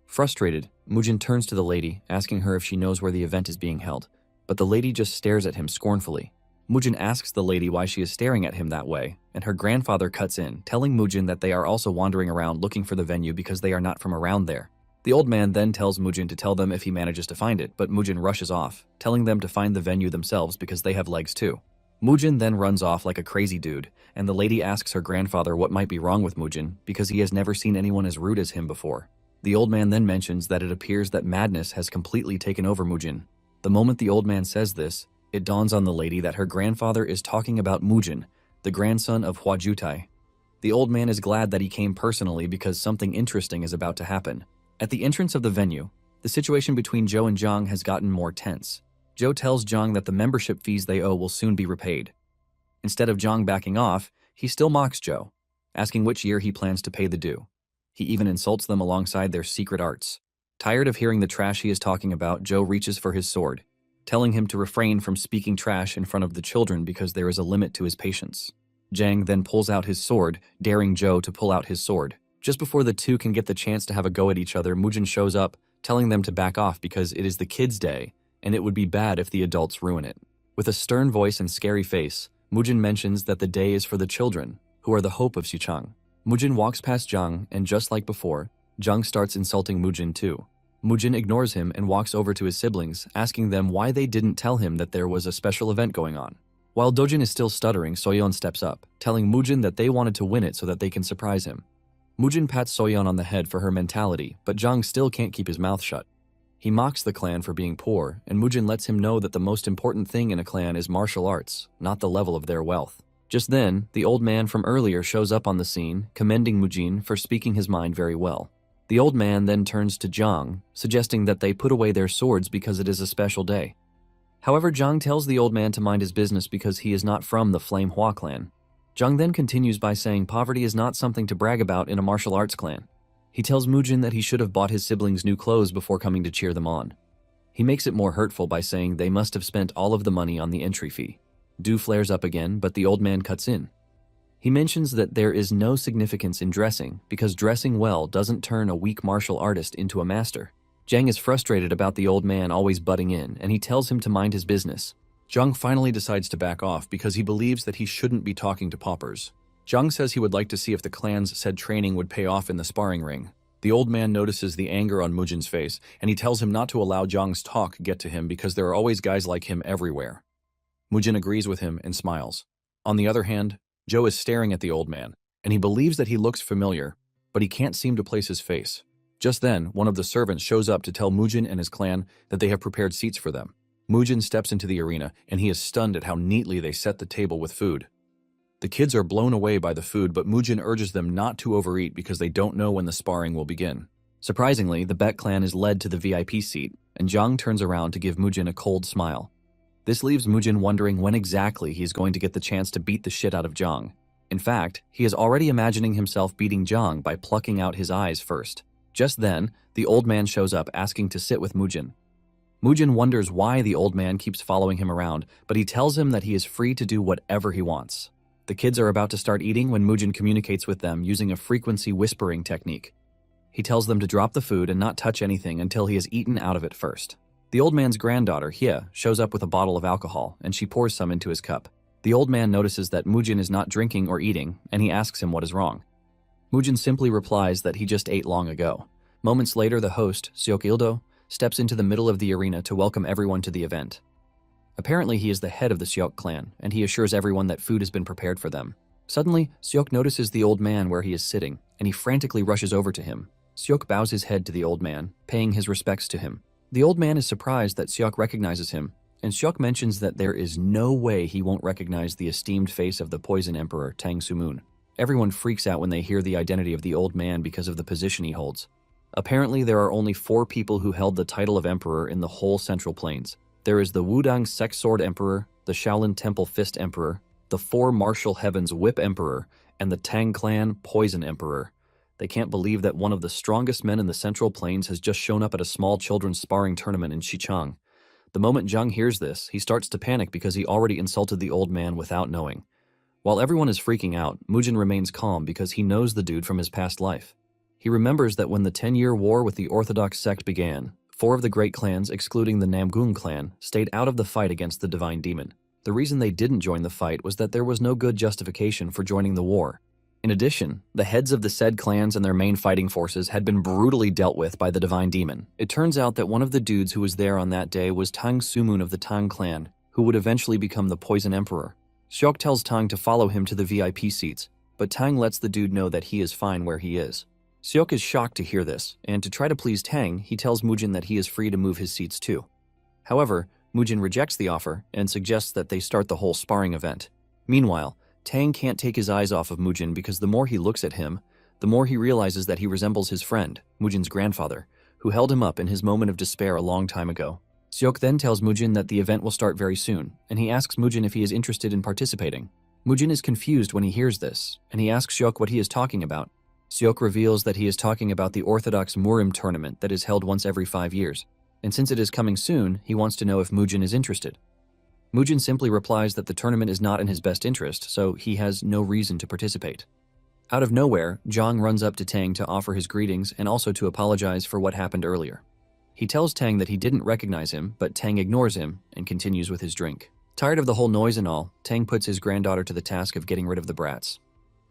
Frustrated, Mujin turns to the lady, asking her if she knows where the event is being held, but the lady just stares at him scornfully. Mujin asks the lady why she is staring at him that way, and her grandfather cuts in, telling Mujin that they are also wandering around looking for the venue because they are not from around there. The old man then tells Mujin to tell them if he manages to find it, but Mujin rushes off, telling them to find the venue themselves because they have legs too. Mujin then runs off like a crazy dude, and the lady asks her grandfather what might be wrong with Mujin because he has never seen anyone as rude as him before. The old man then mentions that it appears that madness has completely taken over Mujin. The moment the old man says this, it dawns on the lady that her grandfather is talking about Mujin, the grandson of Hua Jutai. The old man is glad that he came personally because something interesting is about to happen. At the entrance of the venue, the situation between Joe and Jiang has gotten more tense. Joe tells Jiang that the membership fees they owe will soon be repaid. Instead of Jiang backing off, he still mocks Joe, asking which year he plans to pay the due. He even insults them alongside their secret arts. Tired of hearing the trash he is talking about, Joe reaches for his sword, telling him to refrain from speaking trash in front of the children because there is a limit to his patience. Jiang then pulls out his sword, daring Joe to pull out his sword. Just before the two can get the chance to have a go at each other, Mujin shows up, telling them to back off because it is the kids' day, and it would be bad if the adults ruin it. With a stern voice and scary face, Mujin mentions that the day is for the children, who are the hope of Xichang. Mujin walks past Jiang, and just like before, Jiang starts insulting Mujin too. Mujin ignores him and walks over to his siblings, asking them why they didn't tell him that there was a special event going on. While Dojin is still stuttering, Soyeon steps up, telling Mujin that they wanted to win it so that they can surprise him. Mujin pats Soyeon on the head for her mentality, but Jiang still can't keep his mouth shut. He mocks the clan for being poor, and Mujin lets him know that the most important thing in a clan is martial arts, not the level of their wealth. Just then, the old man from earlier shows up on the scene, commending Mujin for speaking his mind very well. The old man then turns to Jiang, suggesting that they put away their swords because it is a special day. However, Jiang tells the old man to mind his business because he is not from the Flame Hua clan. Jiang then continues by saying poverty is not something to brag about in a martial arts clan. He tells Mujin that he should have bought his siblings new clothes before coming to cheer them on. He makes it more hurtful by saying they must have spent all of the money on the entry fee. Du flares up again, but the old man cuts in. He mentions that there is no significance in dressing because dressing well doesn't turn a weak martial artist into a master. Jiang is frustrated about the old man always butting in, and he tells him to mind his business. Jiang finally decides to back off because he believes that he shouldn't be talking to paupers. Jiang says he would like to see if the clan's said training would pay off in the sparring ring. The old man notices the anger on Mujin's face, and he tells him not to allow Jiang's talk get to him because there are always guys like him everywhere. Mujin agrees with him and smiles. On the other hand, Joe is staring at the old man, and he believes that he looks familiar, but he can't seem to place his face. Just then, one of the servants shows up to tell Mujin and his clan that they have prepared seats for them. Mujin steps into the arena, and he is stunned at how neatly they set the table with food. The kids are blown away by the food, but Mujin urges them not to overeat because they don't know when the sparring will begin. Surprisingly, the Bet clan is led to the VIP seat, and Jiang turns around to give Mujin a cold smile. This leaves Mujin wondering when exactly he is going to get the chance to beat the shit out of Jiang. In fact, he is already imagining himself beating Jiang by plucking out his eyes first. Just then, the old man shows up asking to sit with Mujin. Mujin wonders why the old man keeps following him around, but he tells him that he is free to do whatever he wants. The kids are about to start eating when Mujin communicates with them using a frequency whispering technique. He tells them to drop the food and not touch anything until he has eaten out of it first. The old man's granddaughter, Hye, shows up with a bottle of alcohol, and she pours some into his cup. The old man notices that Mujin is not drinking or eating, and he asks him what is wrong. Mujin simply replies that he just ate long ago. Moments later, the host, Seok Ildo, steps into the middle of the arena to welcome everyone to the event. Apparently, he is the head of the Seok clan, and he assures everyone that food has been prepared for them. Suddenly, Seok notices the old man where he is sitting, and he frantically rushes over to him. Seok bows his head to the old man, paying his respects to him. The old man is surprised that Seok recognizes him, and Seok mentions that there is no way he won't recognize the esteemed face of the Poison Emperor, Tang Sumun. Everyone freaks out when they hear the identity of the old man because of the position he holds. Apparently, there are only 4 people who held the title of emperor in the whole Central Plains. There is the Wudang Sex Sword Emperor, the Shaolin Temple Fist Emperor, the 4 Martial Heavens Whip Emperor, and the Tang Clan Poison Emperor. They can't believe that one of the strongest men in the Central Plains has just shown up at a small children's sparring tournament in Xichang. The moment Zhang hears this, he starts to panic because he already insulted the old man without knowing. While everyone is freaking out, Mujin remains calm because he knows the dude from his past life. He remembers that when the 10-year war with the Orthodox sect began, 4 of the great clans, excluding the Namgung clan, stayed out of the fight against the divine demon. The reason they didn't join the fight was that there was no good justification for joining the war. In addition, the heads of the said clans and their main fighting forces had been brutally dealt with by the divine demon. It turns out that one of the dudes who was there on that day was Tang Sumun of the Tang clan, who would eventually become the Poison Emperor. Xiok tells Tang to follow him to the VIP seats, but Tang lets the dude know that he is fine where he is. Xiok is shocked to hear this, and to try to please Tang, he tells Mujin that he is free to move his seats too. However, Mujin rejects the offer and suggests that they start the whole sparring event. Meanwhile, Tang can't take his eyes off of Mujin because the more he looks at him, the more he realizes that he resembles his friend, Mujin's grandfather, who held him up in his moment of despair a long time ago. Xiok then tells Mujin that the event will start very soon, and he asks Mujin if he is interested in participating. Mujin is confused when he hears this, and he asks Xiok what he is talking about. Xiok reveals that he is talking about the Orthodox Murim tournament that is held once every 5 years, and since it is coming soon, he wants to know if Mujin is interested. Mujin simply replies that the tournament is not in his best interest, so he has no reason to participate. Out of nowhere, Zhang runs up to Tang to offer his greetings and also to apologize for what happened earlier. He tells Tang that he didn't recognize him, but Tang ignores him and continues with his drink. Tired of the whole noise and all, Tang puts his granddaughter to the task of getting rid of the brats.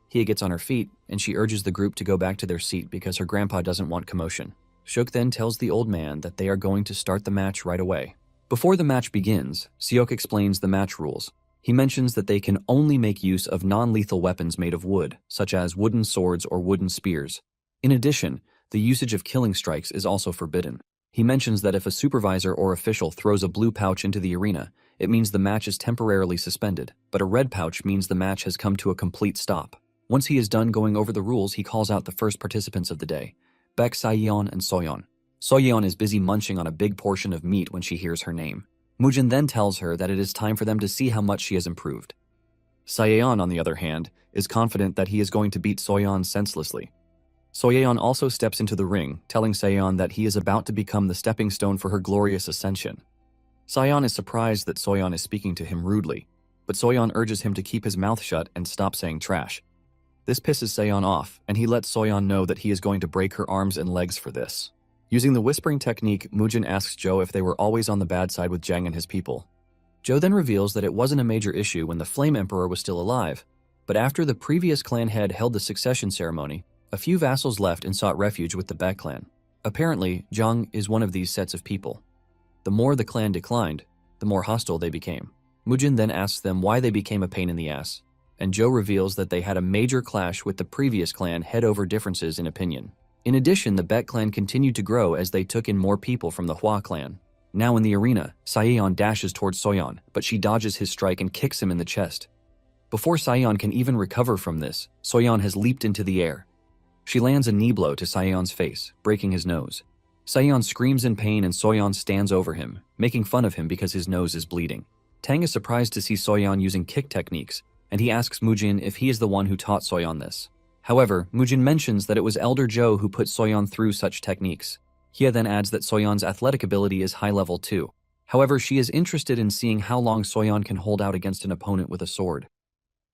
Hia gets on her feet, and she urges the group to go back to their seat because her grandpa doesn't want commotion. Xiok then tells the old man that they are going to start the match right away. Before the match begins, Xiok explains the match rules. He mentions that they can only make use of non-lethal weapons made of wood, such as wooden swords or wooden spears. In addition, the usage of killing strikes is also forbidden. He mentions that if a supervisor or official throws a blue pouch into the arena, it means the match is temporarily suspended, but a red pouch means the match has come to a complete stop. Once he is done going over the rules, he calls out the first participants of the day, Baek Sayeon and Soyeon. Soyeon is busy munching on a big portion of meat when she hears her name. Mujin then tells her that it is time for them to see how much she has improved. Sayeon, on the other hand, is confident that he is going to beat Soyeon senselessly. Soyeon also steps into the ring, telling Sayeon that he is about to become the stepping stone for her glorious ascension. Sayeon is surprised that Soyeon is speaking to him rudely, but Soyeon urges him to keep his mouth shut and stop saying trash. This pisses Sayeon off, and he lets Soyeon know that he is going to break her arms and legs for this. Using the whispering technique, Mujin asks Zhou if they were always on the bad side with Zhang and his people. Zhou then reveals that it wasn't a major issue when the Flame Emperor was still alive, but after the previous clan head held the succession ceremony, a few vassals left and sought refuge with the Baek clan. Apparently, Zhang is one of these sets of people. The more the clan declined, the more hostile they became. Mujin then asks them why they became a pain in the ass, and Zhou reveals that they had a major clash with the previous clan head over differences in opinion. In addition, the Baek clan continued to grow as they took in more people from the Hua clan. Now in the arena, Sayeon dashes towards Soyeon, but she dodges his strike and kicks him in the chest. Before Sayeon can even recover from this, Soyeon has leaped into the air. She lands a knee blow to Sayeon's face, breaking his nose. Sayeon screams in pain and Soyeon stands over him, making fun of him because his nose is bleeding. Tang is surprised to see Soyeon using kick techniques, and he asks Mujin if he is the one who taught Soyeon this. However, Mujin mentions that it was Elder Zhou who put Soyeon through such techniques. Hia then adds that Soyeon's athletic ability is high level too. However, she is interested in seeing how long Soyeon can hold out against an opponent with a sword.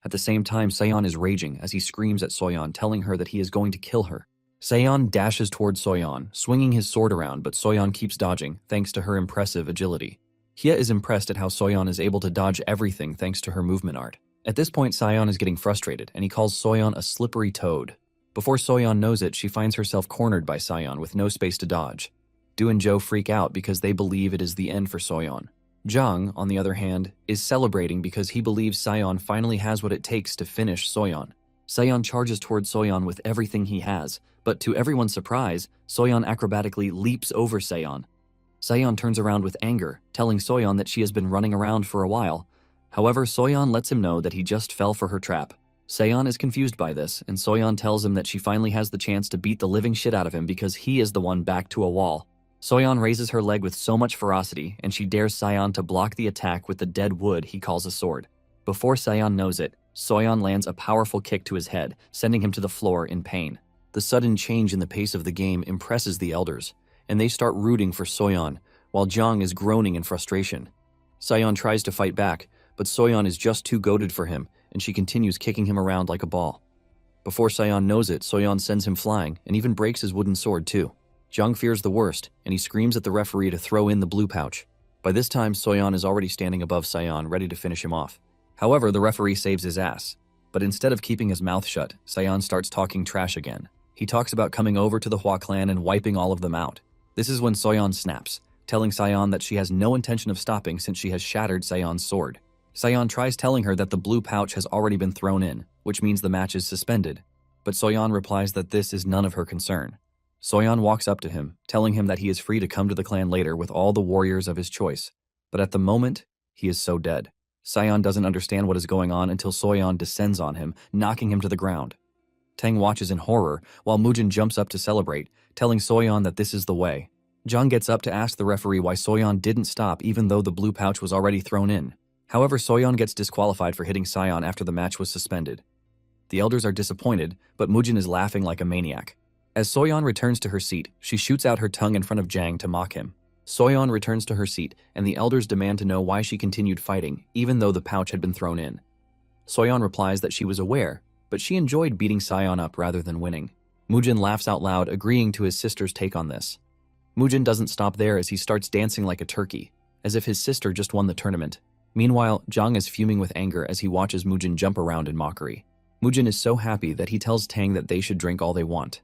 At the same time, Sayeon is raging as he screams at Soyeon, telling her that he is going to kill her. Sayeon dashes towards Soyeon, swinging his sword around, but Soyeon keeps dodging, thanks to her impressive agility. Hia is impressed at how Soyeon is able to dodge everything thanks to her movement art. At this point, Sayeon is getting frustrated, and he calls Soyeon a slippery toad. Before Soyeon knows it, she finds herself cornered by Sayeon with no space to dodge. Du and Zhou freak out because they believe it is the end for Soyeon. Zhang, on the other hand, is celebrating because he believes Sayeon finally has what it takes to finish Soyeon. Sayeon charges towards Soyeon with everything he has, but to everyone's surprise, Soyeon acrobatically leaps over Sayeon. Sayeon turns around with anger, telling Soyeon that she has been running around for a while. However, Soyeon lets him know that he just fell for her trap. Seon is confused by this, and Soyeon tells him that she finally has the chance to beat the living shit out of him because he is the one backed to a wall. Soyeon raises her leg with so much ferocity, and she dares Seon to block the attack with the dead wood he calls a sword. Before Seon knows it, Soyeon lands a powerful kick to his head, sending him to the floor in pain. The sudden change in the pace of the game impresses the elders, and they start rooting for Soyeon, while Jung is groaning in frustration. Seon tries to fight back, but Soyeon is just too goated for him, and she continues kicking him around like a ball. Before Seon knows it, Soyeon sends him flying, and even breaks his wooden sword too. Jung fears the worst, and he screams at the referee to throw in the blue pouch. By this time, Soyeon is already standing above Seon, ready to finish him off. However, the referee saves his ass. But instead of keeping his mouth shut, Seon starts talking trash again. He talks about coming over to the Hua clan and wiping all of them out. This is when Soyeon snaps, telling Seon that she has no intention of stopping since she has shattered Seon's sword. Seon tries telling her that the blue pouch has already been thrown in, which means the match is suspended. But Soyeon replies that this is none of her concern. Soyeon walks up to him, telling him that he is free to come to the clan later with all the warriors of his choice. But at the moment, he is so dead. Seon doesn't understand what is going on until Soyeon descends on him, knocking him to the ground. Taeng watches in horror, while Mujin jumps up to celebrate, telling Soyeon that this is the way. Jung gets up to ask the referee why Soyeon didn't stop even though the blue pouch was already thrown in. However, Soyeon gets disqualified for hitting Seon after the match was suspended. The elders are disappointed, but Mujin is laughing like a maniac. As Soyeon returns to her seat, she shoots out her tongue in front of Jang to mock him. Soyeon returns to her seat, and the elders demand to know why she continued fighting, even though the pouch had been thrown in. Soyeon replies that she was aware, but she enjoyed beating Seon up rather than winning. Mujin laughs out loud, agreeing to his sister's take on this. Mujin doesn't stop there as he starts dancing like a turkey, as if his sister just won the tournament. Meanwhile, Jang is fuming with anger as he watches Mujin jump around in mockery. Mujin is so happy that he tells Taeng that they should drink all they want.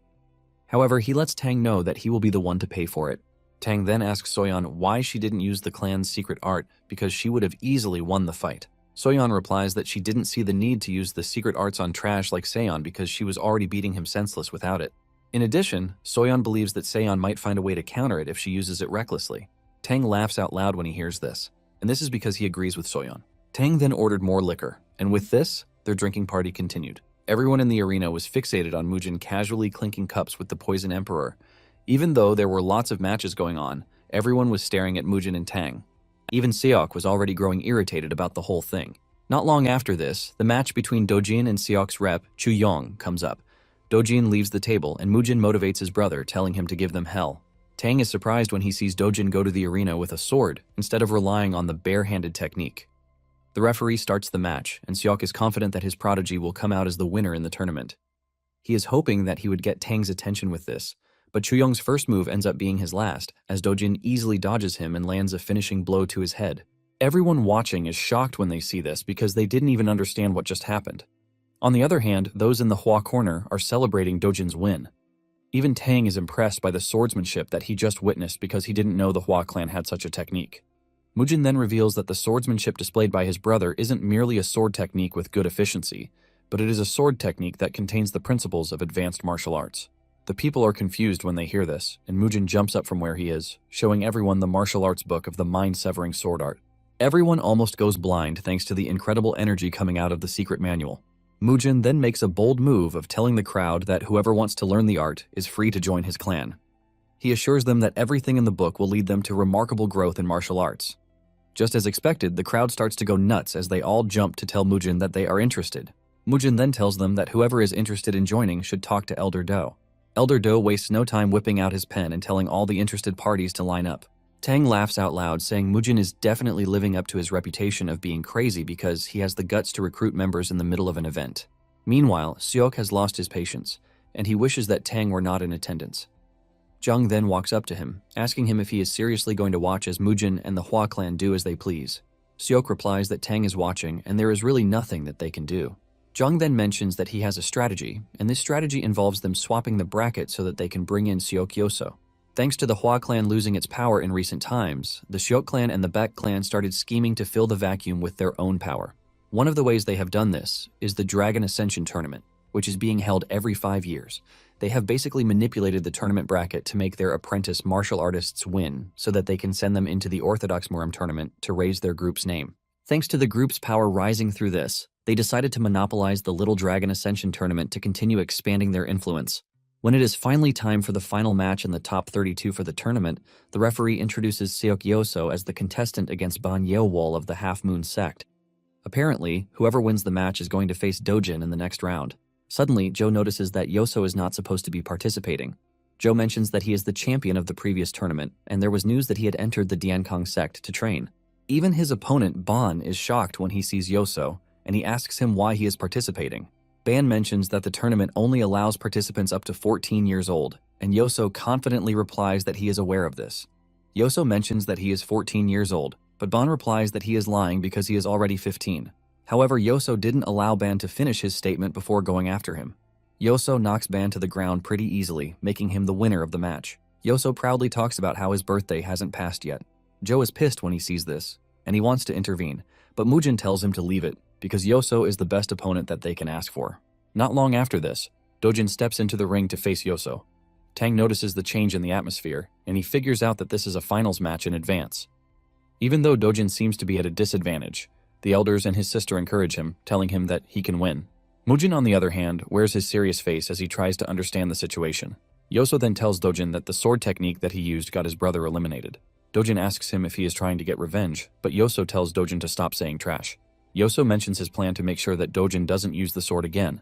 However, he lets Taeng know that he will be the one to pay for it. Taeng then asks Soyeon why she didn't use the clan's secret art because she would have easily won the fight. Soyeon replies that she didn't see the need to use the secret arts on trash like Seon because she was already beating him senseless without it. In addition, Soyeon believes that Seon might find a way to counter it if she uses it recklessly. Taeng laughs out loud when he hears this, and this is because he agrees with Soyeon. Taeng then ordered more liquor, and with this, their drinking party continued. Everyone in the arena was fixated on Mujin casually clinking cups with the Poison Emperor. Even though there were lots of matches going on, everyone was staring at Mujin and Taeng. Even Seok was already growing irritated about the whole thing. Not long after this, the match between Dojin and Seok's rep, Chu Yong, comes up. Dojin leaves the table, and Mujin motivates his brother, telling him to give them hell. Taeng is surprised when he sees Dojin go to the arena with a sword, instead of relying on the bare-handed technique. The referee starts the match, and Seok is confident that his prodigy will come out as the winner in the tournament. He is hoping that he would get Taeng's attention with this, but Chuyong's first move ends up being his last, as Dojin easily dodges him and lands a finishing blow to his head. Everyone watching is shocked when they see this because they didn't even understand what just happened. On the other hand, those in the Hua corner are celebrating Dojin's win. Even Taeng is impressed by the swordsmanship that he just witnessed because he didn't know the Hua clan had such a technique. Mujin then reveals that the swordsmanship displayed by his brother isn't merely a sword technique with good efficiency, but it is a sword technique that contains the principles of advanced martial arts. The people are confused when they hear this, and Mujin jumps up from where he is, showing everyone the martial arts book of the mind-severing sword art. Everyone almost goes blind thanks to the incredible energy coming out of the secret manual. Mujin then makes a bold move of telling the crowd that whoever wants to learn the art is free to join his clan. He assures them that everything in the book will lead them to remarkable growth in martial arts. Just as expected, the crowd starts to go nuts as they all jump to tell Mujin that they are interested. Mujin then tells them that whoever is interested in joining should talk to Elder Do. Elder Do wastes no time whipping out his pen and telling all the interested parties to line up. Taeng laughs out loud, saying Mujin is definitely living up to his reputation of being crazy because he has the guts to recruit members in the middle of an event. Meanwhile, Seok has lost his patience, and he wishes that Taeng were not in attendance. Jung then walks up to him, asking him if he is seriously going to watch as Mujin and the Hua clan do as they please. Seok replies that Taeng is watching and there is really nothing that they can do. Jung then mentions that he has a strategy, and this strategy involves them swapping the bracket so that they can bring in Seok Yoso. Thanks to the Hua clan losing its power in recent times, the Seok clan and the Baek clan started scheming to fill the vacuum with their own power. One of the ways they have done this is the Dragon Ascension tournament, which is being held every 5 years. They have basically manipulated the tournament bracket to make their apprentice martial artists win so that they can send them into the Orthodox Muram tournament to raise their group's name. Thanks to the group's power rising through this, They decided to monopolize the Little Dragon Ascension tournament to continue expanding their influence. When it is finally time for the final match in the top 32 for the tournament, the referee introduces Seok Yoso as the contestant against Ban Yeowol of the Half Moon sect. Apparently, whoever wins the match is going to face Dojin in the next round. Suddenly, Joe notices that Yoso is not supposed to be participating. Joe mentions that he is the champion of the previous tournament, and there was news that he had entered the Diankong sect to train. Even his opponent, Ban, is shocked when he sees Yoso, and he asks him why he is participating. Ban mentions that the tournament only allows participants up to 14 years old, and Yoso confidently replies that he is aware of this. Yoso mentions that he is 14 years old, but Ban replies that he is lying because he is already 15. However, Yoso didn't allow Ban to finish his statement before going after him. Yoso knocks Ban to the ground pretty easily, making him the winner of the match. Yoso proudly talks about how his birthday hasn't passed yet. Joe is pissed when he sees this, and he wants to intervene, but Mujin tells him to leave it, because Yoso is the best opponent that they can ask for. Not long after this, Dojin steps into the ring to face Yoso. Tang notices the change in the atmosphere, and he figures out that this is a finals match in advance. Even though Dojin seems to be at a disadvantage, the elders and his sister encourage him, telling him that he can win. Mujin, on the other hand, wears his serious face as he tries to understand the situation. Yoso then tells Dojin that the sword technique that he used got his brother eliminated. Dojin asks him if he is trying to get revenge, but Yoso tells Dojin to stop saying trash. Yoso mentions his plan to make sure that Dojin doesn't use the sword again.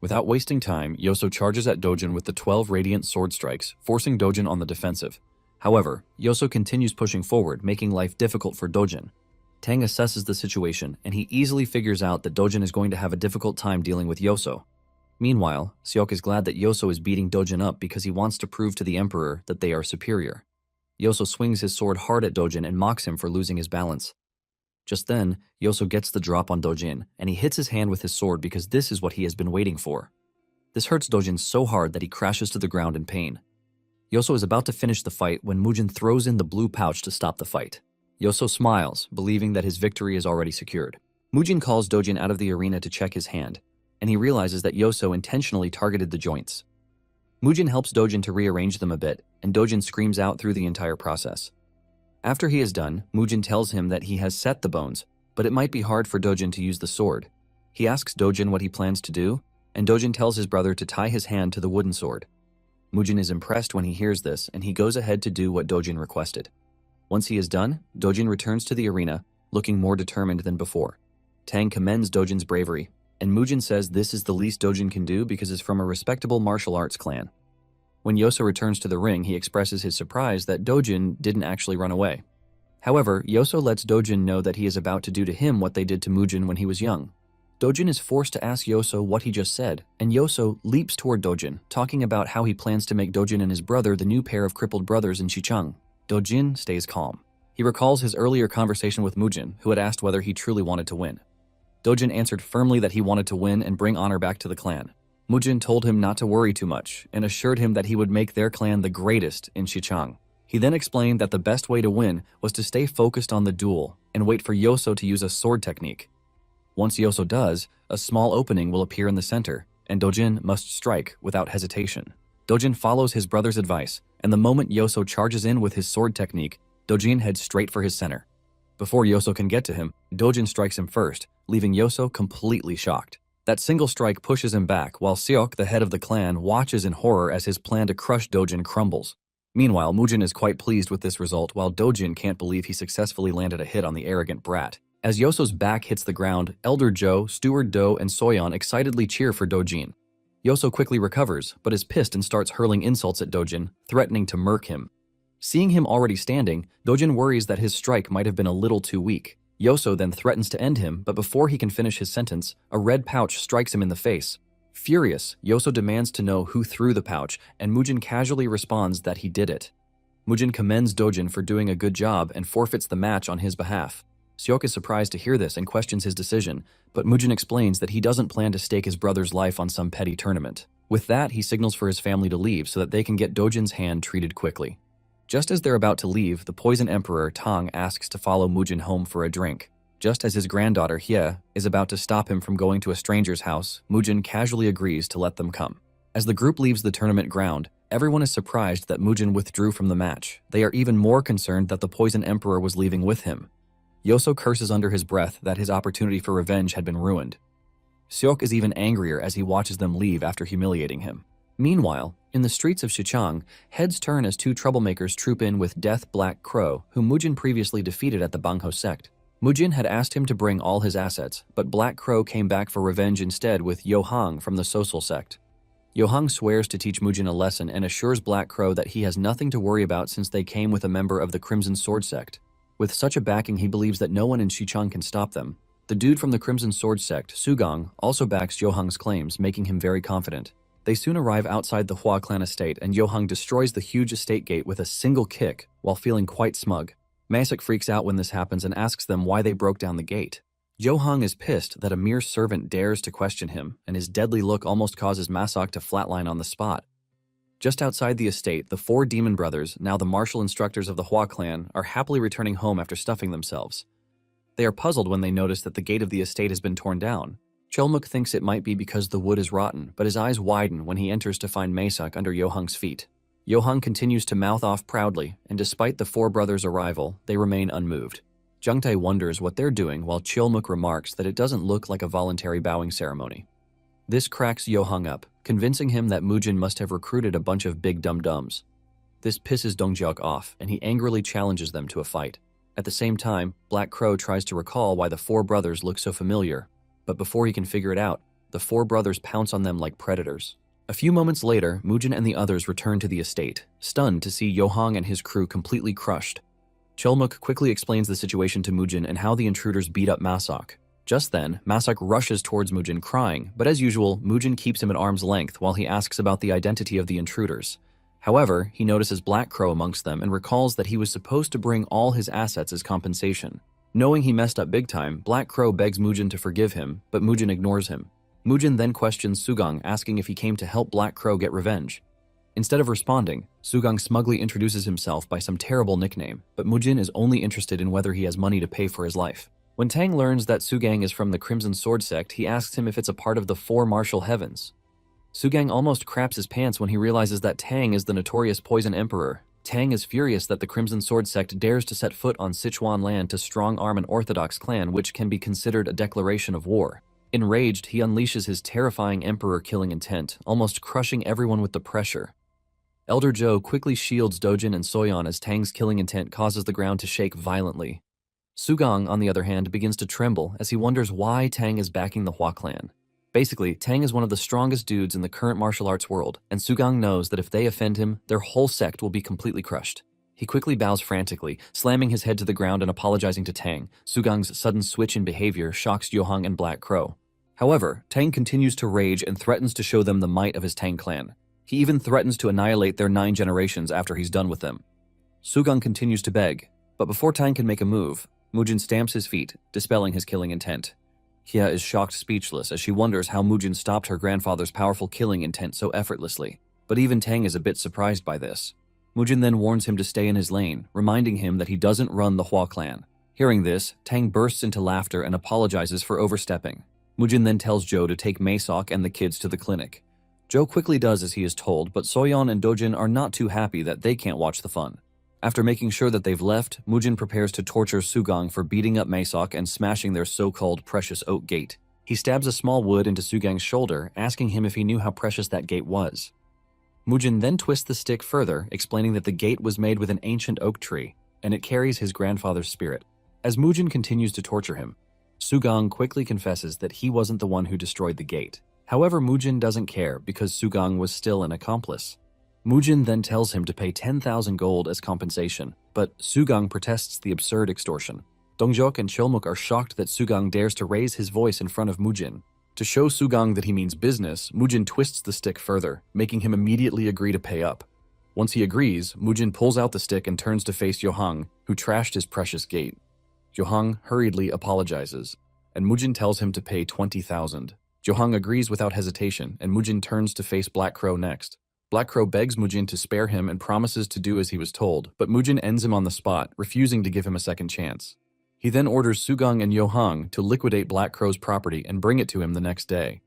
Without wasting time, Yoso charges at Dojin with the 12 radiant sword strikes, forcing Dojin on the defensive. However, Yoso continues pushing forward, making life difficult for Dojin. Tang assesses the situation, and he easily figures out that Dojin is going to have a difficult time dealing with Yoso. Meanwhile, Seok is glad that Yoso is beating Dojin up because he wants to prove to the Emperor that they are superior. Yoso swings his sword hard at Dojin and mocks him for losing his balance. Just then, Yoso gets the drop on Dojin, and he hits his hand with his sword because this is what he has been waiting for. This hurts Dojin so hard that he crashes to the ground in pain. Yoso is about to finish the fight when Mujin throws in the blue pouch to stop the fight. Yoso smiles, believing that his victory is already secured. Mujin calls Dojin out of the arena to check his hand, and he realizes that Yoso intentionally targeted the joints. Mujin helps Dojin to rearrange them a bit, and Dojin screams out through the entire process. After he is done, Mujin tells him that he has set the bones, but it might be hard for Dojin to use the sword. He asks Dojin what he plans to do, and Dojin tells his brother to tie his hand to the wooden sword. Mujin is impressed when he hears this, and he goes ahead to do what Dojin requested. Once he is done, Dojin returns to the arena, looking more determined than before. Tang commends Dojin's bravery, and Mujin says this is the least Dojin can do because it's from a respectable martial arts clan. When Yoso returns to the ring, he expresses his surprise that Dojin didn't actually run away. However, Yoso lets Dojin know that he is about to do to him what they did to Mujin when he was young. Dojin is forced to ask Yoso what he just said, and Yoso leaps toward Dojin, talking about how he plans to make Dojin and his brother the new pair of crippled brothers in Xicheng. Dojin stays calm. He recalls his earlier conversation with Mujin, who had asked whether he truly wanted to win. Dojin answered firmly that he wanted to win and bring honor back to the clan. Mujin told him not to worry too much, and assured him that he would make their clan the greatest in Xicheng. He then explained that the best way to win was to stay focused on the duel and wait for Yoso to use a sword technique. Once Yoso does, a small opening will appear in the center, and Dojin must strike without hesitation. Dojin follows his brother's advice, and the moment Yoso charges in with his sword technique, Dojin heads straight for his center. Before Yoso can get to him, Dojin strikes him first, leaving Yoso completely shocked. That single strike pushes him back, while Seok, the head of the clan, watches in horror as his plan to crush Dojin crumbles. Meanwhile, Mujin is quite pleased with this result, while Dojin can't believe he successfully landed a hit on the arrogant brat. As Yoso's back hits the ground, Elder Joe, Steward Do, and Soyeon excitedly cheer for Dojin. Yoso quickly recovers, but is pissed and starts hurling insults at Dojin, threatening to murk him. Seeing him already standing, Dojin worries that his strike might have been a little too weak. Yoso then threatens to end him, but before he can finish his sentence, a red pouch strikes him in the face. Furious, Yoso demands to know who threw the pouch, and Mujin casually responds that he did it. Mujin commends Dojin for doing a good job and forfeits the match on his behalf. Seok is surprised to hear this and questions his decision, but Mujin explains that he doesn't plan to stake his brother's life on some petty tournament. With that, he signals for his family to leave so that they can get Dojin's hand treated quickly. Just as they're about to leave, the Poison Emperor Tang asks to follow Mujin home for a drink. Just as his granddaughter Hye is about to stop him from going to a stranger's house, Mujin casually agrees to let them come. As the group leaves the tournament ground, everyone is surprised that Mujin withdrew from the match. They are even more concerned that the Poison Emperor was leaving with him. Yoso curses under his breath that his opportunity for revenge had been ruined. Seok is even angrier as he watches them leave after humiliating him. Meanwhile, in the streets of Shichang, heads turn as two troublemakers troop in with Death Black Crow, whom Mujin previously defeated at the Bangho sect. Mujin had asked him to bring all his assets, but Black Crow came back for revenge instead with Yohang from the Sosol sect. Yohang swears to teach Mujin a lesson and assures Black Crow that he has nothing to worry about since they came with a member of the Crimson Sword sect. With such a backing, he believes that no one in Shichang can stop them. The dude from the Crimson Sword sect, Sugang, also backs Yohang's claims, making him very confident. They soon arrive outside the Hua clan estate, and Yohang destroys the huge estate gate with a single kick while feeling quite smug. Masak freaks out when this happens and asks them why they broke down the gate. Yohang is pissed that a mere servant dares to question him, and his deadly look almost causes Masak to flatline on the spot. Just outside the estate, the four demon brothers, now the martial instructors of the Hua clan, are happily returning home after stuffing themselves. They are puzzled when they notice that the gate of the estate has been torn down. Cholmuk thinks it might be because the wood is rotten, but his eyes widen when he enters to find Masak under Yohang's feet. Yohang continues to mouth off proudly, and despite the four brothers' arrival, they remain unmoved. Jungtae wonders what they're doing while Cholmuk remarks that it doesn't look like a voluntary bowing ceremony. This cracks Yohang up, convincing him that Mujin must have recruited a bunch of big dum-dums. This pisses Dongjiok off, and he angrily challenges them to a fight. At the same time, Black Crow tries to recall why the four brothers look so familiar, but before he can figure it out, the four brothers pounce on them like predators. A few moments later, Mujin and the others return to the estate, stunned to see Yohang and his crew completely crushed. Cholmuk quickly explains the situation to Mujin and how the intruders beat up Masak. Just then, Masak rushes towards Mujin crying, but as usual, Mujin keeps him at arm's length while he asks about the identity of the intruders. However, he notices Black Crow amongst them and recalls that he was supposed to bring all his assets as compensation. Knowing he messed up big time, Black Crow begs Mujin to forgive him, but Mujin ignores him. Mujin then questions Sugang, asking if he came to help Black Crow get revenge. Instead of responding, Sugang smugly introduces himself by some terrible nickname, but Mujin is only interested in whether he has money to pay for his life. When Tang learns that Sugang is from the Crimson Sword sect, he asks him if it's a part of the Four Martial Heavens. Sugang almost craps his pants when he realizes that Tang is the notorious Poison Emperor. Tang is furious that the Crimson Sword sect dares to set foot on Sichuan land to strong-arm an orthodox clan, which can be considered a declaration of war. Enraged, he unleashes his terrifying emperor-killing intent, almost crushing everyone with the pressure. Elder Zhou quickly shields Dojin and Soyeon as Tang's killing intent causes the ground to shake violently. Sugang, on the other hand, begins to tremble as he wonders why Tang is backing the Hua clan. Basically, Tang is one of the strongest dudes in the current martial arts world, and Sugang knows that if they offend him, their whole sect will be completely crushed. He quickly bows frantically, slamming his head to the ground and apologizing to Tang. Sugang's sudden switch in behavior shocks Yohang and Black Crow. However, Tang continues to rage and threatens to show them the might of his Tang clan. He even threatens to annihilate their 9 generations after he's done with them. Sugang continues to beg, but before Tang can make a move, Mujin stamps his feet, dispelling his killing intent. Hia is shocked speechless as she wonders how Mujin stopped her grandfather's powerful killing intent so effortlessly, but even Tang is a bit surprised by this. Mujin then warns him to stay in his lane, reminding him that he doesn't run the Hua clan. Hearing this, Tang bursts into laughter and apologizes for overstepping. Mujin then tells Zhou to take Masak and the kids to the clinic. Zhou quickly does as he is told, but Soyeon and Dojin are not too happy that they can't watch the fun. After making sure that they've left, Mujin prepares to torture Sugang for beating up Masak and smashing their so-called precious oak gate. He stabs a small wood into Sugang's shoulder, asking him if he knew how precious that gate was. Mujin then twists the stick further, explaining that the gate was made with an ancient oak tree, and it carries his grandfather's spirit. As Mujin continues to torture him, Sugang quickly confesses that he wasn't the one who destroyed the gate. However, Mujin doesn't care because Sugang was still an accomplice. Mujin then tells him to pay 10,000 gold as compensation, but Sugang protests the absurd extortion. Dongjiok and Cholmuk are shocked that Sugang dares to raise his voice in front of Mujin. To show Sugang that he means business, Mujin twists the stick further, making him immediately agree to pay up. Once he agrees, Mujin pulls out the stick and turns to face Yohang, who trashed his precious gate. Yohang hurriedly apologizes, and Mujin tells him to pay 20,000. Yohang agrees without hesitation, and Mujin turns to face Black Crow next. Black Crow begs Mujin to spare him and promises to do as he was told, but Mujin ends him on the spot, refusing to give him a second chance. He then orders Sugang and Yohang to liquidate Black Crow's property and bring it to him the next day.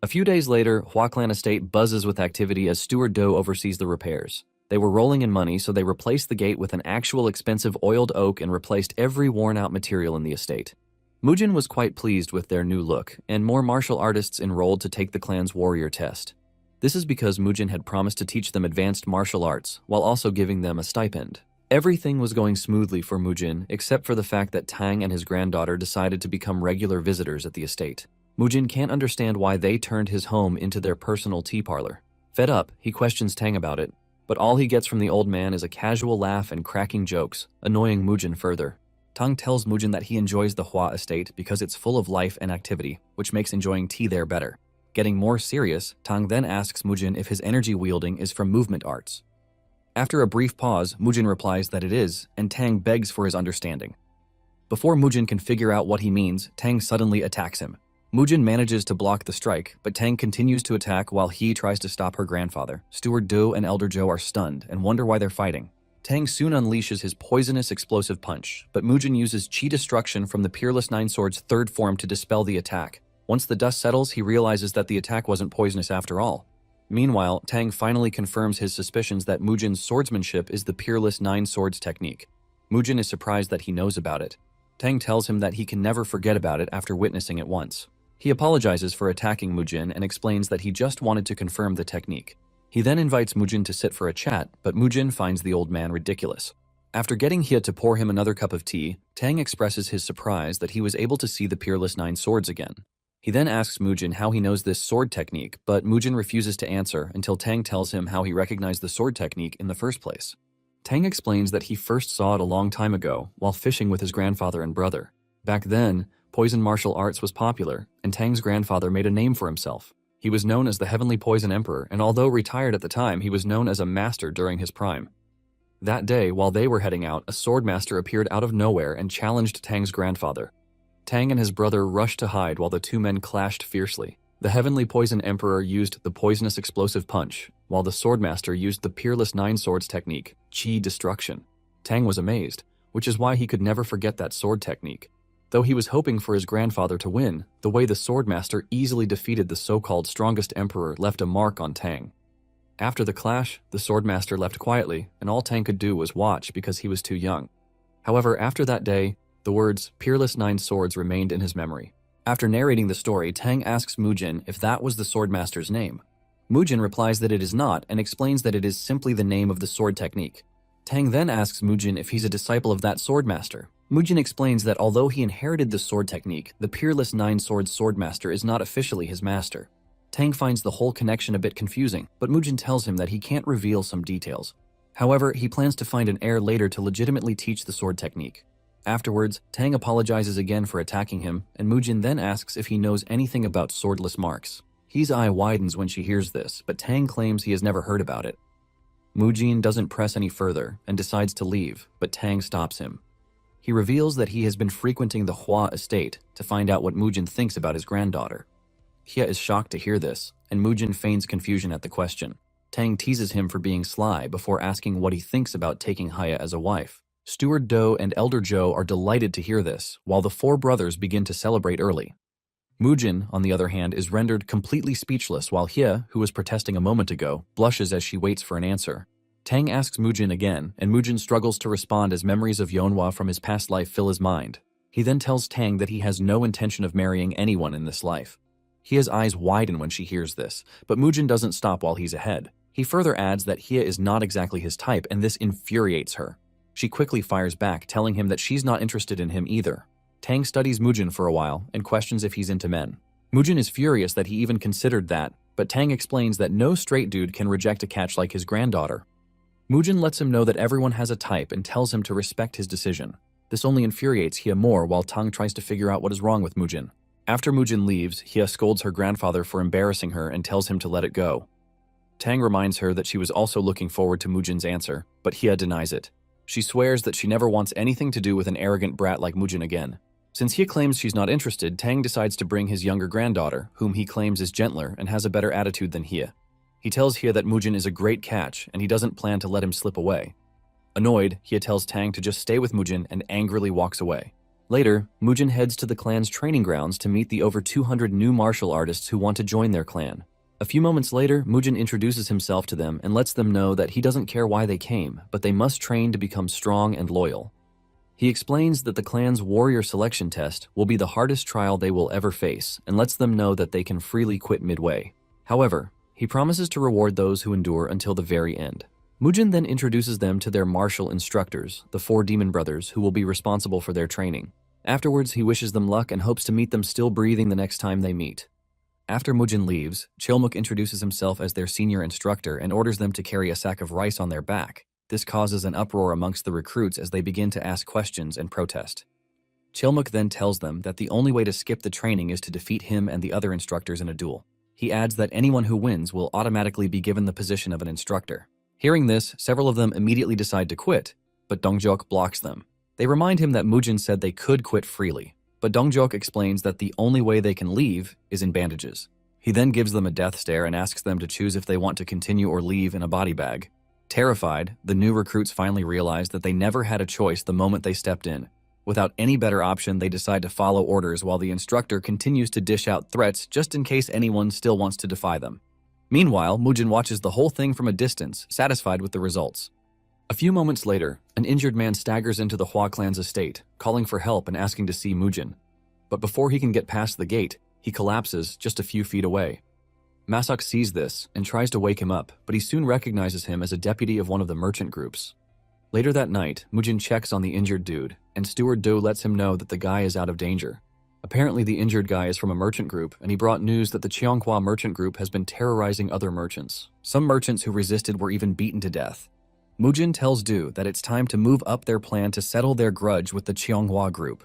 A few days later, Hua Clan Estate buzzes with activity as Steward Do oversees the repairs. They were rolling in money, so they replaced the gate with an actual expensive oiled oak and replaced every worn-out material in the estate. Mujin was quite pleased with their new look, and more martial artists enrolled to take the clan's warrior test. This is because Mujin had promised to teach them advanced martial arts, while also giving them a stipend. Everything was going smoothly for Mujin, except for the fact that Tang and his granddaughter decided to become regular visitors at the estate. Mujin can't understand why they turned his home into their personal tea parlor. Fed up, he questions Tang about it, but all he gets from the old man is a casual laugh and cracking jokes, annoying Mujin further. Tang tells Mujin that he enjoys the Hua estate because it's full of life and activity, which makes enjoying tea there better. Getting more serious, Tang then asks Mujin if his energy wielding is from movement arts. After a brief pause, Mujin replies that it is, and Tang begs for his understanding. Before Mujin can figure out what he means, Tang suddenly attacks him. Mujin manages to block the strike, but Tang continues to attack while he tries to stop her grandfather. Steward Do and Elder Joe are stunned and wonder why they're fighting. Tang soon unleashes his poisonous explosive punch, but Mujin uses Chi Destruction from the Peerless Nine Swords' third form to dispel the attack. Once the dust settles, he realizes that the attack wasn't poisonous after all. Meanwhile, Tang finally confirms his suspicions that Mujin's swordsmanship is the Peerless Nine Swords technique. Mujin is surprised that he knows about it. Tang tells him that he can never forget about it after witnessing it once. He apologizes for attacking Mujin and explains that he just wanted to confirm the technique. He then invites Mujin to sit for a chat, but Mujin finds the old man ridiculous. After getting Hia to pour him another cup of tea, Tang expresses his surprise that he was able to see the Peerless Nine Swords again. He then asks Mujin how he knows this sword technique, but Mujin refuses to answer until Tang tells him how he recognized the sword technique in the first place. Tang explains that he first saw it a long time ago while fishing with his grandfather and brother. Back then, poison martial arts was popular, and Tang's grandfather made a name for himself. He was known as the Heavenly Poison Emperor, and although retired at the time, he was known as a master during his prime. That day, while they were heading out, a swordmaster appeared out of nowhere and challenged Tang's grandfather. Tang and his brother rushed to hide while the two men clashed fiercely. The Heavenly Poison Emperor used the Poisonous Explosive Punch, while the swordmaster used the Peerless Nine Swords technique, Chi Destruction. Tang was amazed, which is why he could never forget that sword technique. Though he was hoping for his grandfather to win, the way the swordmaster easily defeated the so-called strongest emperor left a mark on Tang. After the clash, the swordmaster left quietly, and all Tang could do was watch because he was too young. However, after that day, the words Peerless Nine Swords remained in his memory. After narrating the story, Tang asks Mujin if that was the swordmaster's name. Mujin replies that it is not and explains that it is simply the name of the sword technique. Tang then asks Mujin if he's a disciple of that swordmaster. Mujin explains that although he inherited the sword technique, the Peerless Nine Swords swordmaster is not officially his master. Tang finds the whole connection a bit confusing, but Mujin tells him that he can't reveal some details. However, he plans to find an heir later to legitimately teach the sword technique. Afterwards, Tang apologizes again for attacking him, and Mujin then asks if he knows anything about swordless marks. Hi's eye widens when she hears this, but Tang claims he has never heard about it. Mujin doesn't press any further and decides to leave, but Tang stops him. He reveals that he has been frequenting the Hua estate to find out what Mujin thinks about his granddaughter. Hia is shocked to hear this, and Mujin feigns confusion at the question. Tang teases him for being sly before asking what he thinks about taking Hia as a wife. Steward Do and Elder Joe are delighted to hear this, while the four brothers begin to celebrate early. Mujin, on the other hand, is rendered completely speechless while Hia, who was protesting a moment ago, blushes as she waits for an answer. Tang asks Mujin again, and Mujin struggles to respond as memories of Yonhwa from his past life fill his mind. He then tells Tang that he has no intention of marrying anyone in this life. Hia's eyes widen when she hears this, but Mujin doesn't stop while he's ahead. He further adds that Hia is not exactly his type, and this infuriates her. She quickly fires back, telling him that she's not interested in him either. Tang studies Mujin for a while and questions if he's into men. Mujin is furious that he even considered that, but Tang explains that no straight dude can reject a catch like his granddaughter. Mujin lets him know that everyone has a type and tells him to respect his decision. This only infuriates Hia more while Tang tries to figure out what is wrong with Mujin. After Mujin leaves, Hia scolds her grandfather for embarrassing her and tells him to let it go. Tang reminds her that she was also looking forward to Mujin's answer, but Hia denies it. She swears that she never wants anything to do with an arrogant brat like Mujin again. Since Hia claims she's not interested, Tang decides to bring his younger granddaughter, whom he claims is gentler and has a better attitude than Hia. He tells Hia that Mujin is a great catch, and he doesn't plan to let him slip away. Annoyed, Hia tells Tang to just stay with Mujin and angrily walks away. Later, Mujin heads to the clan's training grounds to meet the over 200 new martial artists who want to join their clan. A few moments later, Mujin introduces himself to them and lets them know that he doesn't care why they came, but they must train to become strong and loyal. He explains that the clan's warrior selection test will be the hardest trial they will ever face and lets them know that they can freely quit midway. However, he promises to reward those who endure until the very end. Mujin then introduces them to their martial instructors, the 4 demon brothers who will be responsible for their training. Afterwards, he wishes them luck and hopes to meet them still breathing the next time they meet. After Mujin leaves, Chilmuk introduces himself as their senior instructor and orders them to carry a sack of rice on their back. This causes an uproar amongst the recruits as they begin to ask questions and protest. Chilmuk then tells them that the only way to skip the training is to defeat him and the other instructors in a duel. He adds that anyone who wins will automatically be given the position of an instructor. Hearing this, several of them immediately decide to quit, but Dongjok blocks them. They remind him that Mujin said they could quit freely, but Dongjok explains that the only way they can leave is in bandages. He then gives them a death stare and asks them to choose if they want to continue or leave in a body bag. Terrified, the new recruits finally realize that they never had a choice the moment they stepped in. Without any better option, they decide to follow orders while the instructor continues to dish out threats just in case anyone still wants to defy them. Meanwhile, Mujin watches the whole thing from a distance, satisfied with the results. A few moments later, an injured man staggers into the Hua clan's estate, calling for help and asking to see Mujin. But before he can get past the gate, he collapses just a few feet away. Masak sees this and tries to wake him up, but he soon recognizes him as a deputy of one of the merchant groups. Later that night, Mujin checks on the injured dude, and Steward Do lets him know that the guy is out of danger. Apparently, the injured guy is from a merchant group, and he brought news that the Cheonghua merchant group has been terrorizing other merchants. Some merchants who resisted were even beaten to death. Mujin tells Du that it's time to move up their plan to settle their grudge with the Cheonghua group.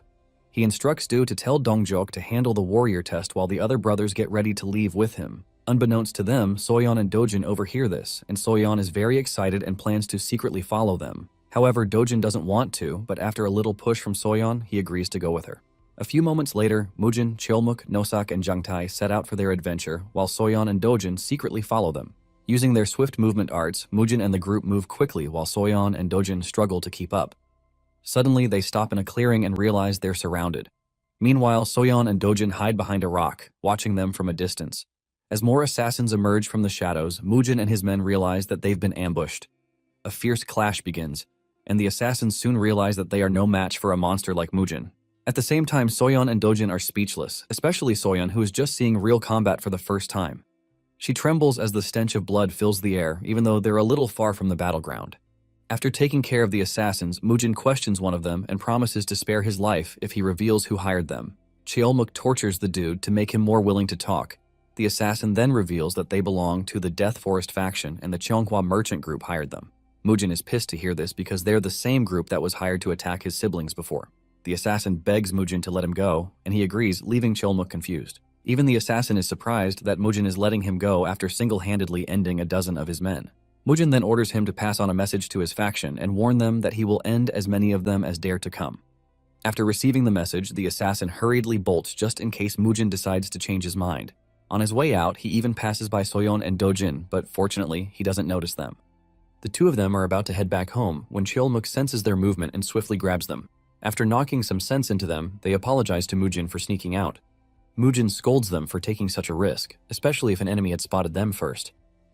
He instructs Du to tell Dongjok to handle the warrior test while the other brothers get ready to leave with him. Unbeknownst to them, Soyeon and Dojin overhear this, and Soyeon is very excited and plans to secretly follow them. However, Dojin doesn't want to, but after a little push from Soyeon, he agrees to go with her. A few moments later, Mujin, Cheolmuk, Nosak, and Jangtae set out for their adventure, while Soyeon and Dojin secretly follow them. Using their swift movement arts, Mujin and the group move quickly while Soyeon and Dojin struggle to keep up. Suddenly, they stop in a clearing and realize they're surrounded. Meanwhile, Soyeon and Dojin hide behind a rock, watching them from a distance. As more assassins emerge from the shadows, Mujin and his men realize that they've been ambushed. A fierce clash begins, and the assassins soon realize that they are no match for a monster like Mujin. At the same time, Soyeon and Dojin are speechless, especially Soyeon, who is just seeing real combat for the first time. She trembles as the stench of blood fills the air, even though they're a little far from the battleground. After taking care of the assassins, Mujin questions one of them and promises to spare his life if he reveals who hired them. Cheolmuk tortures the dude to make him more willing to talk. The assassin then reveals that they belong to the Death Forest faction and the Cheonghua merchant group hired them. Mujin is pissed to hear this because they're the same group that was hired to attack his siblings before. The assassin begs Mujin to let him go, and he agrees, leaving Cheolmuk confused. Even the assassin is surprised that Mujin is letting him go after single-handedly ending a dozen of his men. Mujin then orders him to pass on a message to his faction and warn them that he will end as many of them as dare to come. After receiving the message, the assassin hurriedly bolts just in case Mujin decides to change his mind. On his way out, he even passes by Soyeon and Dojin, but fortunately, he doesn't notice them. The two of them are about to head back home when Cheolmuk senses their movement and swiftly grabs them. After knocking some sense into them, they apologize to Mujin for sneaking out. Mujin scolds them for taking such a risk, especially if an enemy had spotted them first.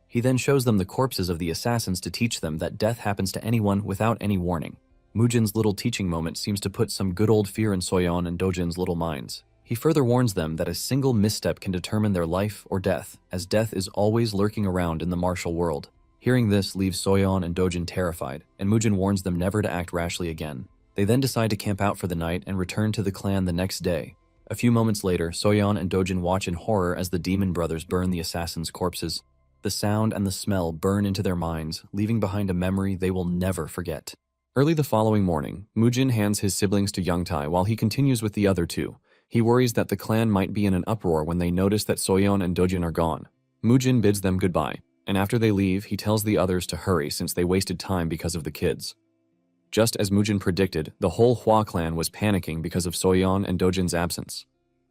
He then shows them the corpses of the assassins to teach them that death happens to anyone without any warning. Mujin's little teaching moment seems to put some good old fear in Soyeon and Dojin's little minds. He further warns them that a single misstep can determine their life or death, as death is always lurking around in the martial world. Hearing this leaves Soyeon and Dojin terrified, and Mujin warns them never to act rashly again. They then decide to camp out for the night and return to the clan the next day. A few moments later, Soyeon and Dojin watch in horror as the demon brothers burn the assassins' corpses. The sound and the smell burn into their minds, leaving behind a memory they will never forget. Early the following morning, Mujin hands his siblings to Jangtae while he continues with the other two. He worries that the clan might be in an uproar when they notice that Soyeon and Dojin are gone. Mujin bids them goodbye, and after they leave, he tells the others to hurry since they wasted time because of the kids. Just as Mujin predicted, the whole Hua clan was panicking because of Soyeon and Dojin's absence.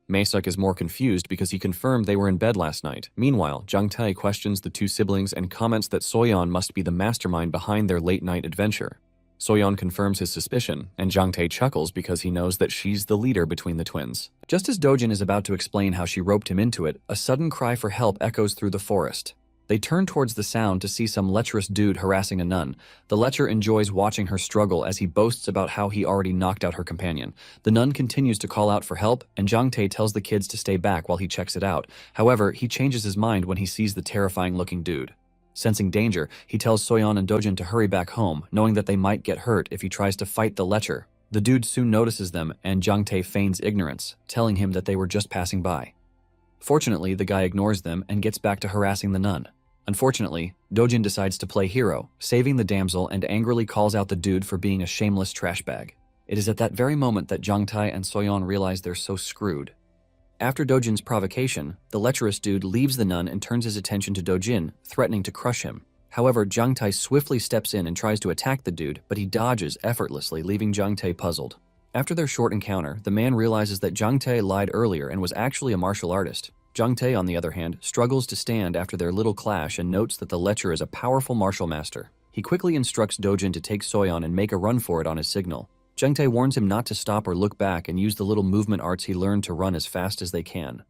Maesuk is more confused because he confirmed they were in bed last night. Meanwhile, Jangtae questions the two siblings and comments that Soyeon must be the mastermind behind their late-night adventure. Soyeon confirms his suspicion, and Jangtae chuckles because he knows that she's the leader between the twins. Just as Dojin is about to explain how she roped him into it, a sudden cry for help echoes through the forest. They turn towards the sound to see some lecherous dude harassing a nun. The lecher enjoys watching her struggle as he boasts about how he already knocked out her companion. The nun continues to call out for help, and Jangtae tells the kids to stay back while he checks it out. However, he changes his mind when he sees the terrifying-looking dude. Sensing danger, he tells Soyeon and Dojin to hurry back home, knowing that they might get hurt if he tries to fight the lecher. The dude soon notices them, and Jangtae feigns ignorance, telling him that they were just passing by. Fortunately, the guy ignores them and gets back to harassing the nun. Unfortunately, Dojin decides to play hero, saving the damsel and angrily calls out the dude for being a shameless trash bag. It is at that very moment that Jangtae and Soyeon realize they're so screwed. After Dojin's provocation, the lecherous dude leaves the nun and turns his attention to Dojin, threatening to crush him. However, Jangtae swiftly steps in and tries to attack the dude, but he dodges effortlessly, leaving Jangtae puzzled. After their short encounter, the man realizes that Jangtae lied earlier and was actually a martial artist. Jangtae, on the other hand, struggles to stand after their little clash and notes that the lecher is a powerful martial master. He quickly instructs Dojin to take Soyeon and make a run for it on his signal. Jangtae warns him not to stop or look back and use the little movement arts he learned to run as fast as they can.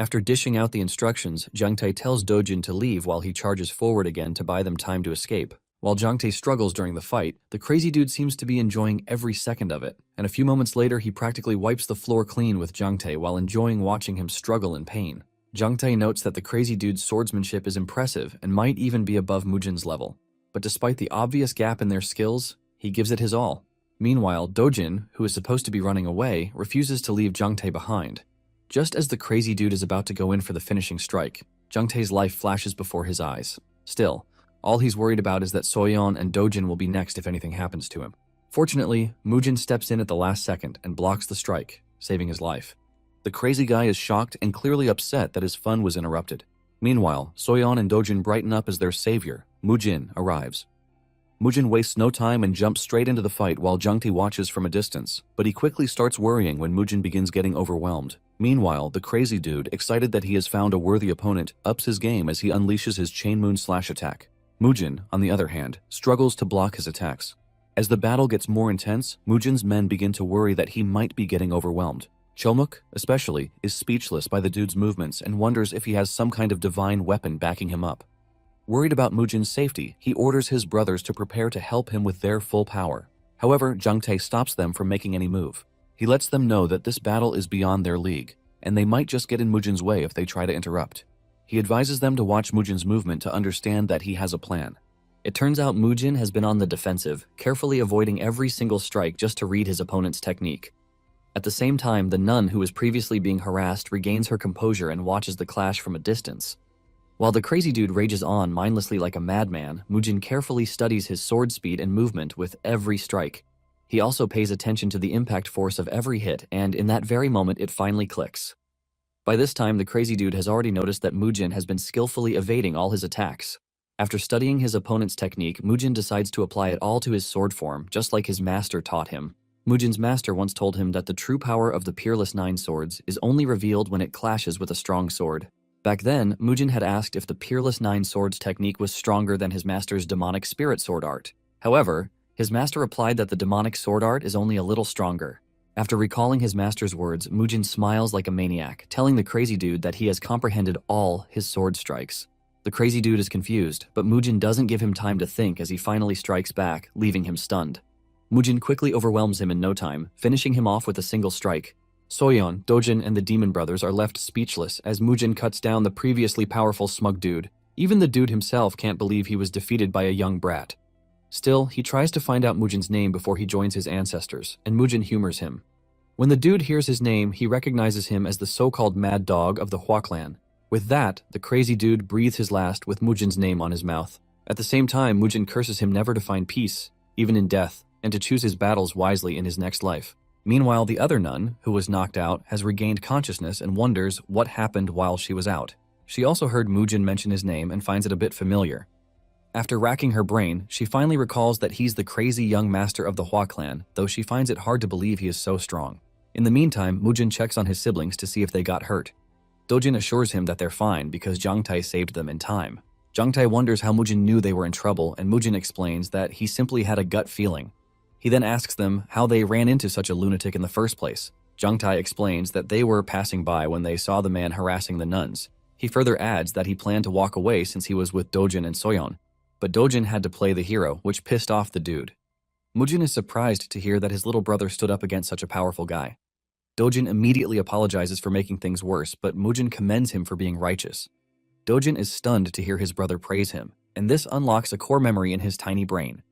After dishing out the instructions, Jangtae tells Dojin to leave while he charges forward again to buy them time to escape. While Jangtae struggles during the fight, the crazy dude seems to be enjoying every second of it, and a few moments later he practically wipes the floor clean with Jangtae while enjoying watching him struggle in pain. Jangtae notes that the crazy dude's swordsmanship is impressive and might even be above Mujin's level. But despite the obvious gap in their skills, he gives it his all. Meanwhile, Dojin, who is supposed to be running away, refuses to leave Jangtae behind. Just as the crazy dude is about to go in for the finishing strike, Jangtae's life flashes before his eyes. Still, all he's worried about is that Soyeon and Dojin will be next if anything happens to him. Fortunately, Mujin steps in at the last second and blocks the strike, saving his life. The crazy guy is shocked and clearly upset that his fun was interrupted. Meanwhile, Soyeon and Dojin brighten up as their savior, Mujin, arrives. Mujin wastes no time and jumps straight into the fight while Jangtae watches from a distance, but he quickly starts worrying when Mujin begins getting overwhelmed. Meanwhile, the crazy dude, excited that he has found a worthy opponent, ups his game as he unleashes his Chain Moon Slash attack. Mujin, on the other hand, struggles to block his attacks. As the battle gets more intense, Mujin's men begin to worry that he might be getting overwhelmed. Chomuk, especially, is speechless by the dude's movements and wonders if he has some kind of divine weapon backing him up. Worried about Mujin's safety, he orders his brothers to prepare to help him with their full power. However, Jangtae stops them from making any move. He lets them know that this battle is beyond their league, and they might just get in Mujin's way if they try to interrupt. He advises them to watch Mujin's movement to understand that he has a plan. It turns out Mujin has been on the defensive, carefully avoiding every single strike just to read his opponent's technique. At the same time, the nun who was previously being harassed regains her composure and watches the clash from a distance. While the crazy dude rages on mindlessly like a madman, Mujin carefully studies his sword speed and movement with every strike. He also pays attention to the impact force of every hit, and in that very moment it finally clicks. By this time, the crazy dude has already noticed that Mujin has been skillfully evading all his attacks. After studying his opponent's technique, Mujin decides to apply it all to his sword form, just like his master taught him. Mujin's master once told him that the true power of the Peerless Nine Swords is only revealed when it clashes with a strong sword. Back then, Mujin had asked if the Peerless Nine Swords technique was stronger than his master's demonic spirit sword art. However, his master replied that the demonic sword art is only a little stronger. After recalling his master's words, Mujin smiles like a maniac, telling the crazy dude that he has comprehended all his sword strikes. The crazy dude is confused, but Mujin doesn't give him time to think as he finally strikes back, leaving him stunned. Mujin quickly overwhelms him in no time, finishing him off with a single strike. Soyeon, Dojin, and the demon brothers are left speechless as Mujin cuts down the previously powerful smug dude. Even the dude himself can't believe he was defeated by a young brat. Still, he tries to find out Mujin's name before he joins his ancestors, and Mujin humors him. When the dude hears his name, he recognizes him as the so-called mad dog of the Hua clan. With that, the crazy dude breathes his last with Mujin's name on his mouth. At the same time, Mujin curses him never to find peace, even in death, and to choose his battles wisely in his next life. Meanwhile, the other nun, who was knocked out, has regained consciousness and wonders what happened while she was out. She also heard Mujin mention his name and finds it a bit familiar. After racking her brain, she finally recalls that he's the crazy young master of the Hua clan, though she finds it hard to believe he is so strong. In the meantime, Mujin checks on his siblings to see if they got hurt. Dojin assures him that they're fine because Jangtae saved them in time. Jangtae wonders how Mujin knew they were in trouble, and Mujin explains that he simply had a gut feeling. He then asks them how they ran into such a lunatic in the first place. Jungtae explains that they were passing by when they saw the man harassing the nuns. He further adds that he planned to walk away since he was with Dojin and Soyeon, but Dojin had to play the hero, which pissed off the dude. Mujin is surprised to hear that his little brother stood up against such a powerful guy. Dojin immediately apologizes for making things worse, but Mujin commends him for being righteous. Dojin is stunned to hear his brother praise him, and this unlocks a core memory in his tiny brain.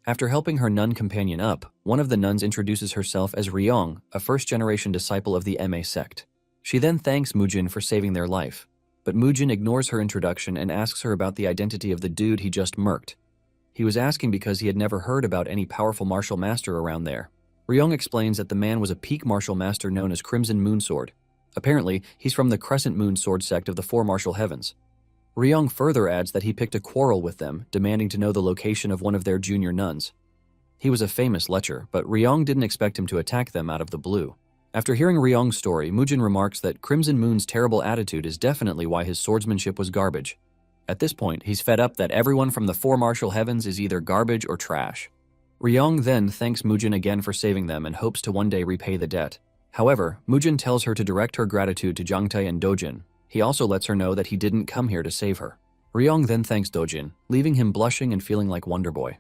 After helping her nun companion up, one of the nuns introduces herself as Ryong, a first-generation disciple of the Ma sect. She then thanks Mujin for saving their life, but Mujin ignores her introduction and asks her about the identity of the dude he just murked. He was asking because he had never heard about any powerful martial master around there. Ryong explains that the man was a peak martial master known as Crimson Moonsword. Apparently, he's from the Crescent Moon Sword sect of the Four Martial Heavens. Ryong further adds that he picked a quarrel with them, demanding to know the location of one of their junior nuns. He was a famous lecher, but Ryong didn't expect him to attack them out of the blue. After hearing Ryong's story, Mujin remarks that Crimson Moon's terrible attitude is definitely why his swordsmanship was garbage. At this point, he's fed up that everyone from the Four Martial Heavens is either garbage or trash. Ryong then thanks Mujin again for saving them and hopes to one day repay the debt. However, Mujin tells her to direct her gratitude to Jungtae and Dojin. He also lets her know that he didn't come here to save her. Ryong then thanks Dojin, leaving him blushing and feeling like Wonder Boy.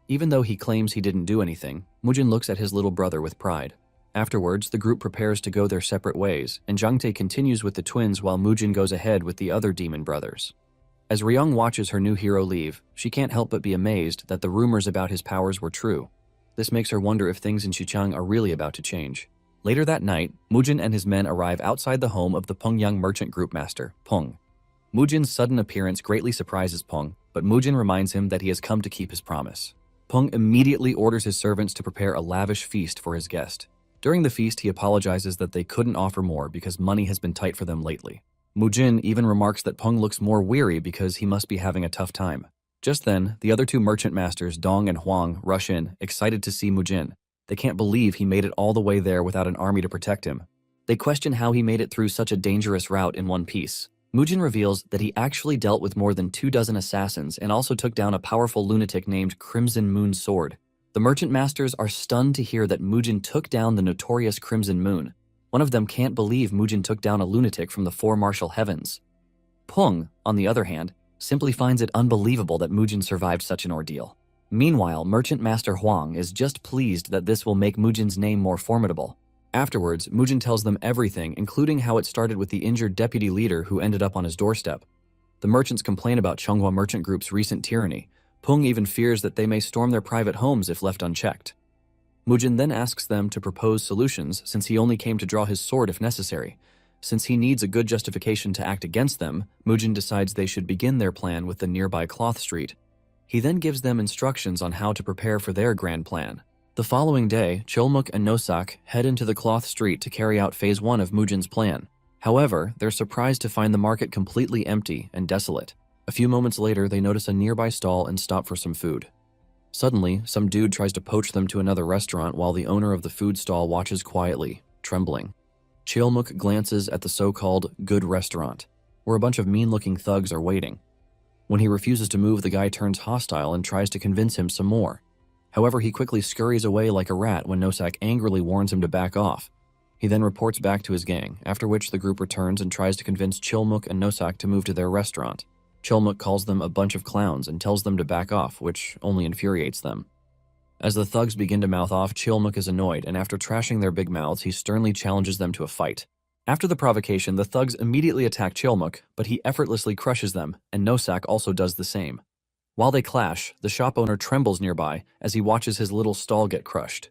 Even though he claims he didn't do anything, Mujin looks at his little brother with pride. Afterwards, the group prepares to go their separate ways, and Jungtae continues with the twins while Mujin goes ahead with the other demon brothers. As Ryong watches her new hero leave, she can't help but be amazed that the rumors about his powers were true. This makes her wonder if things in Xichang are really about to change. Later that night, Mujin and his men arrive outside the home of the Pengyang merchant group master, Peng. Mujin's sudden appearance greatly surprises Peng, but Mujin reminds him that he has come to keep his promise. Peng immediately orders his servants to prepare a lavish feast for his guest. During the feast, he apologizes that they couldn't offer more because money has been tight for them lately. Mujin even remarks that Peng looks more weary because he must be having a tough time. Just then, the other two merchant masters, Dong and Huang, rush in, excited to see Mujin. They can't believe he made it all the way there without an army to protect him. They question how he made it through such a dangerous route in one piece. Mujin reveals that he actually dealt with more than 24 assassins and also took down a powerful lunatic named Crimson Moon Sword. The merchant masters are stunned to hear that Mujin took down the notorious Crimson Moon. One of them can't believe Mujin took down a lunatic from the Four Martial Heavens. Peng, on the other hand, simply finds it unbelievable that Mujin survived such an ordeal. Meanwhile, Merchant Master Huang is just pleased that this will make Mujin's name more formidable. Afterwards, Mujin tells them everything, including how it started with the injured deputy leader who ended up on his doorstep. The merchants complain about Changhua Merchant Group's recent tyranny. Peng even fears that they may storm their private homes if left unchecked. Mujin then asks them to propose solutions since he only came to draw his sword if necessary. Since he needs a good justification to act against them, Mujin decides they should begin their plan with the nearby cloth street. He then gives them instructions on how to prepare for their grand plan. The following day, Chulmuk and Nosak head into the cloth street to carry out phase 1 of Mujin's plan. However, they're surprised to find the market completely empty and desolate. A few moments later, they notice a nearby stall and stop for some food. Suddenly, some dude tries to poach them to another restaurant while the owner of the food stall watches quietly, trembling. Chulmuk glances at the so-called good restaurant, where a bunch of mean-looking thugs are waiting. When he refuses to move, the guy turns hostile and tries to convince him some more. However, he quickly scurries away like a rat when Nosak angrily warns him to back off. He then reports back to his gang, after which the group returns and tries to convince Chulmuk and Nosak to move to their restaurant. Chulmuk calls them a bunch of clowns and tells them to back off, which only infuriates them. As the thugs begin to mouth off, Chulmuk is annoyed, and after trashing their big mouths, he sternly challenges them to a fight. After the provocation, the thugs immediately attack Chulmuk, but he effortlessly crushes them, and Nosak also does the same. While they clash, the shop owner trembles nearby as he watches his little stall get crushed.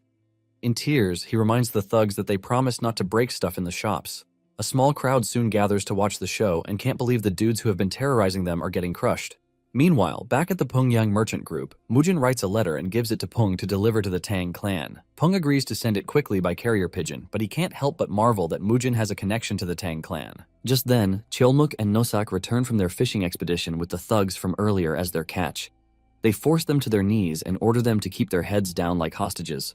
In tears, he reminds the thugs that they promised not to break stuff in the shops. A small crowd soon gathers to watch the show and can't believe the dudes who have been terrorizing them are getting crushed. Meanwhile, back at the Pengyang merchant group, Mujin writes a letter and gives it to Peng to deliver to the Tang clan. Peng agrees to send it quickly by carrier pigeon, but he can't help but marvel that Mujin has a connection to the Tang clan. Just then, Chulmuk and Nosak return from their fishing expedition with the thugs from earlier as their catch. They force them to their knees and order them to keep their heads down like hostages.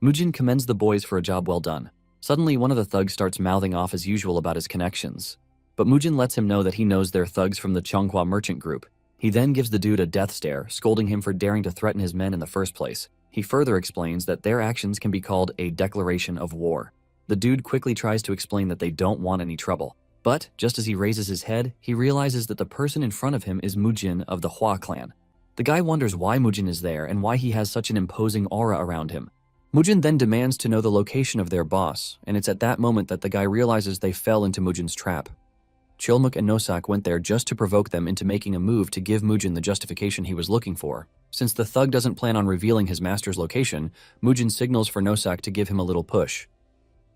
Mujin commends the boys for a job well done. Suddenly, one of the thugs starts mouthing off as usual about his connections. But Mujin lets him know that he knows they're thugs from the Changhua merchant group. He then gives the dude a death stare, scolding him for daring to threaten his men in the first place. He further explains that their actions can be called a declaration of war. The dude quickly tries to explain that they don't want any trouble. But, just as he raises his head, he realizes that the person in front of him is Mujin of the Hua clan. The guy wonders why Mujin is there and why he has such an imposing aura around him. Mujin then demands to know the location of their boss, and it's at that moment that the guy realizes they fell into Mujin's trap. Chilmuk and Nosak went there just to provoke them into making a move to give Mujin the justification he was looking for. Since the thug doesn't plan on revealing his master's location, Mujin signals for Nosak to give him a little push.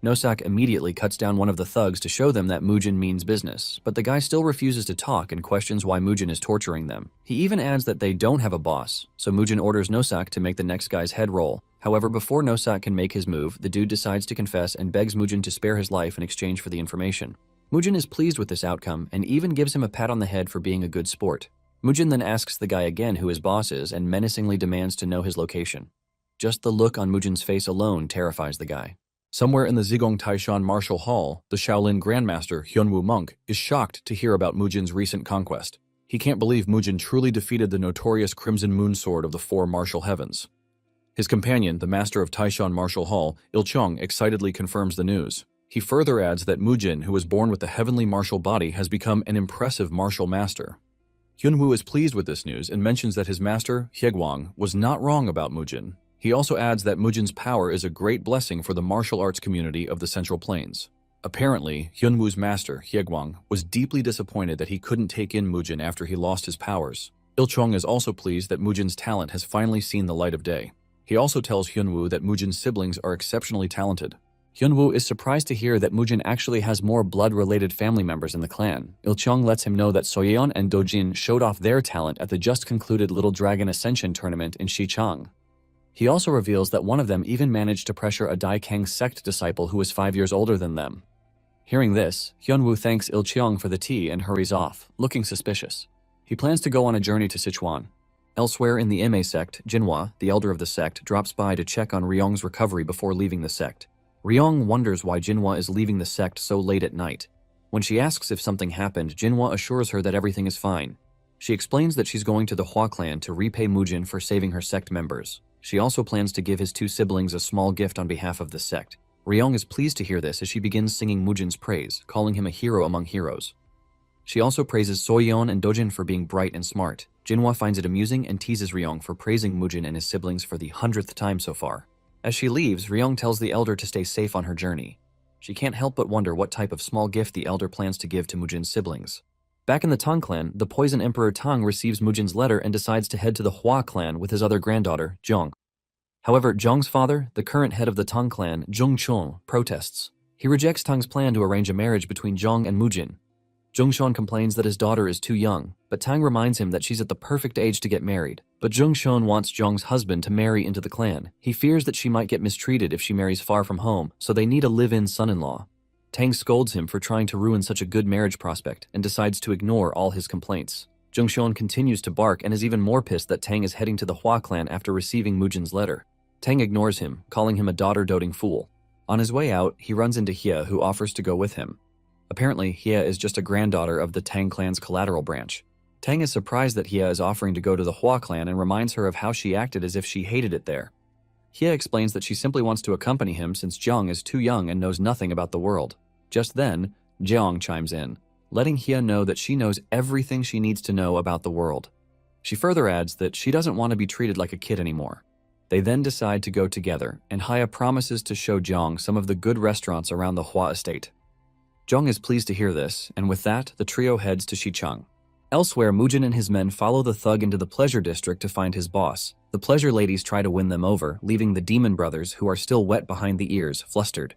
Nosak immediately cuts down one of the thugs to show them that Mujin means business, but the guy still refuses to talk and questions why Mujin is torturing them. He even adds that they don't have a boss, so Mujin orders Nosak to make the next guy's head roll. However, before Nosak can make his move, the dude decides to confess and begs Mujin to spare his life in exchange for the information. Mujin is pleased with this outcome and even gives him a pat on the head for being a good sport. Mujin then asks the guy again who his boss is and menacingly demands to know his location. Just the look on Mujin's face alone terrifies the guy. Somewhere in the Zigong Taishan Martial Hall, the Shaolin Grandmaster Hyunwoo Monk is shocked to hear about Mujin's recent conquest. He can't believe Mujin truly defeated the notorious Crimson Moon Sword of the Four Martial Heavens. His companion, the master of Taishan Martial Hall, Il-chong, excitedly confirms the news. He further adds that Mujin, who was born with the heavenly martial body, has become an impressive martial master. Hyunwoo is pleased with this news and mentions that his master, Hyegwang, was not wrong about Mujin. He also adds that Mujin's power is a great blessing for the martial arts community of the Central Plains. Apparently, Hyunwoo's master, Hyegwang, was deeply disappointed that he couldn't take in Mujin after he lost his powers. Il-chong is also pleased that Mujin's talent has finally seen the light of day. He also tells Hyunwoo that Mujin's siblings are exceptionally talented. Hyunwoo is surprised to hear that Mujin actually has more blood-related family members in the clan. Il-chong lets him know that Soyeon and Dojin showed off their talent at the just-concluded Little Dragon Ascension tournament in Xichang. He also reveals that one of them even managed to pressure a Daikang sect disciple who was 5 years older than them. Hearing this, Hyunwoo thanks Il-cheong for the tea and hurries off, looking suspicious. He plans to go on a journey to Sichuan. Elsewhere in the Ime sect, Jinhua, the elder of the sect, drops by to check on Ryong's recovery before leaving the sect. Ryong wonders why Jinhua is leaving the sect so late at night. When she asks if something happened, Jinhua assures her that everything is fine. She explains that she's going to the Hua clan to repay Mujin for saving her sect members. She also plans to give his two siblings a small gift on behalf of the sect. Ryong is pleased to hear this as she begins singing Mujin's praise, calling him a hero among heroes. She also praises Soyeon and Dojin for being bright and smart. Jinhua finds it amusing and teases Ryong for praising Mujin and his siblings for the 100th time so far. As she leaves, Ryong tells the elder to stay safe on her journey. She can't help but wonder what type of small gift the elder plans to give to Mujin's siblings. Back in the Tang clan, the Poison Emperor Tang receives Mujin's letter and decides to head to the Hua clan with his other granddaughter, Zhong. However, Zhong's father, the current head of the Tang clan, Zhongchon, protests. He rejects Tang's plan to arrange a marriage between Zhong and Mujin. Zhongchon complains that his daughter is too young, but Tang reminds him that she's at the perfect age to get married. But Zhongchon wants Zhong's husband to marry into the clan. He fears that she might get mistreated if she marries far from home, so they need a live-in son-in-law. Tang scolds him for trying to ruin such a good marriage prospect and decides to ignore all his complaints. Zhongchon continues to bark and is even more pissed that Tang is heading to the Hua clan after receiving Mujin's letter. Tang ignores him, calling him a daughter-doting fool. On his way out, he runs into Hye, who offers to go with him. Apparently, Hye is just a granddaughter of the Tang clan's collateral branch. Tang is surprised that Hye is offering to go to the Hua clan and reminds her of how she acted as if she hated it there. Hye explains that she simply wants to accompany him since Zhong is too young and knows nothing about the world. Just then, Jeong chimes in, letting Hye know that she knows everything she needs to know about the world. She further adds that she doesn't want to be treated like a kid anymore. They then decide to go together, and Hye promises to show Jeong some of the good restaurants around the Hua estate. Jeong is pleased to hear this, and with that, the trio heads to Xichang. Elsewhere, Mujin and his men follow the thug into the pleasure district to find his boss. The pleasure ladies try to win them over, leaving the demon brothers, who are still wet behind the ears, flustered.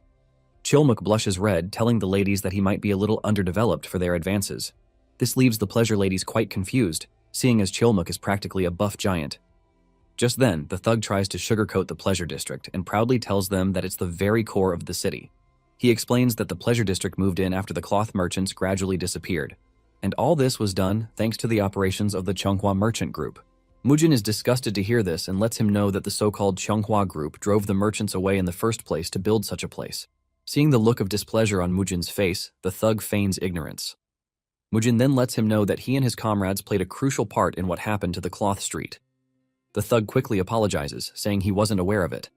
Chilmuk blushes red, telling the ladies that he might be a little underdeveloped for their advances. This leaves the pleasure ladies quite confused, seeing as Chilmuk is practically a buff giant. Just then, the thug tries to sugarcoat the pleasure district and proudly tells them that it's the very core of the city. He explains that the pleasure district moved in after the cloth merchants gradually disappeared. And all this was done thanks to the operations of the Chonghua merchant group. Mujin is disgusted to hear this and lets him know that the so-called Chonghua group drove the merchants away in the first place to build such a place. Seeing the look of displeasure on Mujin's face, the thug feigns ignorance. Mujin then lets him know that he and his comrades played a crucial part in what happened to the cloth street. The thug quickly apologizes, saying he wasn't aware of it.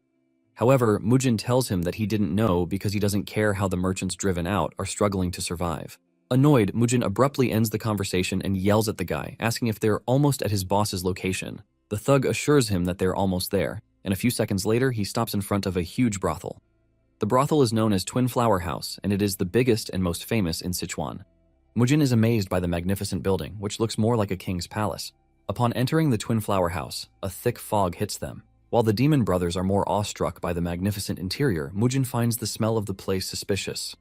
However, Mujin tells him that he didn't know because he doesn't care how the merchants driven out are struggling to survive. Annoyed, Mujin abruptly ends the conversation and yells at the guy, asking if they're almost at his boss's location. The thug assures him that they're almost there, and a few seconds later he stops in front of a huge brothel. The brothel is known as Twin Flower House, and it is the biggest and most famous in Sichuan. Mujin is amazed by the magnificent building, which looks more like a king's palace. Upon entering the Twin Flower House, a thick fog hits them. While the demon brothers are more awestruck by the magnificent interior, Mujin finds the smell of the place suspicious.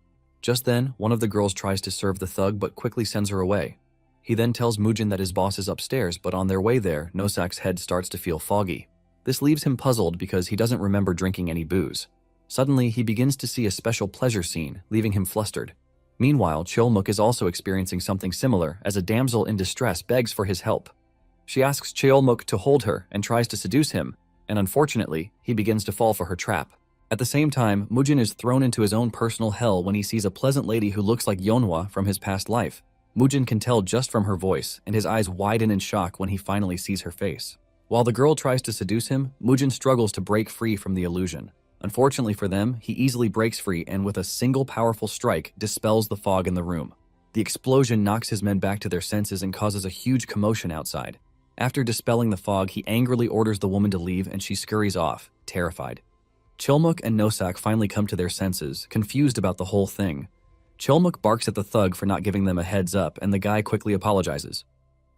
Just then, one of the girls tries to serve the thug but quickly sends her away. He then tells Mujin that his boss is upstairs, but on their way there, Nosak's head starts to feel foggy. This leaves him puzzled because he doesn't remember drinking any booze. Suddenly, he begins to see a special pleasure scene, leaving him flustered. Meanwhile, Cheolmuk is also experiencing something similar as a damsel in distress begs for his help. She asks Cheolmuk to hold her and tries to seduce him, and unfortunately, he begins to fall for her trap. At the same time, Mujin is thrown into his own personal hell when he sees a pleasant lady who looks like Yeonhwa from his past life. Mujin can tell just from her voice, and his eyes widen in shock when he finally sees her face. While the girl tries to seduce him, Mujin struggles to break free from the illusion. Unfortunately for them, he easily breaks free and with a single powerful strike dispels the fog in the room. The explosion knocks his men back to their senses and causes a huge commotion outside. After dispelling the fog, he angrily orders the woman to leave and she scurries off, terrified. Cheolmuk and Nosak finally come to their senses, confused about the whole thing. Cheolmuk barks at the thug for not giving them a heads up and the guy quickly apologizes.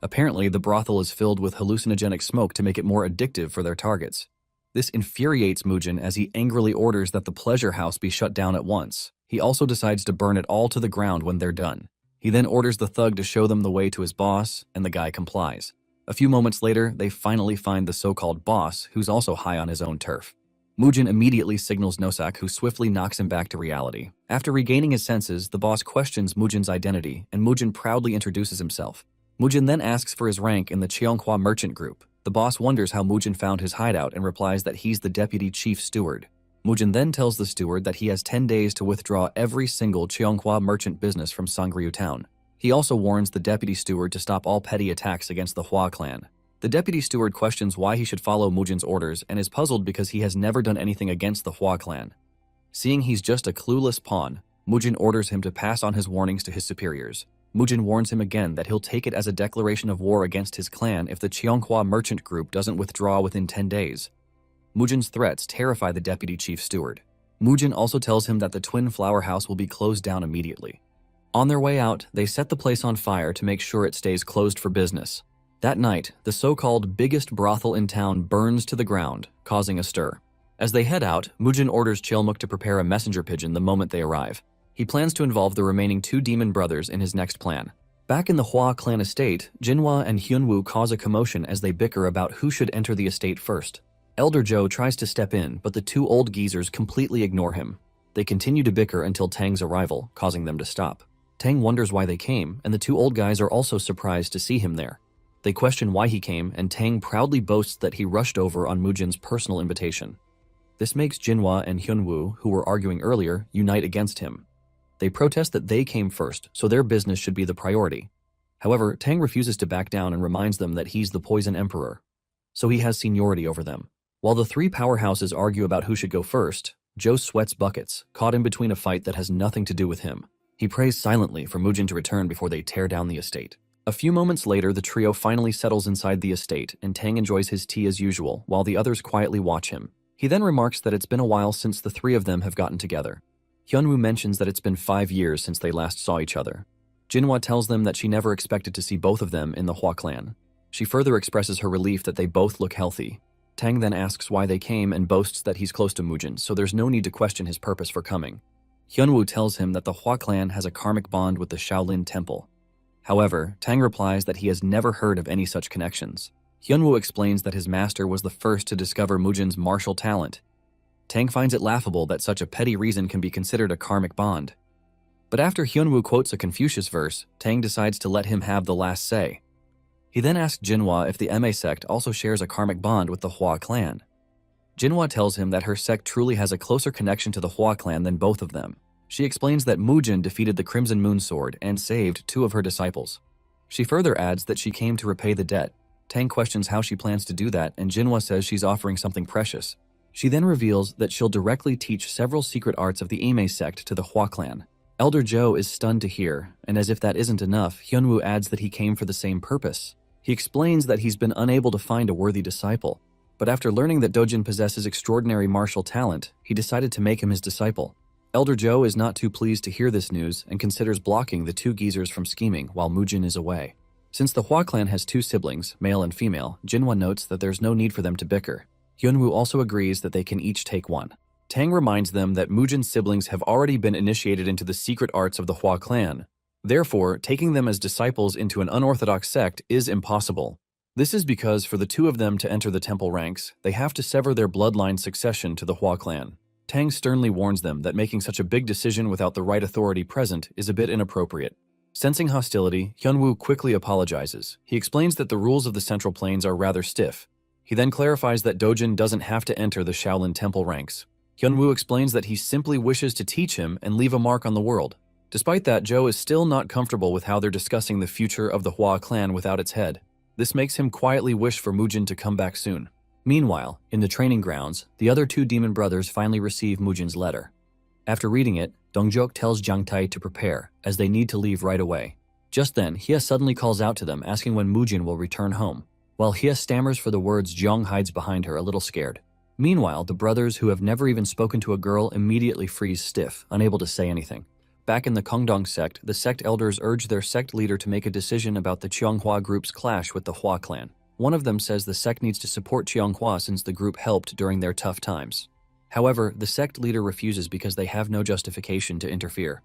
Apparently, the brothel is filled with hallucinogenic smoke to make it more addictive for their targets. This infuriates Mujin as he angrily orders that the pleasure house be shut down at once. He also decides to burn it all to the ground when they're done. He then orders the thug to show them the way to his boss, and the guy complies. A few moments later, they finally find the so-called boss, who's also high on his own turf. Mujin immediately signals Nosak, who swiftly knocks him back to reality. After regaining his senses, the boss questions Mujin's identity, and Mujin proudly introduces himself. Mujin then asks for his rank in the Cheonghua merchant group. The boss wonders how Mujin found his hideout and replies that he's the deputy chief steward. Mujin then tells the steward that he has 10 days to withdraw every single Cheonghua merchant business from Songryu town. He also warns the deputy steward to stop all petty attacks against the Hua clan. The deputy steward questions why he should follow Mujin's orders and is puzzled because he has never done anything against the Hua clan. Seeing he's just a clueless pawn, Mujin orders him to pass on his warnings to his superiors. Mujin warns him again that he'll take it as a declaration of war against his clan if the Cheonghua merchant group doesn't withdraw within 10 days. Mujin's threats terrify the deputy chief steward. Mujin also tells him that the Twin Flower House will be closed down immediately. On their way out, they set the place on fire to make sure it stays closed for business. That night, the so-called biggest brothel in town burns to the ground, causing a stir. As they head out, Mujin orders Cheolmuk to prepare a messenger pigeon the moment they arrive. He plans to involve the remaining 2 demon brothers in his next plan. Back in the Hua clan estate, Jinhwa and Hyunwoo cause a commotion as they bicker about who should enter the estate first. Elder Joe tries to step in, but the 2 old geezers completely ignore him. They continue to bicker until Tang's arrival, causing them to stop. Tang wonders why they came, and the 2 old guys are also surprised to see him there. They question why he came, and Tang proudly boasts that he rushed over on Mujin's personal invitation. This makes Jinhwa and Hyunwoo, who were arguing earlier, unite against him. They protest that they came first, so their business should be the priority. However, Tang refuses to back down and reminds them that he's the Poison Emperor, so he has seniority over them. While the 3 powerhouses argue about who should go first, Joe sweats buckets, caught in between a fight that has nothing to do with him. He prays silently for Mujin to return before they tear down the estate. A few moments later, the trio finally settles inside the estate, and Tang enjoys his tea as usual, while the others quietly watch him. He then remarks that it's been a while since the 3 of them have gotten together. Hyunwoo mentions that it's been 5 years since they last saw each other. Jinhwa tells them that she never expected to see both of them in the Hua clan. She further expresses her relief that they both look healthy. Tang then asks why they came and boasts that he's close to Mujin, so there's no need to question his purpose for coming. Hyunwoo tells him that the Hua clan has a karmic bond with the Shaolin Temple. However, Tang replies that he has never heard of any such connections. Hyunwoo explains that his master was the first to discover Mujin's martial talent. Tang finds it laughable that such a petty reason can be considered a karmic bond. But after Hyunwoo quotes a Confucius verse, Tang decides to let him have the last say. He then asks Jinhwa if the Ma sect also shares a karmic bond with the Hua clan. Jinhwa tells him that her sect truly has a closer connection to the Hua clan than both of them. She explains that Mujin defeated the Crimson Moon Sword and saved 2 of her disciples. She further adds that she came to repay the debt. Tang questions how she plans to do that, and Jinhua says she's offering something precious. She then reveals that she'll directly teach several secret arts of the Ame sect to the Hua clan. Elder Zhou is stunned to hear, and as if that isn't enough, Hyunwoo adds that he came for the same purpose. He explains that he's been unable to find a worthy disciple, but after learning that Dojin possesses extraordinary martial talent, he decided to make him his disciple. Elder Zhou is not too pleased to hear this news and considers blocking the two geezers from scheming while Mujin is away. Since the Hua clan has two siblings, male and female, Jinhua notes that there's no need for them to bicker. Hyunwoo also agrees that they can each take one. Tang reminds them that Mujin's siblings have already been initiated into the secret arts of the Hua clan. Therefore, taking them as disciples into an unorthodox sect is impossible. This is because for the two of them to enter the temple ranks, they have to sever their bloodline succession to the Hua clan. Tang sternly warns them that making such a big decision without the right authority present is a bit inappropriate. Sensing hostility, Hyunwoo quickly apologizes. He explains that the rules of the Central Plains are rather stiff. He then clarifies that Dojin doesn't have to enter the Shaolin temple ranks. Hyunwoo explains that he simply wishes to teach him and leave a mark on the world. Despite that, Zhou is still not comfortable with how they're discussing the future of the Hua clan without its head. This makes him quietly wish for Mujin to come back soon. Meanwhile, in the training grounds, the other two demon brothers finally receive Mujin's letter. After reading it, Dongjok tells Jiang Tai to prepare, as they need to leave right away. Just then, Hia suddenly calls out to them asking when Mujin will return home. While Hia stammers for the words, Jiang hides behind her, a little scared. Meanwhile, the brothers who have never even spoken to a girl immediately freeze stiff, unable to say anything. Back in the Kongdong sect, the sect elders urge their sect leader to make a decision about the Cheonghua group's clash with the Hua clan. One of them says the sect needs to support Cheonghua since the group helped during their tough times. However, the sect leader refuses because they have no justification to interfere.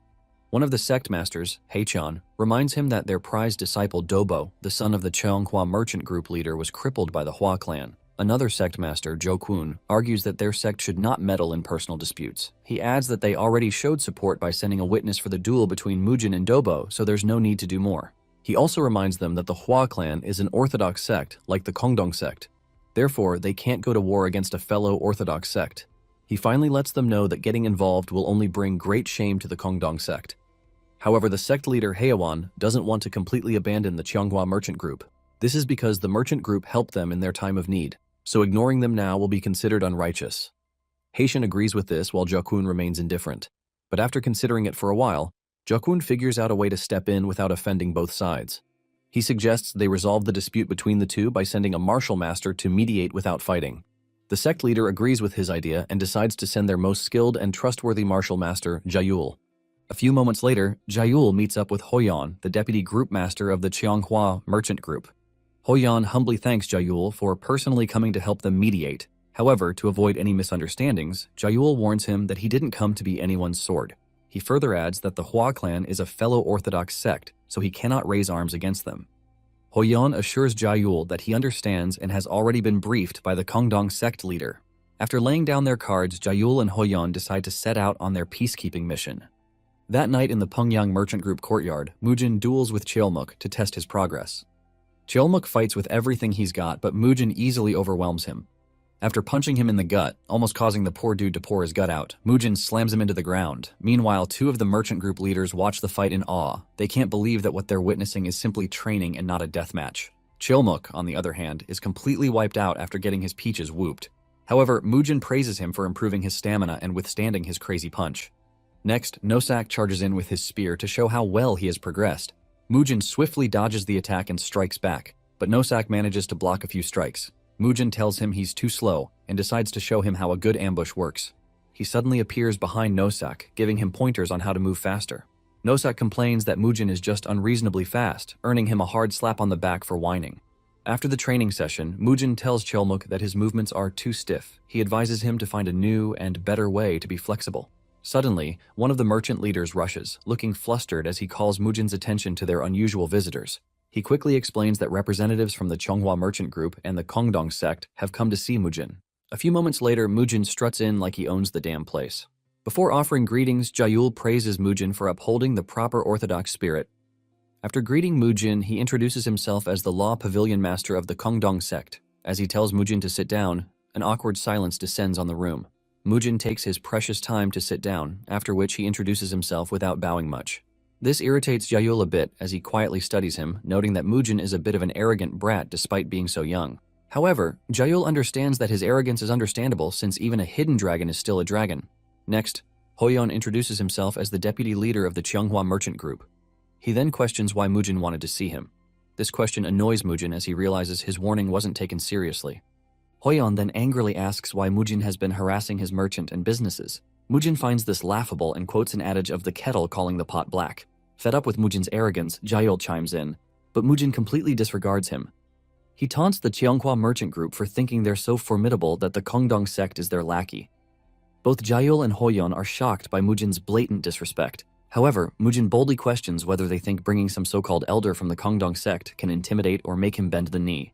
One of the sect masters, Heichan, reminds him that their prized disciple Dobo, the son of the Cheonghua merchant group leader, was crippled by the Hua clan. Another sect master, Jo Kwon, argues that their sect should not meddle in personal disputes. He adds that they already showed support by sending a witness for the duel between Mujin and Dobo, so there's no need to do more. He also reminds them that the Hua clan is an orthodox sect, like the Kongdong sect. Therefore, they can't go to war against a fellow orthodox sect. He finally lets them know that getting involved will only bring great shame to the Kongdong sect. However, the sect leader Heawan doesn't want to completely abandon the Cheonghua merchant group. This is because the merchant group helped them in their time of need, so ignoring them now will be considered unrighteous. Haitian agrees with this while Jokun remains indifferent. But after considering it for a while, Jokun figures out a way to step in without offending both sides. He suggests they resolve the dispute between the two by sending a martial master to mediate without fighting. The sect leader agrees with his idea and decides to send their most skilled and trustworthy martial master, Jayul. A few moments later, Jayul meets up with Hoyan, the deputy group master of the Cheonghua merchant group. Hoyan humbly thanks Jayul for personally coming to help them mediate. However, to avoid any misunderstandings, Jayul warns him that he didn't come to be anyone's sword. He further adds that the Hua clan is a fellow orthodox sect, so he cannot raise arms against them. Hoyan assures Jayul that he understands and has already been briefed by the Kongdong sect leader. After laying down their cards, Jayul and Hoyan decide to set out on their peacekeeping mission. That night in the Pengyang merchant group courtyard, Mujin duels with Cheolmuk to test his progress. Cheolmuk fights with everything he's got, but Mujin easily overwhelms him. After punching him in the gut, almost causing the poor dude to pour his gut out, Mujin slams him into the ground. Meanwhile, two of the merchant group leaders watch the fight in awe. They can't believe that what they're witnessing is simply training and not a deathmatch. Cheolmuk, on the other hand, is completely wiped out after getting his peaches whooped. However, Mujin praises him for improving his stamina and withstanding his crazy punch. Next, Nosak charges in with his spear to show how well he has progressed. Mujin swiftly dodges the attack and strikes back, but Nosak manages to block a few strikes. Mujin tells him he's too slow and decides to show him how a good ambush works. He suddenly appears behind Nosak, giving him pointers on how to move faster. Nosak complains that Mujin is just unreasonably fast, earning him a hard slap on the back for whining. After the training session, Mujin tells Cheolmuk that his movements are too stiff. He advises him to find a new and better way to be flexible. Suddenly, one of the merchant leaders rushes, looking flustered as he calls Mujin's attention to their unusual visitors. He quickly explains that representatives from the Cheonghua merchant group and the Kongdong sect have come to see Mujin. A few moments later, Mujin struts in like he owns the damn place. Before offering greetings, Jayul praises Mujin for upholding the proper orthodox spirit. After greeting Mujin, he introduces himself as the law pavilion master of the Kongdong sect. As he tells Mujin to sit down, an awkward silence descends on the room. Mujin takes his precious time to sit down, after which he introduces himself without bowing much. This irritates Jaehyul a bit as he quietly studies him, noting that Mujin is a bit of an arrogant brat despite being so young. However, Jaehyul understands that his arrogance is understandable since even a hidden dragon is still a dragon. Next, Hoyeon introduces himself as the deputy leader of the Cheonghwa merchant group. He then questions why Mujin wanted to see him. This question annoys Mujin as he realizes his warning wasn't taken seriously. Hoyeon then angrily asks why Mujin has been harassing his merchant and businesses. Mujin finds this laughable and quotes an adage of the kettle calling the pot black. Fed up with Mujin's arrogance, Jaehyul chimes in, but Mujin completely disregards him. He taunts the Cheonghwa merchant group for thinking they're so formidable that the Kongdong sect is their lackey. Both Jaehyul and Hoyeon are shocked by Mujin's blatant disrespect. However, Mujin boldly questions whether they think bringing some so-called elder from the Kongdong sect can intimidate or make him bend the knee.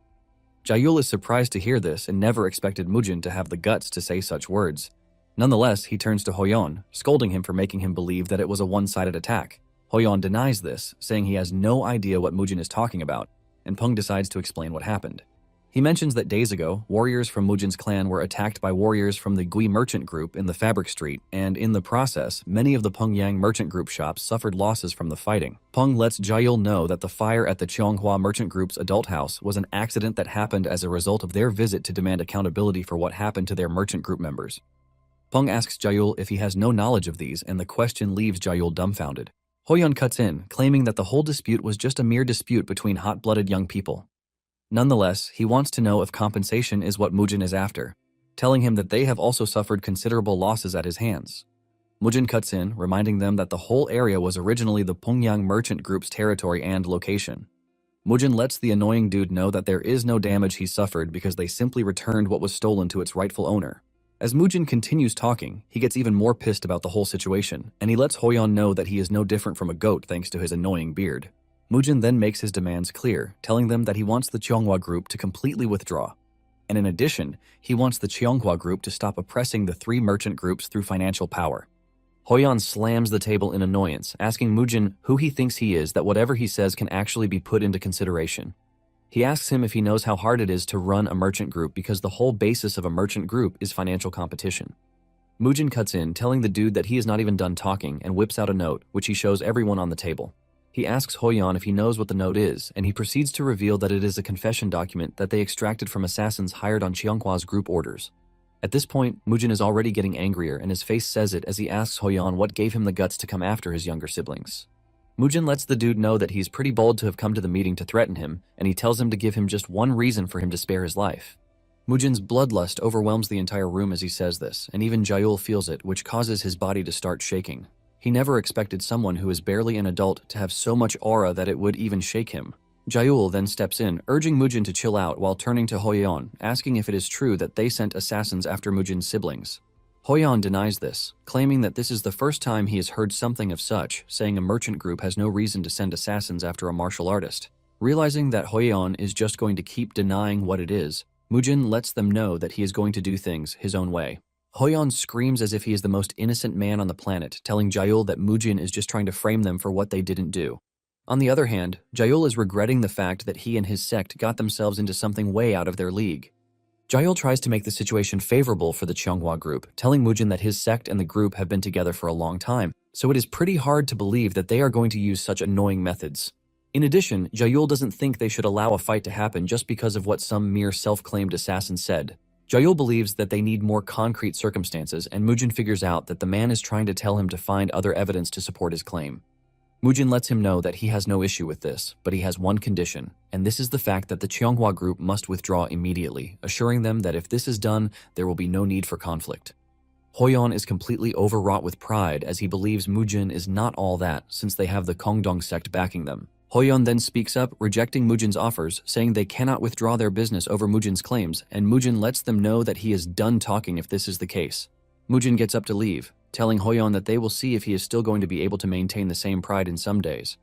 Jaehyul is surprised to hear this and never expected Mujin to have the guts to say such words. Nonetheless, he turns to Hoyeon, scolding him for making him believe that it was a one-sided attack. Hoyeon denies this, saying he has no idea what Mujin is talking about, and Peng decides to explain what happened. He mentions that days ago, warriors from Mujin's clan were attacked by warriors from the Gui merchant group in the Fabric Street, and in the process, many of the Pengyang merchant group shops suffered losses from the fighting. Peng lets Jaehyul know that the fire at the Cheonghwa merchant group's adult house was an accident that happened as a result of their visit to demand accountability for what happened to their merchant group members. Peng asks Jaehyul if he has no knowledge of these, and the question leaves Jaehyul dumbfounded. Hoyeon cuts in, claiming that the whole dispute was just a mere dispute between hot-blooded young people. Nonetheless, he wants to know if compensation is what Mujin is after, telling him that they have also suffered considerable losses at his hands. Mujin cuts in, reminding them that the whole area was originally the Pengyang merchant group's territory and location. Mujin lets the annoying dude know that there is no damage he suffered because they simply returned what was stolen to its rightful owner. As Mujin continues talking, he gets even more pissed about the whole situation, and he lets Hoyeon know that he is no different from a goat thanks to his annoying beard. Mujin then makes his demands clear, telling them that he wants the Cheonghwa group to completely withdraw. And in addition, he wants the Cheonghwa group to stop oppressing the three merchant groups through financial power. Hoyeon slams the table in annoyance, asking Mujin who he thinks he is that whatever he says can actually be put into consideration. He asks him if he knows how hard it is to run a merchant group because the whole basis of a merchant group is financial competition. Mujin cuts in, telling the dude that he is not even done talking and whips out a note, which he shows everyone on the table. He asks Hoyeon if he knows what the note is, and he proceeds to reveal that it is a confession document that they extracted from assassins hired on Cheonghwa's group orders. At this point, Mujin is already getting angrier, and his face says it as he asks Hoyeon what gave him the guts to come after his younger siblings. Mujin lets the dude know that he's pretty bold to have come to the meeting to threaten him, and he tells him to give him just one reason for him to spare his life. Mujin's bloodlust overwhelms the entire room as he says this, and even Jaehyul feels it, which causes his body to start shaking. He never expected someone who is barely an adult to have so much aura that it would even shake him. Jaehyul then steps in, urging Mujin to chill out while turning to Hoyeon, asking if it is true that they sent assassins after Mujin's siblings. Hoyeon denies this, claiming that this is the first time he has heard something of such, saying a merchant group has no reason to send assassins after a martial artist. Realizing that Hoyeon is just going to keep denying what it is, Mujin lets them know that he is going to do things his own way. Hoyeon screams as if he is the most innocent man on the planet, telling Jaehyul that Mujin is just trying to frame them for what they didn't do. On the other hand, Jaehyul is regretting the fact that he and his sect got themselves into something way out of their league. Jaehyul tries to make the situation favorable for the Cheonghwa group, telling Mujin that his sect and the group have been together for a long time, so it is pretty hard to believe that they are going to use such annoying methods. In addition, Jaehyul doesn't think they should allow a fight to happen just because of what some mere self-claimed assassin said. Jaehyul believes that they need more concrete circumstances, and Mujin figures out that the man is trying to tell him to find other evidence to support his claim. Mujin lets him know that he has no issue with this, but he has one condition, and this is the fact that the Cheonghwa group must withdraw immediately, assuring them that if this is done, there will be no need for conflict. Hoyeon is completely overwrought with pride as he believes Mujin is not all that since they have the Kongdong sect backing them. Hoyeon then speaks up, rejecting Mujin's offers, saying they cannot withdraw their business over Mujin's claims, and Mujin lets them know that he is done talking if this is the case. Mujin gets up to leave, telling Hoyeon that they will see if he is still going to be able to maintain the same pride in some days.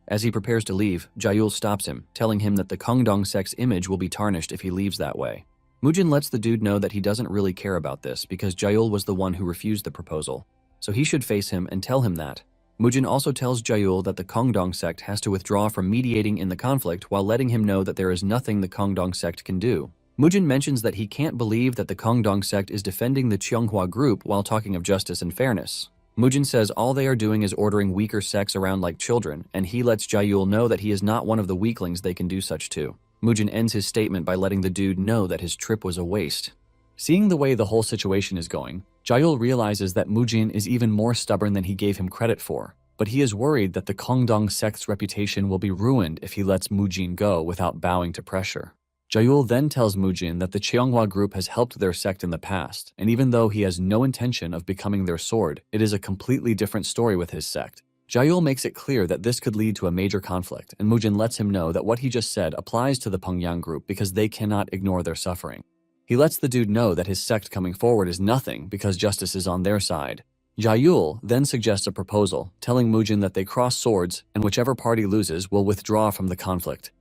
As he prepares to leave, Jaehyul stops him, telling him that the Kongdong sect's image will be tarnished if he leaves that way. Mujin lets the dude know that he doesn't really care about this because Jaehyul was the one who refused the proposal, so he should face him and tell him that. Mujin also tells Jaehyul that the Kongdong sect has to withdraw from mediating in the conflict while letting him know that there is nothing the Kongdong sect can do. Mujin mentions that he can't believe that the Kongdong sect is defending the Cheonghwa group while talking of justice and fairness. Mujin says all they are doing is ordering weaker sex around like children, and he lets Jaehyul know that he is not one of the weaklings they can do such to. Mujin ends his statement by letting the dude know that his trip was a waste. Seeing the way the whole situation is going, Jaehyul realizes that Mujin is even more stubborn than he gave him credit for, but he is worried that the Kongdong sect's reputation will be ruined if he lets Mujin go without bowing to pressure. Jaehyul then tells Mujin that the Cheonghwa group has helped their sect in the past, and even though he has no intention of becoming their sword, it is a completely different story with his sect. Jaehyul makes it clear that this could lead to a major conflict, and Mujin lets him know that what he just said applies to the Pengyang group because they cannot ignore their suffering. He lets the dude know that his sect coming forward is nothing because justice is on their side. Jaehyul then suggests a proposal, telling Mujin that they cross swords and whichever party loses will withdraw from the conflict.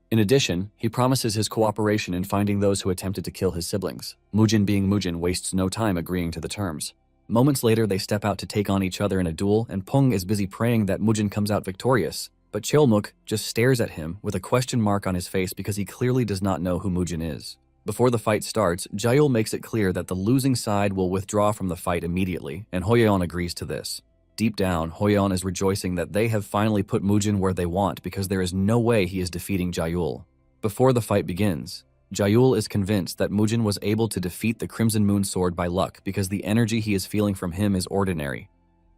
In addition, he promises his cooperation in finding those who attempted to kill his siblings. Mujin being Mujin wastes no time agreeing to the terms. Moments later, they step out to take on each other in a duel, and Pung is busy praying that Mujin comes out victorious. But Cheolmuk just stares at him with a question mark on his face because he clearly does not know who Mujin is. Before the fight starts, Jaehyul makes it clear that the losing side will withdraw from the fight immediately, and Hoyeon agrees to this. Deep down, Hoyeon is rejoicing that they have finally put Mujin where they want because there is no way he is defeating Jaehyul. Before the fight begins, Jaehyul is convinced that Mujin was able to defeat the Crimson Moon Sword by luck because the energy he is feeling from him is ordinary.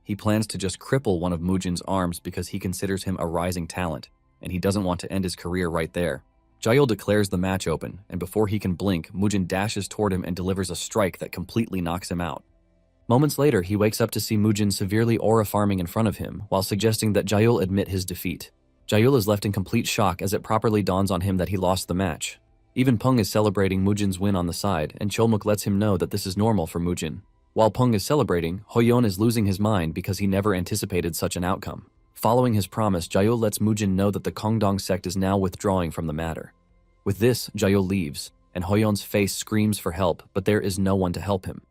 He plans to just cripple one of Mujin's arms because he considers him a rising talent, and he doesn't want to end his career right there. Jaehyul declares the match open, and before he can blink, Mujin dashes toward him and delivers a strike that completely knocks him out. Moments later, he wakes up to see Mujin severely aura farming in front of him, while suggesting that Jaehyul admit his defeat. Jaehyul is left in complete shock as it properly dawns on him that he lost the match. Even Pung is celebrating Mujin's win on the side, and Cheolmuk lets him know that this is normal for Mujin. While Pung is celebrating, Hoyeon is losing his mind because he never anticipated such an outcome. Following his promise, Jaehyul lets Mujin know that the Kongdong sect is now withdrawing from the matter. With this, Jaehyul leaves, and Hoyeon's face screams for help, but there is no one to help him.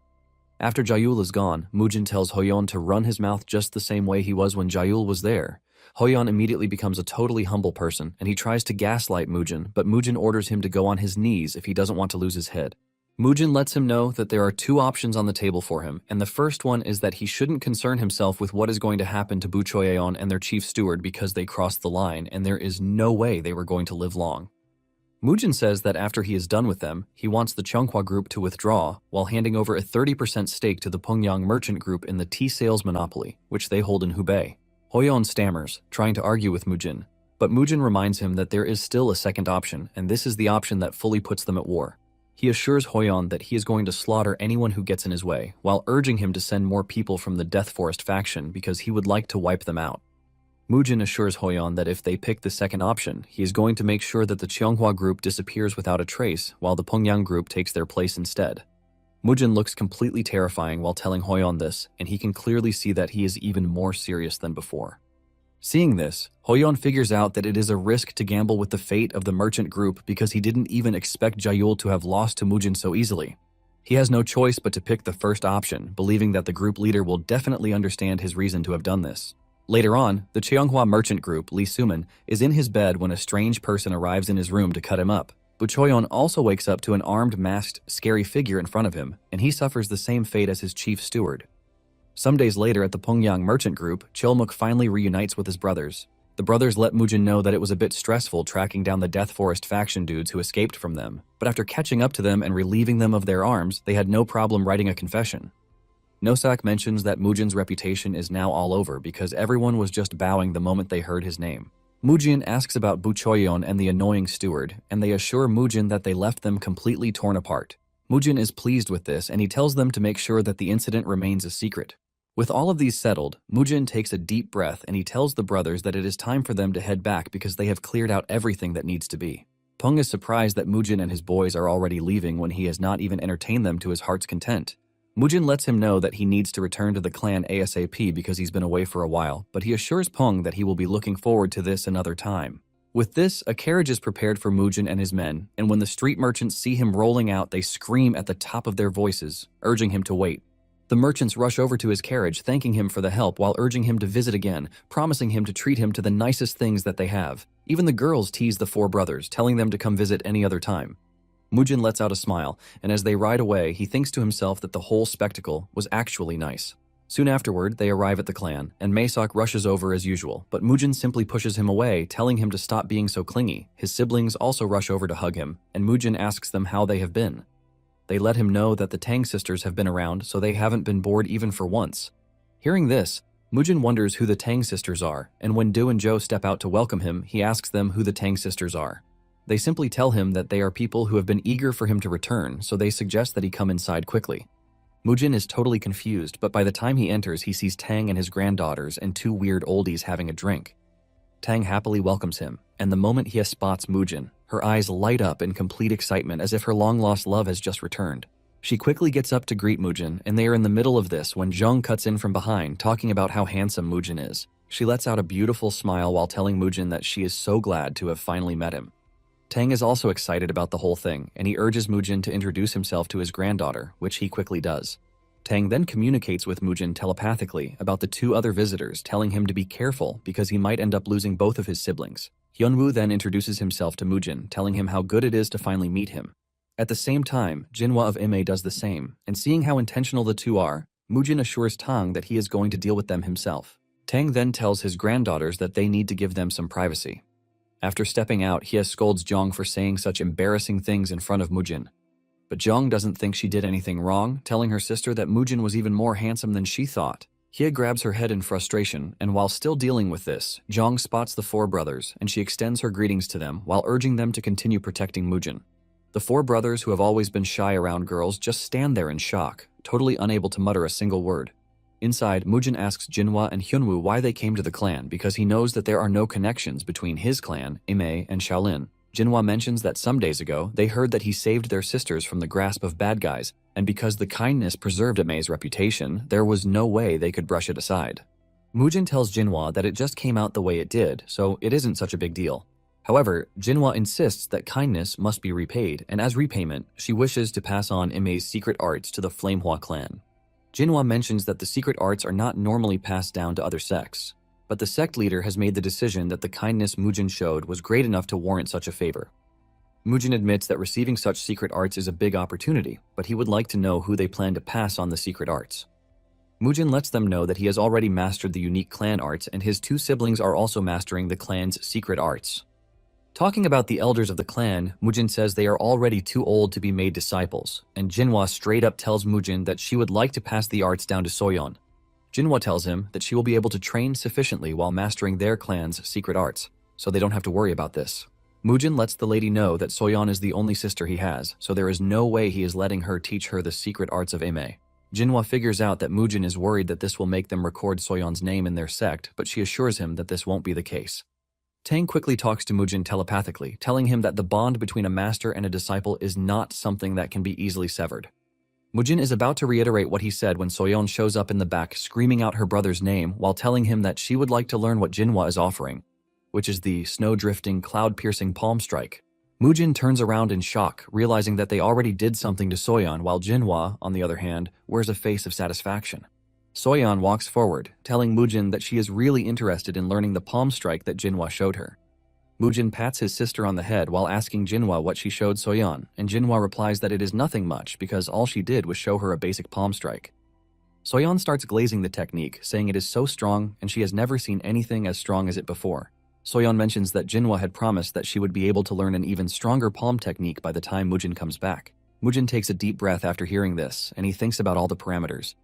After Jaehyul is gone, Mujin tells Hoyeon to run his mouth just the same way he was when Jaehyul was there. Hoyeon immediately becomes a totally humble person, and he tries to gaslight Mujin, but Mujin orders him to go on his knees if he doesn't want to lose his head. Mujin lets him know that there are two options on the table for him, and the first one is that he shouldn't concern himself with what is going to happen to Buchoyeon and their chief steward because they crossed the line, and there is no way they were going to live long. Mujin says that after he is done with them, he wants the Cheonghwa group to withdraw while handing over a 30% stake to the Pengyang merchant group in the tea sales monopoly, which they hold in Hubei. Hoyeon stammers, trying to argue with Mujin, but Mujin reminds him that there is still a second option, and this is the option that fully puts them at war. He assures Hoyeon that he is going to slaughter anyone who gets in his way, while urging him to send more people from the Death Forest faction because he would like to wipe them out. Mujin assures Hoyeon that if they pick the second option, he is going to make sure that the Cheonghwa group disappears without a trace, while the Pengyang group takes their place instead. Mujin looks completely terrifying while telling Hoyeon this, and he can clearly see that he is even more serious than before. Seeing this, Hoyeon figures out that it is a risk to gamble with the fate of the merchant group because he didn't even expect Jaehyul to have lost to Mujin so easily. He has no choice but to pick the first option, believing that the group leader will definitely understand his reason to have done this. Later on, the Cheonghwa merchant group, Lee Suman, is in his bed when a strange person arrives in his room to cut him up. Buchoyeon also wakes up to an armed, masked, scary figure in front of him, and he suffers the same fate as his chief steward. Some days later at the Pengyang merchant group, Cheolmuk finally reunites with his brothers. The brothers let Mujin know that it was a bit stressful tracking down the Death Forest faction dudes who escaped from them, but after catching up to them and relieving them of their arms, they had no problem writing a confession. Nosak mentions that Mujin's reputation is now all over because everyone was just bowing the moment they heard his name. Mujin asks about Buchoyeon and the annoying steward, and they assure Mujin that they left them completely torn apart. Mujin is pleased with this, and he tells them to make sure that the incident remains a secret. With all of these settled, Mujin takes a deep breath and he tells the brothers that it is time for them to head back because they have cleared out everything that needs to be. Pung is surprised that Mujin and his boys are already leaving when he has not even entertained them to his heart's content. Mujin lets him know that he needs to return to the clan ASAP because he's been away for a while, but he assures Pung that he will be looking forward to this another time. With this, a carriage is prepared for Mujin and his men, and when the street merchants see him rolling out, they scream at the top of their voices, urging him to wait. The merchants rush over to his carriage, thanking him for the help while urging him to visit again, promising him to treat him to the nicest things that they have. Even the girls tease the four brothers, telling them to come visit any other time. Mujin lets out a smile, and as they ride away, he thinks to himself that the whole spectacle was actually nice. Soon afterward, they arrive at the clan, and Maesok rushes over as usual, but Mujin simply pushes him away, telling him to stop being so clingy. His siblings also rush over to hug him, and Mujin asks them how they have been. They let him know that the Tang sisters have been around, so they haven't been bored even for once. Hearing this, Mujin wonders who the Tang sisters are, and when Do and Jo step out to welcome him, he asks them who the Tang sisters are. They simply tell him that they are people who have been eager for him to return, so they suggest that he come inside quickly. Mujin is totally confused, but by the time he enters, he sees Tang and his granddaughters and two weird oldies having a drink. Tang happily welcomes him, and the moment he spots Mujin, her eyes light up in complete excitement as if her long-lost love has just returned. She quickly gets up to greet Mujin, and they are in the middle of this when Zheng cuts in from behind, talking about how handsome Mujin is. She lets out a beautiful smile while telling Mujin that she is so glad to have finally met him. Tang is also excited about the whole thing, and he urges Mujin to introduce himself to his granddaughter, which he quickly does. Tang then communicates with Mujin telepathically about the two other visitors, telling him to be careful because he might end up losing both of his siblings. Hyunwoo then introduces himself to Mujin, telling him how good it is to finally meet him. At the same time, Jinhwa of Ime does the same, and seeing how intentional the two are, Mujin assures Tang that he is going to deal with them himself. Tang then tells his granddaughters that they need to give them some privacy. After stepping out, he scolds Zhang for saying such embarrassing things in front of Mujin. But Zhang doesn't think she did anything wrong, telling her sister that Mujin was even more handsome than she thought. Hye grabs her head in frustration, and while still dealing with this, Zhang spots the four brothers, and she extends her greetings to them while urging them to continue protecting Mujin. The four brothers, who have always been shy around girls, just stand there in shock, totally unable to mutter a single word. Inside, Mujin asks Jinhwa and Hyunwoo why they came to the clan because he knows that there are no connections between his clan, Ime, and Shaolin. Jinhwa mentions that some days ago, they heard that he saved their sisters from the grasp of bad guys, and because the kindness preserved Ime's reputation, there was no way they could brush it aside. Mujin tells Jinhwa that it just came out the way it did, so it isn't such a big deal. However, Jinhwa insists that kindness must be repaid, and as repayment, she wishes to pass on Ime's secret arts to the Flamehua clan. Jinhwa mentions that the secret arts are not normally passed down to other sects, but the sect leader has made the decision that the kindness Mujin showed was great enough to warrant such a favor. Mujin admits that receiving such secret arts is a big opportunity, but he would like to know who they plan to pass on the secret arts. Mujin lets them know that he has already mastered the unique clan arts and his two siblings are also mastering the clan's secret arts. Talking about the elders of the clan, Mujin says they are already too old to be made disciples, and Jinhwa straight up tells Mujin that she would like to pass the arts down to Soyeon. Jinhwa tells him that she will be able to train sufficiently while mastering their clan's secret arts, so they don't have to worry about this. Mujin lets the lady know that Soyeon is the only sister he has, so there is no way he is letting her teach her the secret arts of Ime. Jinhwa figures out that Mujin is worried that this will make them record Soyeon's name in their sect, but she assures him that this won't be the case. Tang quickly talks to Mujin telepathically, telling him that the bond between a master and a disciple is not something that can be easily severed. Mujin is about to reiterate what he said when Soyeon shows up in the back screaming out her brother's name while telling him that she would like to learn what Jinhwa is offering, which is the snow-drifting, cloud-piercing palm strike. Mujin turns around in shock, realizing that they already did something to Soyeon while Jinhwa, on the other hand, wears a face of satisfaction. Soyeon walks forward, telling Mujin that she is really interested in learning the palm strike that Jinhwa showed her. Mujin pats his sister on the head while asking Jinhwa what she showed Soyeon, and Jinhwa replies that it is nothing much because all she did was show her a basic palm strike. Soyeon starts glazing the technique, saying it is so strong and she has never seen anything as strong as it before. Soyeon mentions that Jinhwa had promised that she would be able to learn an even stronger palm technique by the time Mujin comes back. Mujin takes a deep breath after hearing this, and he thinks about all the parameters.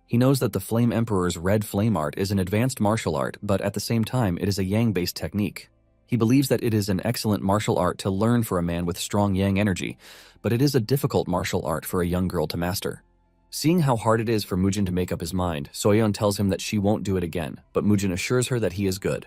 He knows that the Flame Emperor's red flame art is an advanced martial art, but at the same time it is a yang-based technique. He believes that it is an excellent martial art to learn for a man with strong yang energy, but it is a difficult martial art for a young girl to master. Seeing how hard it is for Mujin to make up his mind, Soyeon tells him that she won't do it again, but Mujin assures her that he is good.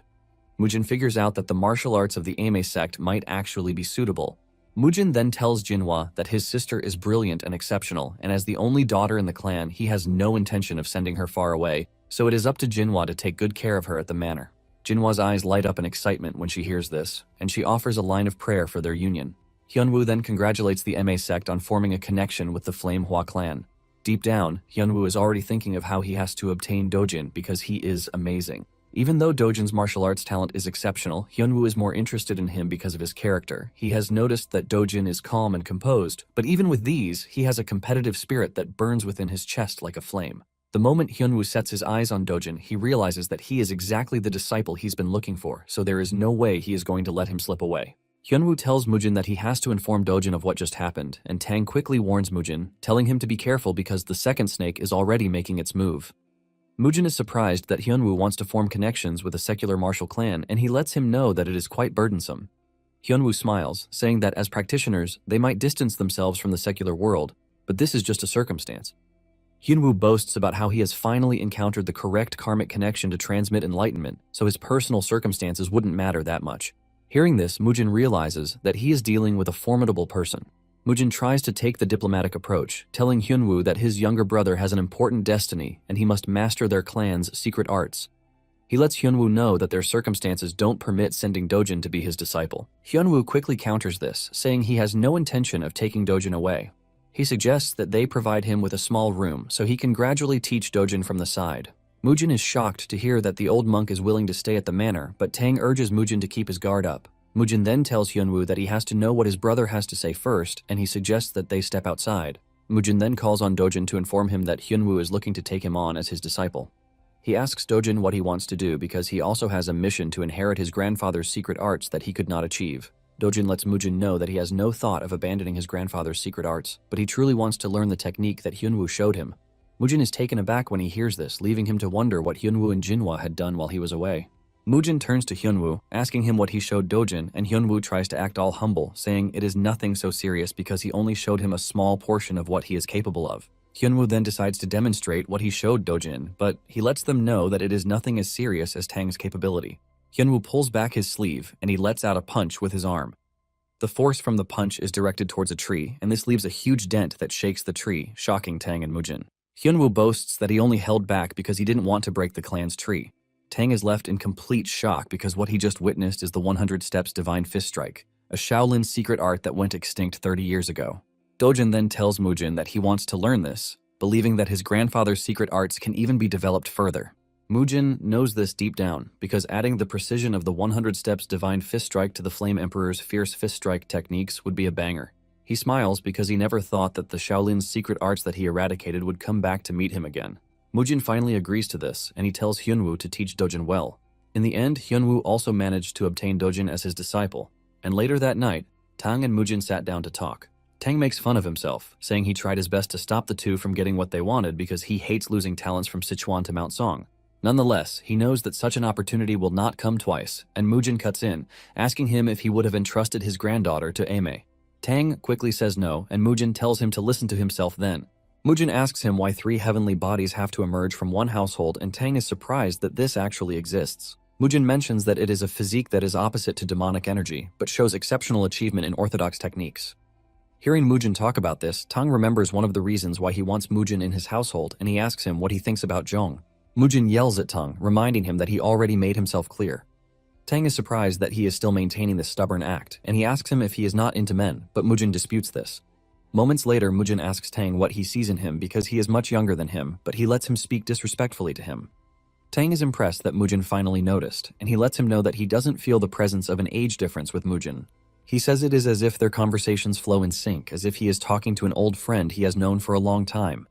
Mujin figures out that the martial arts of the Ame sect might actually be suitable. Mujin then tells Jinhwa that his sister is brilliant and exceptional, and as the only daughter in the clan, he has no intention of sending her far away, so it is up to Jinhwa to take good care of her at the manor. Jinhwa's eyes light up in excitement when she hears this, and she offers a line of prayer for their union. Hyunwoo then congratulates the Ma sect on forming a connection with the Flamehua clan. Deep down, Hyunwoo is already thinking of how he has to obtain Dojin because he is amazing. Even though Dojin's martial arts talent is exceptional, Hyunwoo is more interested in him because of his character. He has noticed that Dojin is calm and composed, but even with these, he has a competitive spirit that burns within his chest like a flame. The moment Hyunwoo sets his eyes on Dojin, he realizes that he is exactly the disciple he's been looking for, so there is no way he is going to let him slip away. Hyunwoo tells Mujin that he has to inform Dojin of what just happened, and Tang quickly warns Mujin, telling him to be careful because the second snake is already making its move. Mujin is surprised that Hyunwoo wants to form connections with a secular martial clan, and he lets him know that it is quite burdensome. Hyunwoo smiles, saying that as practitioners, they might distance themselves from the secular world, but this is just a circumstance. Hyunwoo boasts about how he has finally encountered the correct karmic connection to transmit enlightenment, so his personal circumstances wouldn't matter that much. Hearing this, Mujin realizes that he is dealing with a formidable person. Mujin tries to take the diplomatic approach, telling Hyunwoo that his younger brother has an important destiny and he must master their clan's secret arts. He lets Hyunwoo know that their circumstances don't permit sending Dojin to be his disciple. Hyunwoo quickly counters this, saying he has no intention of taking Dojin away. He suggests that they provide him with a small room so he can gradually teach Dojin from the side. Mujin is shocked to hear that the old monk is willing to stay at the manor, but Tang urges Mujin to keep his guard up. Mujin then tells Hyunwoo that he has to know what his brother has to say first, and he suggests that they step outside. Mujin then calls on Dojin to inform him that Hyunwoo is looking to take him on as his disciple. He asks Dojin what he wants to do because he also has a mission to inherit his grandfather's secret arts that he could not achieve. Dojin lets Mujin know that he has no thought of abandoning his grandfather's secret arts, but he truly wants to learn the technique that Hyunwoo showed him. Mujin is taken aback when he hears this, leaving him to wonder what Hyunwoo and Jinhwa had done while he was away. Mujin turns to Hyunwoo, asking him what he showed Dojin, and Hyunwoo tries to act all humble, saying it is nothing so serious because he only showed him a small portion of what he is capable of. Hyunwoo then decides to demonstrate what he showed Dojin, but he lets them know that it is nothing as serious as Tang's capability. Hyunwoo pulls back his sleeve, and he lets out a punch with his arm. The force from the punch is directed towards a tree, and this leaves a huge dent that shakes the tree, shocking Tang and Mujin. Hyunwoo boasts that he only held back because he didn't want to break the clan's tree. Tang is left in complete shock because what he just witnessed is the 100 Steps Divine Fist Strike, a Shaolin secret art that went extinct 30 years ago. Dojin then tells Mujin that he wants to learn this, believing that his grandfather's secret arts can even be developed further. Mujin knows this deep down because adding the precision of the 100 Steps Divine Fist Strike to the Flame Emperor's Fierce Fist Strike techniques would be a banger. He smiles because he never thought that the Shaolin's secret arts that he eradicated would come back to meet him again. Mujin finally agrees to this, and he tells Hyunwoo to teach Dojin well. In the end, Hyunwoo also managed to obtain Dojin as his disciple, and later that night, Tang and Mujin sat down to talk. Tang makes fun of himself, saying he tried his best to stop the two from getting what they wanted because he hates losing talents from Sichuan to Mount Song. Nonetheless, he knows that such an opportunity will not come twice, and Mujin cuts in, asking him if he would have entrusted his granddaughter to Aimee. Tang quickly says no, and Mujin tells him to listen to himself then. Mujin asks him why 3 heavenly bodies have to emerge from one household, and Tang is surprised that this actually exists. Mujin mentions that it is a physique that is opposite to demonic energy, but shows exceptional achievement in orthodox techniques. Hearing Mujin talk about this, Tang remembers one of the reasons why he wants Mujin in his household, and he asks him what he thinks about Zhong. Mujin yells at Tang, reminding him that he already made himself clear. Tang is surprised that he is still maintaining this stubborn act, and he asks him if he is not into men, but Mujin disputes this. Moments later, Mujin asks Tang what he sees in him because he is much younger than him, but he lets him speak disrespectfully to him. Tang is impressed that Mujin finally noticed, and he lets him know that he doesn't feel the presence of an age difference with Mujin. He says it is as if their conversations flow in sync, as if he is talking to an old friend he has known for a long time.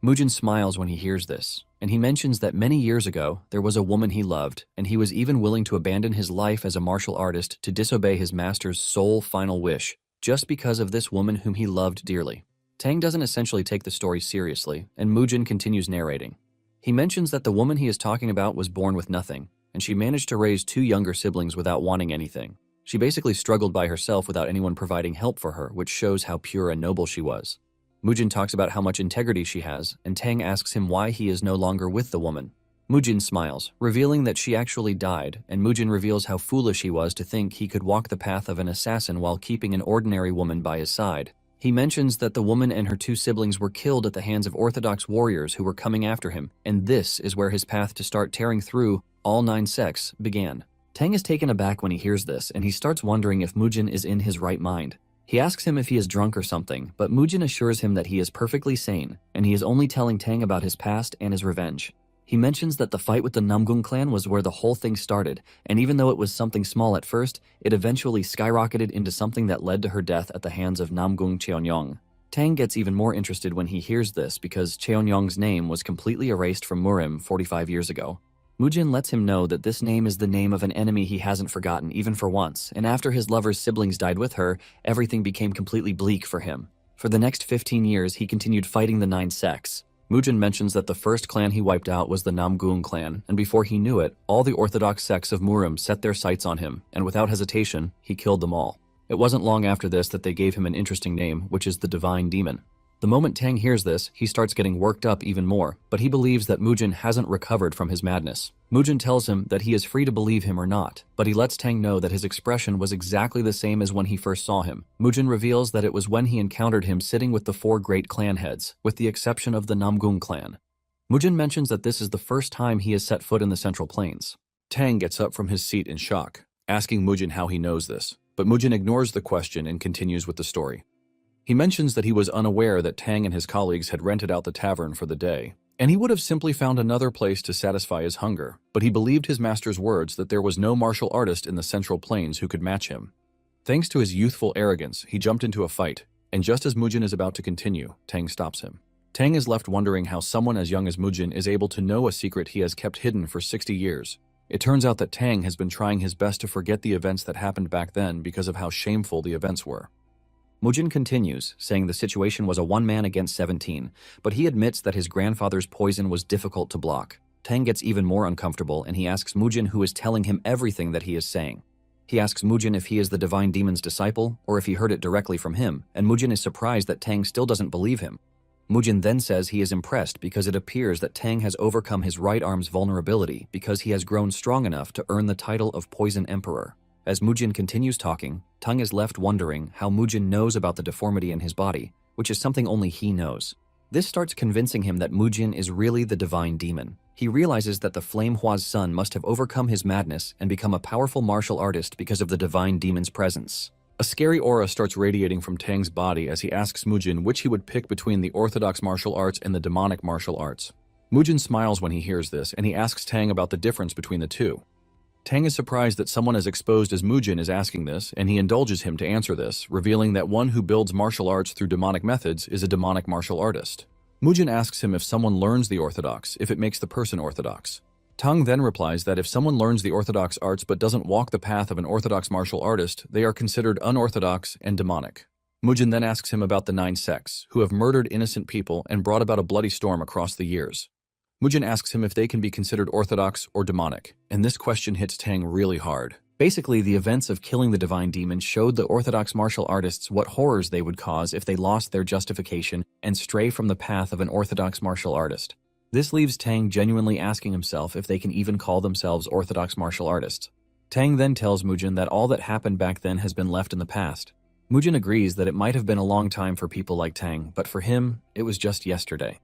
Mujin smiles when he hears this, and he mentions that many years ago, there was a woman he loved, and he was even willing to abandon his life as a martial artist to disobey his master's sole final wish, just because of this woman whom he loved dearly. Tang doesn't essentially take the story seriously, and Mujin continues narrating. He mentions that the woman he is talking about was born with nothing, and she managed to raise 2 younger siblings without wanting anything. She basically struggled by herself without anyone providing help for her, which shows how pure and noble she was. Mujin talks about how much integrity she has, and Tang asks him why he is no longer with the woman. Mujin smiles, revealing that she actually died, and Mujin reveals how foolish he was to think he could walk the path of an assassin while keeping an ordinary woman by his side. He mentions that the woman and her 2 siblings were killed at the hands of orthodox warriors who were coming after him, and this is where his path to start tearing through all 9 sects began. Tang is taken aback when he hears this, and he starts wondering if Mujin is in his right mind. He asks him if he is drunk or something, but Mujin assures him that he is perfectly sane, and he is only telling Tang about his past and his revenge. He mentions that the fight with the Namgung clan was where the whole thing started, and even though it was something small at first, it eventually skyrocketed into something that led to her death at the hands of Namgung Cheonyong. Tang gets even more interested when he hears this because Cheonyong's name was completely erased from Murim 45 years ago. Mujin lets him know that this name is the name of an enemy he hasn't forgotten even for once, and after his lover's siblings died with her, everything became completely bleak for him. For the next 15 years, he continued fighting the 9 sects. Mujin mentions that the first clan he wiped out was the Namgung clan, and before he knew it, all the orthodox sects of Murim set their sights on him, and without hesitation, he killed them all. It wasn't long after this that they gave him an interesting name, which is the Divine Demon. The moment Tang hears this, he starts getting worked up even more, but he believes that Mujin hasn't recovered from his madness. Mujin tells him that he is free to believe him or not, but he lets Tang know that his expression was exactly the same as when he first saw him. Mujin reveals that it was when he encountered him sitting with the 4 great clan heads, with the exception of the Namgung clan. Mujin mentions that this is the first time he has set foot in the Central Plains. Tang gets up from his seat in shock, asking Mujin how he knows this, but Mujin ignores the question and continues with the story. He mentions that he was unaware that Tang and his colleagues had rented out the tavern for the day, and he would have simply found another place to satisfy his hunger, but he believed his master's words that there was no martial artist in the Central Plains who could match him. Thanks to his youthful arrogance, he jumped into a fight, and just as Mujin is about to continue, Tang stops him. Tang is left wondering how someone as young as Mujin is able to know a secret he has kept hidden for 60 years. It turns out that Tang has been trying his best to forget the events that happened back then because of how shameful the events were. Mujin continues, saying the situation was a 1 man against 17, but he admits that his grandfather's poison was difficult to block. Tang gets even more uncomfortable and he asks Mujin who is telling him everything that he is saying. He asks Mujin if he is the Divine Demon's disciple or if he heard it directly from him, and Mujin is surprised that Tang still doesn't believe him. Mujin then says he is impressed because it appears that Tang has overcome his right arm's vulnerability because he has grown strong enough to earn the title of Poison Emperor. As Mujin continues talking, Tang is left wondering how Mujin knows about the deformity in his body, which is something only he knows. This starts convincing him that Mujin is really the Divine Demon. He realizes that the Flame Hua's son must have overcome his madness and become a powerful martial artist because of the Divine Demon's presence. A scary aura starts radiating from Tang's body as he asks Mujin which he would pick between the orthodox martial arts and the demonic martial arts. Mujin smiles when he hears this, and he asks Tang about the difference between the two. Tang is surprised that someone as exposed as Mujin is asking this, and he indulges him to answer this, revealing that one who builds martial arts through demonic methods is a demonic martial artist. Mujin asks him if someone learns the orthodox, if it makes the person orthodox. Tang then replies that if someone learns the orthodox arts but doesn't walk the path of an orthodox martial artist, they are considered unorthodox and demonic. Mujin then asks him about the 9 sects, who have murdered innocent people and brought about a bloody storm across the years. Mujin asks him if they can be considered orthodox or demonic, and this question hits Tang really hard. Basically, the events of killing the Divine Demon showed the orthodox martial artists what horrors they would cause if they lost their justification and stray from the path of an orthodox martial artist. This leaves Tang genuinely asking himself if they can even call themselves orthodox martial artists. Tang then tells Mujin that all that happened back then has been left in the past. Mujin agrees that it might have been a long time for people like Tang, but for him, it was just yesterday.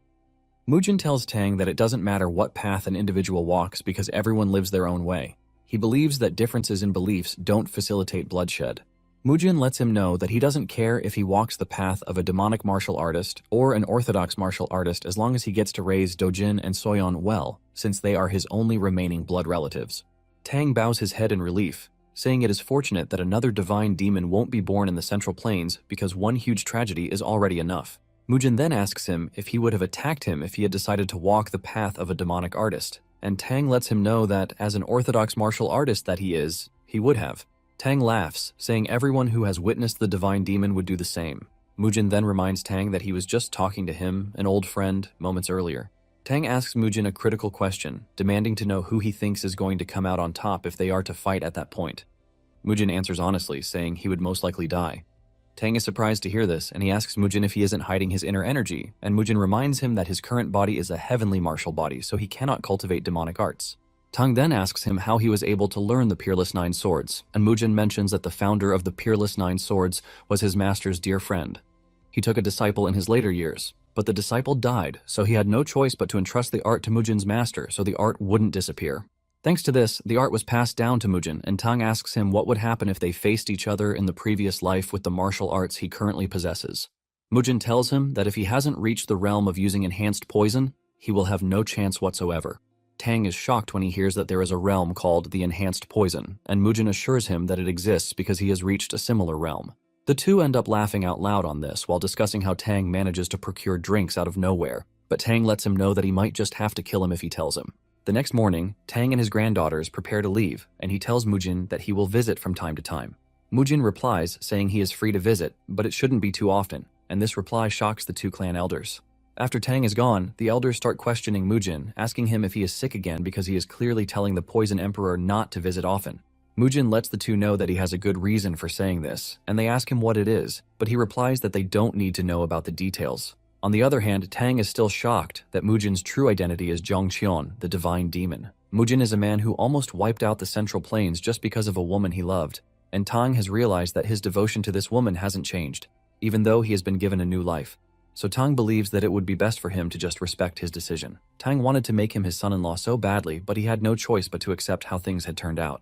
Mujin tells Tang that it doesn't matter what path an individual walks because everyone lives their own way. He believes that differences in beliefs don't facilitate bloodshed. Mujin lets him know that he doesn't care if he walks the path of a demonic martial artist or an orthodox martial artist as long as he gets to raise Dojin and Soyeon well, since they are his only remaining blood relatives. Tang bows his head in relief, saying it is fortunate that another divine demon won't be born in the Central Plains because one huge tragedy is already enough. Mujin then asks him if he would have attacked him if he had decided to walk the path of a demonic artist, and Tang lets him know that, as an orthodox martial artist that he is, he would have. Tang laughs, saying everyone who has witnessed the divine demon would do the same. Mujin then reminds Tang that he was just talking to him, an old friend, moments earlier. Tang asks Mujin a critical question, demanding to know who he thinks is going to come out on top if they are to fight at that point. Mujin answers honestly, saying he would most likely die. Tang is surprised to hear this, and he asks Mujin if he isn't hiding his inner energy, and Mujin reminds him that his current body is a heavenly martial body, so he cannot cultivate demonic arts. Tang then asks him how he was able to learn the Peerless Nine Swords, and Mujin mentions that the founder of the Peerless Nine Swords was his master's dear friend. He took a disciple in his later years, but the disciple died, so he had no choice but to entrust the art to Mujin's master so the art wouldn't disappear. Thanks to this, the art was passed down to Mujin, and Tang asks him what would happen if they faced each other in the previous life with the martial arts he currently possesses. Mujin tells him that if he hasn't reached the realm of using enhanced poison, he will have no chance whatsoever. Tang is shocked when he hears that there is a realm called the Enhanced Poison, and Mujin assures him that it exists because he has reached a similar realm. The two end up laughing out loud on this while discussing how Tang manages to procure drinks out of nowhere, but Tang lets him know that he might just have to kill him if he tells him. The next morning, Tang and his granddaughters prepare to leave, and he tells Mujin that he will visit from time to time. Mujin replies saying he is free to visit, but it shouldn't be too often, and this reply shocks the two clan elders. After Tang is gone, the elders start questioning Mujin, asking him if he is sick again because he is clearly telling the Poison Emperor not to visit often. Mujin lets the two know that he has a good reason for saying this, and they ask him what it is, but he replies that they don't need to know about the details. On the other hand, Tang is still shocked that Mujin's true identity is Zhongqian, the divine demon. Mujin is a man who almost wiped out the Central Plains just because of a woman he loved, and Tang has realized that his devotion to this woman hasn't changed, even though he has been given a new life. So Tang believes that it would be best for him to just respect his decision. Tang wanted to make him his son-in-law so badly, but he had no choice but to accept how things had turned out.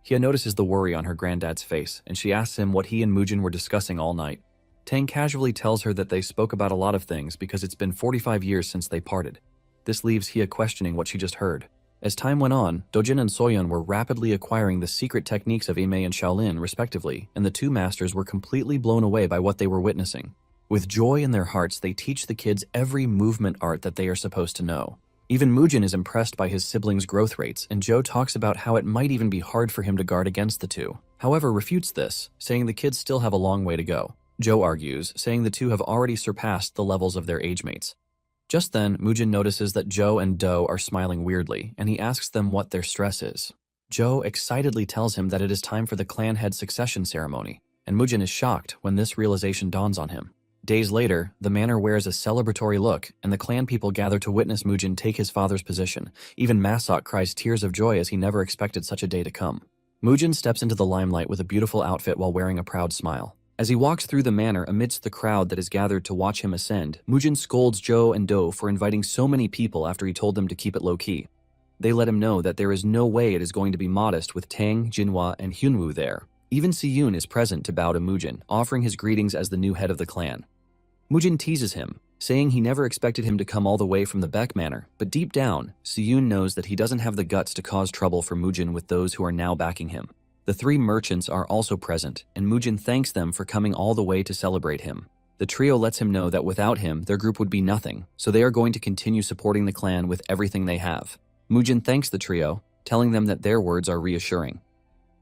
Hia notices the worry on her granddad's face, and she asks him what he and Mujin were discussing all night. Tang casually tells her that they spoke about a lot of things because it's been 45 years since they parted. This leaves Hia questioning what she just heard. As time went on, Dojin and Soyeon were rapidly acquiring the secret techniques of Imei and Shaolin, respectively, and the two masters were completely blown away by what they were witnessing. With joy in their hearts, they teach the kids every movement art that they are supposed to know. Even Mujin is impressed by his siblings' growth rates, and Joe talks about how it might even be hard for him to guard against the two. However, refutes this, saying the kids still have a long way to go. Joe argues, saying the two have already surpassed the levels of their age mates. Just then, Mujin notices that Joe and Do are smiling weirdly, and he asks them what their stress is. Joe excitedly tells him that it is time for the clan head succession ceremony, and Mujin is shocked when this realization dawns on him. Days later, the manor wears a celebratory look, and the clan people gather to witness Mujin take his father's position. Even Masok cries tears of joy as he never expected such a day to come. Mujin steps into the limelight with a beautiful outfit while wearing a proud smile. As he walks through the manor amidst the crowd that is gathered to watch him ascend, Mujin scolds Joe and Do for inviting so many people after he told them to keep it low-key. They let him know that there is no way it is going to be modest with Tang, Jinhua, and Hyunwoo there. Even Siyun is present to bow to Mujin, offering his greetings as the new head of the clan. Mujin teases him, saying he never expected him to come all the way from the Beck Manor, but deep down, Siyun knows that he doesn't have the guts to cause trouble for Mujin with those who are now backing him. The three merchants are also present, and Mujin thanks them for coming all the way to celebrate him. The trio lets him know that without him, their group would be nothing, so they are going to continue supporting the clan with everything they have. Mujin thanks the trio, telling them that their words are reassuring.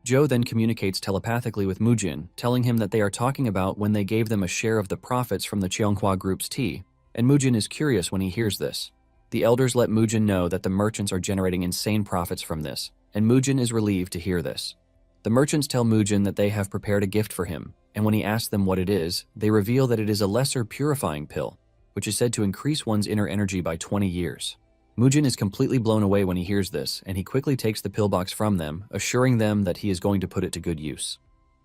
Joe then communicates telepathically with Mujin, telling him that they are talking about when they gave them a share of the profits from the Cheonghua Group's tea, and Mujin is curious when he hears this. The elders let Mujin know that the merchants are generating insane profits from this, and Mujin is relieved to hear this. The merchants tell Mujin that they have prepared a gift for him, and when he asks them what it is, they reveal that it is a lesser purifying pill, which is said to increase one's inner energy by 20 years. Mujin is completely blown away when he hears this, and he quickly takes the pillbox from them, assuring them that he is going to put it to good use.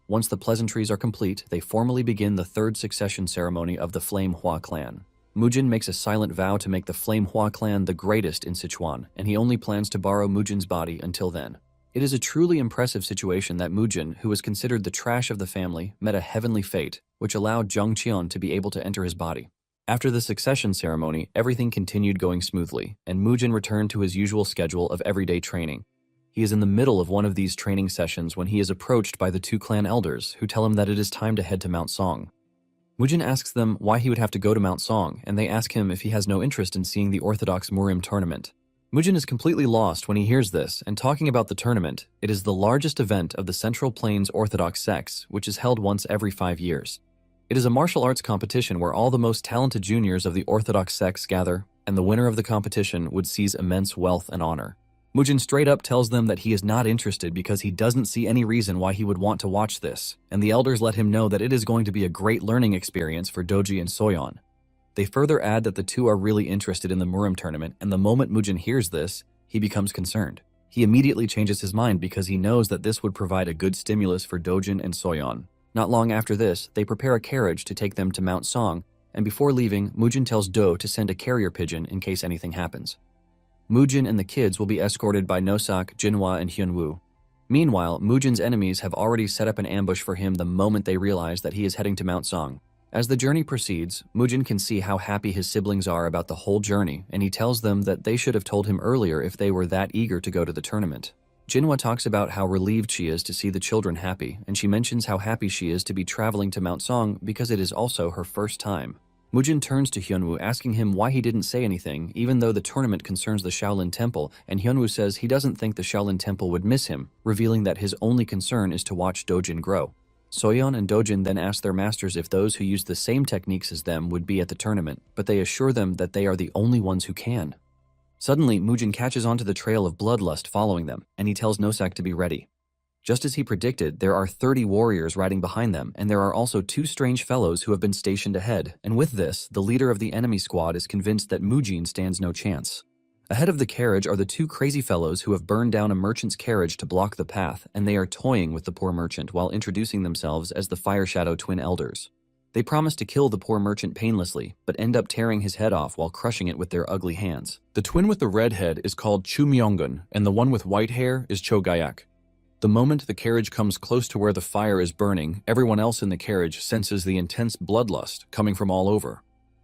Once the pleasantries are complete, they formally begin the third succession ceremony of the Flame Hua clan. Mujin makes a silent vow to make the Flame Hua clan the greatest in Sichuan, and he only plans to borrow Mujin's body until then. It is a truly impressive situation that Mujin, who was considered the trash of the family, met a heavenly fate, which allowed Zhongqian to be able to enter his body. After the succession ceremony, everything continued going smoothly, and Mujin returned to his usual schedule of everyday training. He is in the middle of one of these training sessions when he is approached by the two clan elders, who tell him that it is time to head to Mount Song. Mujin asks them why he would have to go to Mount Song, and they ask him if he has no interest in seeing the Orthodox Murim tournament. Mujin is completely lost when he hears this, and talking about the tournament, it is the largest event of the Central Plains Orthodox sects, which is held once every 5 years. It is a martial arts competition where all the most talented juniors of the Orthodox sects gather, and the winner of the competition would seize immense wealth and honor. Mujin straight up tells them that he is not interested because he doesn't see any reason why he would want to watch this, and the elders let him know that it is going to be a great learning experience for Doji and Soyeon. They further add that the two are really interested in the Murim tournament, and the moment Mujin hears this, he becomes concerned. He immediately changes his mind because he knows that this would provide a good stimulus for Dojin and Soyeon. Not long after this, they prepare a carriage to take them to Mount Song, and before leaving, Mujin tells Do to send a carrier pigeon in case anything happens. Mujin and the kids will be escorted by Nosak, Jinhua, and Hyunwoo. Meanwhile, Mujin's enemies have already set up an ambush for him the moment they realize that he is heading to Mount Song. As the journey proceeds, Mujin can see how happy his siblings are about the whole journey, and he tells them that they should have told him earlier if they were that eager to go to the tournament. Jinhwa talks about how relieved she is to see the children happy, and she mentions how happy she is to be traveling to Mount Song because it is also her first time. Mujin turns to Hyunwoo asking him why he didn't say anything even though the tournament concerns the Shaolin Temple, and Hyunwoo says he doesn't think the Shaolin Temple would miss him, revealing that his only concern is to watch Dojin grow. Soyeon and Dojin then ask their masters if those who use the same techniques as them would be at the tournament, but they assure them that they are the only ones who can. Suddenly, Mujin catches onto the trail of bloodlust following them, and he tells Nosak to be ready. Just as he predicted, there are 30 warriors riding behind them, and there are also 2 strange fellows who have been stationed ahead, and with this, the leader of the enemy squad is convinced that Mujin stands no chance. Ahead of the carriage are the 2 crazy fellows who have burned down a merchant's carriage to block the path, and they are toying with the poor merchant while introducing themselves as the Fire Shadow Twin Elders. They promise to kill the poor merchant painlessly, but end up tearing his head off while crushing it with their ugly hands. The twin with the red head is called Chu Myonggun, and the one with white hair is Cho Gayak. The moment the carriage comes close to where the fire is burning, everyone else in the carriage senses the intense bloodlust coming from all over.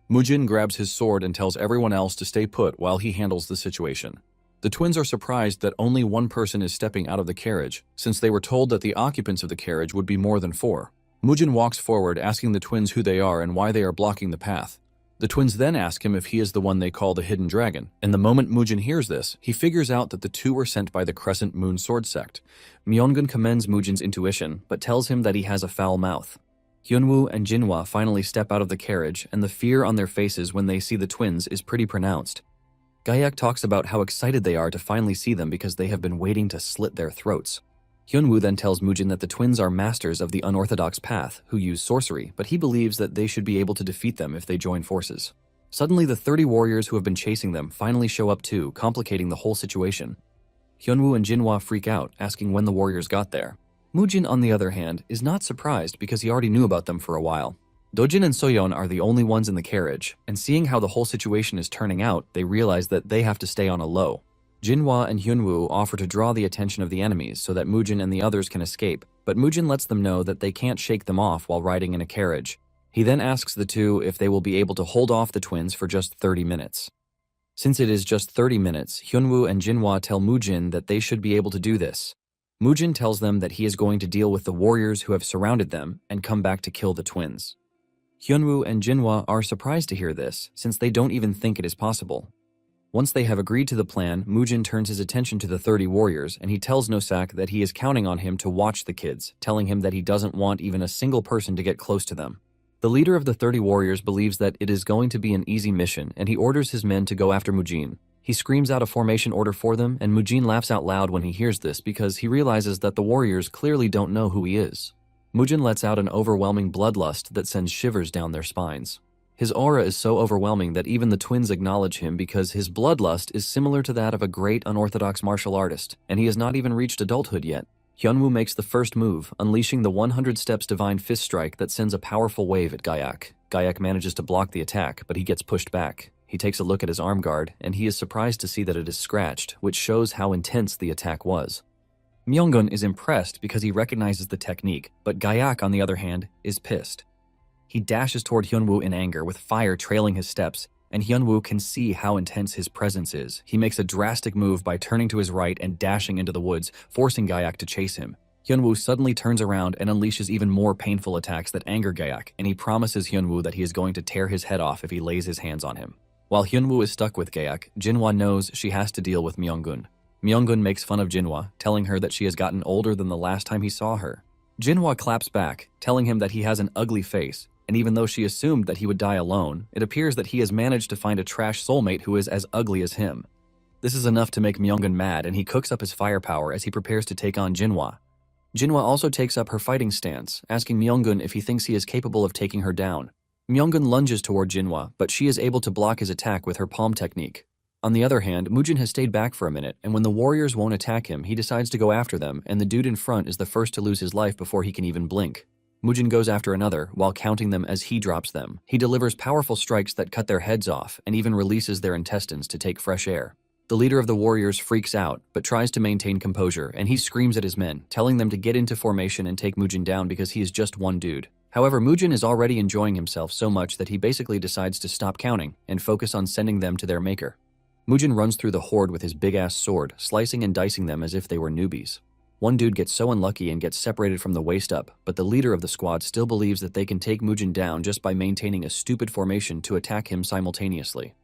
Mujin grabs his sword and tells everyone else to stay put while he handles the situation. The twins are surprised that only one person is stepping out of the carriage, since they were told that the occupants of the carriage would be more than 4. Mujin walks forward asking the twins who they are and why they are blocking the path. The twins then ask him if he is the one they call the Hidden Dragon, and the moment Mujin hears this, he figures out that the 2 were sent by the Crescent Moon Sword Sect. Myonggun commends Mujin's intuition, but tells him that he has a foul mouth. Hyunwoo and Jinhwa finally step out of the carriage, and the fear on their faces when they see the twins is pretty pronounced. Gayak talks about how excited they are to finally see them because they have been waiting to slit their throats. Hyunwoo then tells Mujin that the twins are masters of the unorthodox path, who use sorcery, but he believes that they should be able to defeat them if they join forces. Suddenly, the 30 warriors who have been chasing them finally show up too, complicating the whole situation. Hyunwoo and Jinhwa freak out, asking when the warriors got there. Mujin, on the other hand, is not surprised because he already knew about them for a while. Dojin and Soyeon are the only ones in the carriage, and seeing how the whole situation is turning out, they realize that they have to stay on a low. Jinhwa and Hyunwoo offer to draw the attention of the enemies so that Mujin and the others can escape, but Mujin lets them know that they can't shake them off while riding in a carriage. He then asks the 2 if they will be able to hold off the twins for just 30 minutes. Since it is just 30 minutes, Hyunwoo and Jinhwa tell Mujin that they should be able to do this. Mujin tells them that he is going to deal with the warriors who have surrounded them and come back to kill the twins. Hyunwoo and Jinhwa are surprised to hear this, since they don't even think it is possible. Once they have agreed to the plan, Mujin turns his attention to the 30 warriors, and he tells Nosak that he is counting on him to watch the kids, telling him that he doesn't want even a single person to get close to them. The leader of the 30 warriors believes that it is going to be an easy mission, and he orders his men to go after Mujin. He screams out a formation order for them, and Mujin laughs out loud when he hears this because he realizes that the warriors clearly don't know who he is. Mujin lets out an overwhelming bloodlust that sends shivers down their spines. His aura is so overwhelming that even the twins acknowledge him because his bloodlust is similar to that of a great unorthodox martial artist, and he has not even reached adulthood yet. Hyunwoo makes the first move, unleashing the 100 Steps Divine Fist Strike that sends a powerful wave at Gayak. Gayak manages to block the attack, but he gets pushed back. He takes a look at his arm guard, and he is surprised to see that it is scratched, which shows how intense the attack was. Myonggun is impressed because he recognizes the technique, but Gayak, on the other hand, is pissed. He dashes toward Hyunwoo in anger, with fire trailing his steps, and Hyunwoo can see how intense his presence is. He makes a drastic move by turning to his right and dashing into the woods, forcing Gayak to chase him. Hyunwoo suddenly turns around and unleashes even more painful attacks that anger Gayak, and he promises Hyunwoo that he is going to tear his head off if he lays his hands on him. While Hyunwoo is stuck with Gayak, Jinhwa knows she has to deal with Myonggun. Myonggun makes fun of Jinhwa, telling her that she has gotten older than the last time he saw her. Jinhwa claps back, telling him that he has an ugly face, and even though she assumed that he would die alone, it appears that he has managed to find a trash soulmate who is as ugly as him. This is enough to make Myonggun mad, and he cooks up his firepower as he prepares to take on Jinhwa. Jinhwa also takes up her fighting stance, asking Myonggun if he thinks he is capable of taking her down. Myonggun lunges toward Jinhwa, but she is able to block his attack with her palm technique. On the other hand, Mujin has stayed back for a minute, and when the warriors won't attack him, he decides to go after them, and the dude in front is the first to lose his life before he can even blink. Mujin goes after another, while counting them as he drops them. He delivers powerful strikes that cut their heads off, and even releases their intestines to take fresh air. The leader of the warriors freaks out, but tries to maintain composure, and he screams at his men, telling them to get into formation and take Mujin down because he is just one dude. However, Mujin is already enjoying himself so much that he basically decides to stop counting and focus on sending them to their maker. Mujin runs through the horde with his big-ass sword, slicing and dicing them as if they were newbies. One dude gets so unlucky and gets separated from the waist up, but the leader of the squad still believes that they can take Mujin down just by maintaining a stupid formation to attack him simultaneously.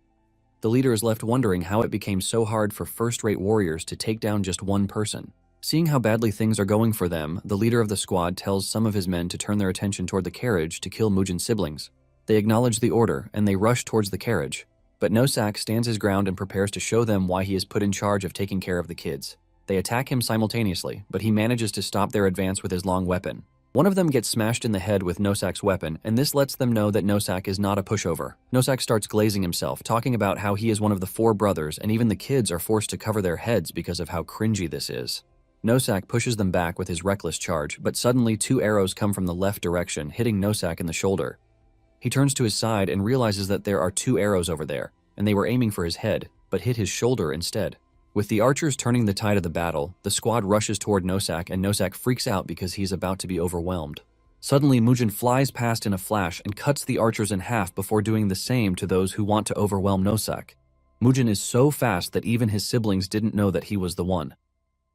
The leader is left wondering how it became so hard for first-rate warriors to take down just one person. Seeing how badly things are going for them, the leader of the squad tells some of his men to turn their attention toward the carriage to kill Mujin's siblings. They acknowledge the order, and they rush towards the carriage. But Nosak stands his ground and prepares to show them why he is put in charge of taking care of the kids. They attack him simultaneously, but he manages to stop their advance with his long weapon. One of them gets smashed in the head with Nosak's weapon, and this lets them know that Nosak is not a pushover. Nosak starts glazing himself, talking about how he is one of the 4 brothers, and even the kids are forced to cover their heads because of how cringy this is. Nosak pushes them back with his reckless charge, but suddenly 2 arrows come from the left direction, hitting Nosak in the shoulder. He turns to his side and realizes that there are 2 arrows over there, and they were aiming for his head, but hit his shoulder instead. With the archers turning the tide of the battle, the squad rushes toward Nosak, and Nosak freaks out because he's about to be overwhelmed. Suddenly, Mujin flies past in a flash and cuts the archers in half before doing the same to those who want to overwhelm Nosak. Mujin is so fast that even his siblings didn't know that he was the one.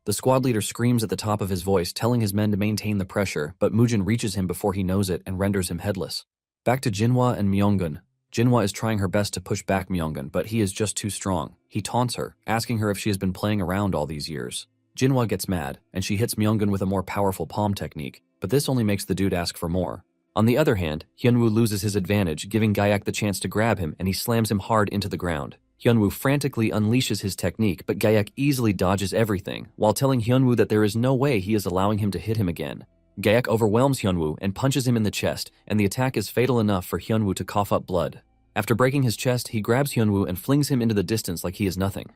The squad leader screams at the top of his voice, telling his men to maintain the pressure, but Mujin reaches him before he knows it and renders him headless. Back to Jinhwa and Myeongun. Jinhwa is trying her best to push back Myeongun, but he is just too strong. He taunts her, asking her if she has been playing around all these years. Jinhwa gets mad, and she hits Myeongun with a more powerful palm technique, but this only makes the dude ask for more. On the other hand, Hyunwoo loses his advantage, giving Gyak the chance to grab him, and he slams him hard into the ground. Hyunwoo frantically unleashes his technique, but Gyak easily dodges everything, while telling Hyunwoo that there is no way he is allowing him to hit him again. Gyak overwhelms Hyunwoo and punches him in the chest, and the attack is fatal enough for Hyunwoo to cough up blood. After breaking his chest, he grabs Hyunwoo and flings him into the distance like he is nothing.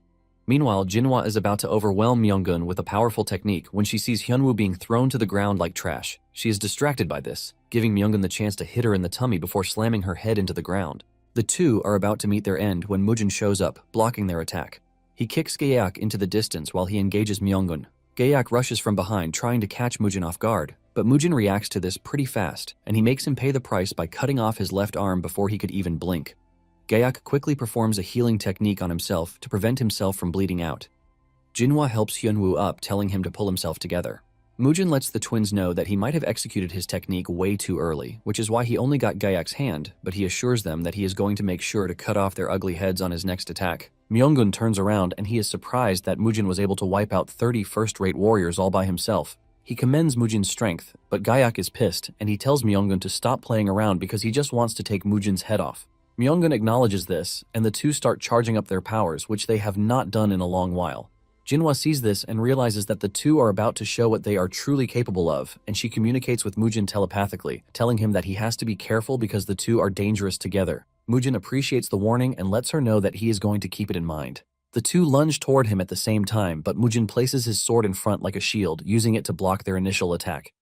Meanwhile, Jinhwa is about to overwhelm Myeongun with a powerful technique when she sees Hyunwoo being thrown to the ground like trash. She is distracted by this, giving Myeongun the chance to hit her in the tummy before slamming her head into the ground. The two are about to meet their end when Mujin shows up, blocking their attack. He kicks Gyak into the distance while he engages Myeongun. Gyak rushes from behind, trying to catch Mujin off guard, but Mujin reacts to this pretty fast, and he makes him pay the price by cutting off his left arm before he could even blink. Gyak quickly performs a healing technique on himself to prevent himself from bleeding out. Jinhwa helps Hyunwoo up, telling him to pull himself together. Mujin lets the twins know that he might have executed his technique way too early, which is why he only got Gyak's hand, but he assures them that he is going to make sure to cut off their ugly heads on his next attack. Myeongun turns around and he is surprised that Mujin was able to wipe out 30 first-rate warriors all by himself. He commends Mujin's strength, but Gyak is pissed, and he tells Myeongun to stop playing around because he just wants to take Mujin's head off. Myeongun acknowledges this, and the two start charging up their powers, which they have not done in a long while. Jinhwa sees this and realizes that the two are about to show what they are truly capable of, and she communicates with Mujin telepathically, telling him that he has to be careful because the two are dangerous together. Mujin appreciates the warning and lets her know that he is going to keep it in mind. The two lunge toward him at the same time, but Mujin places his sword in front like a shield, using it to block their initial attack.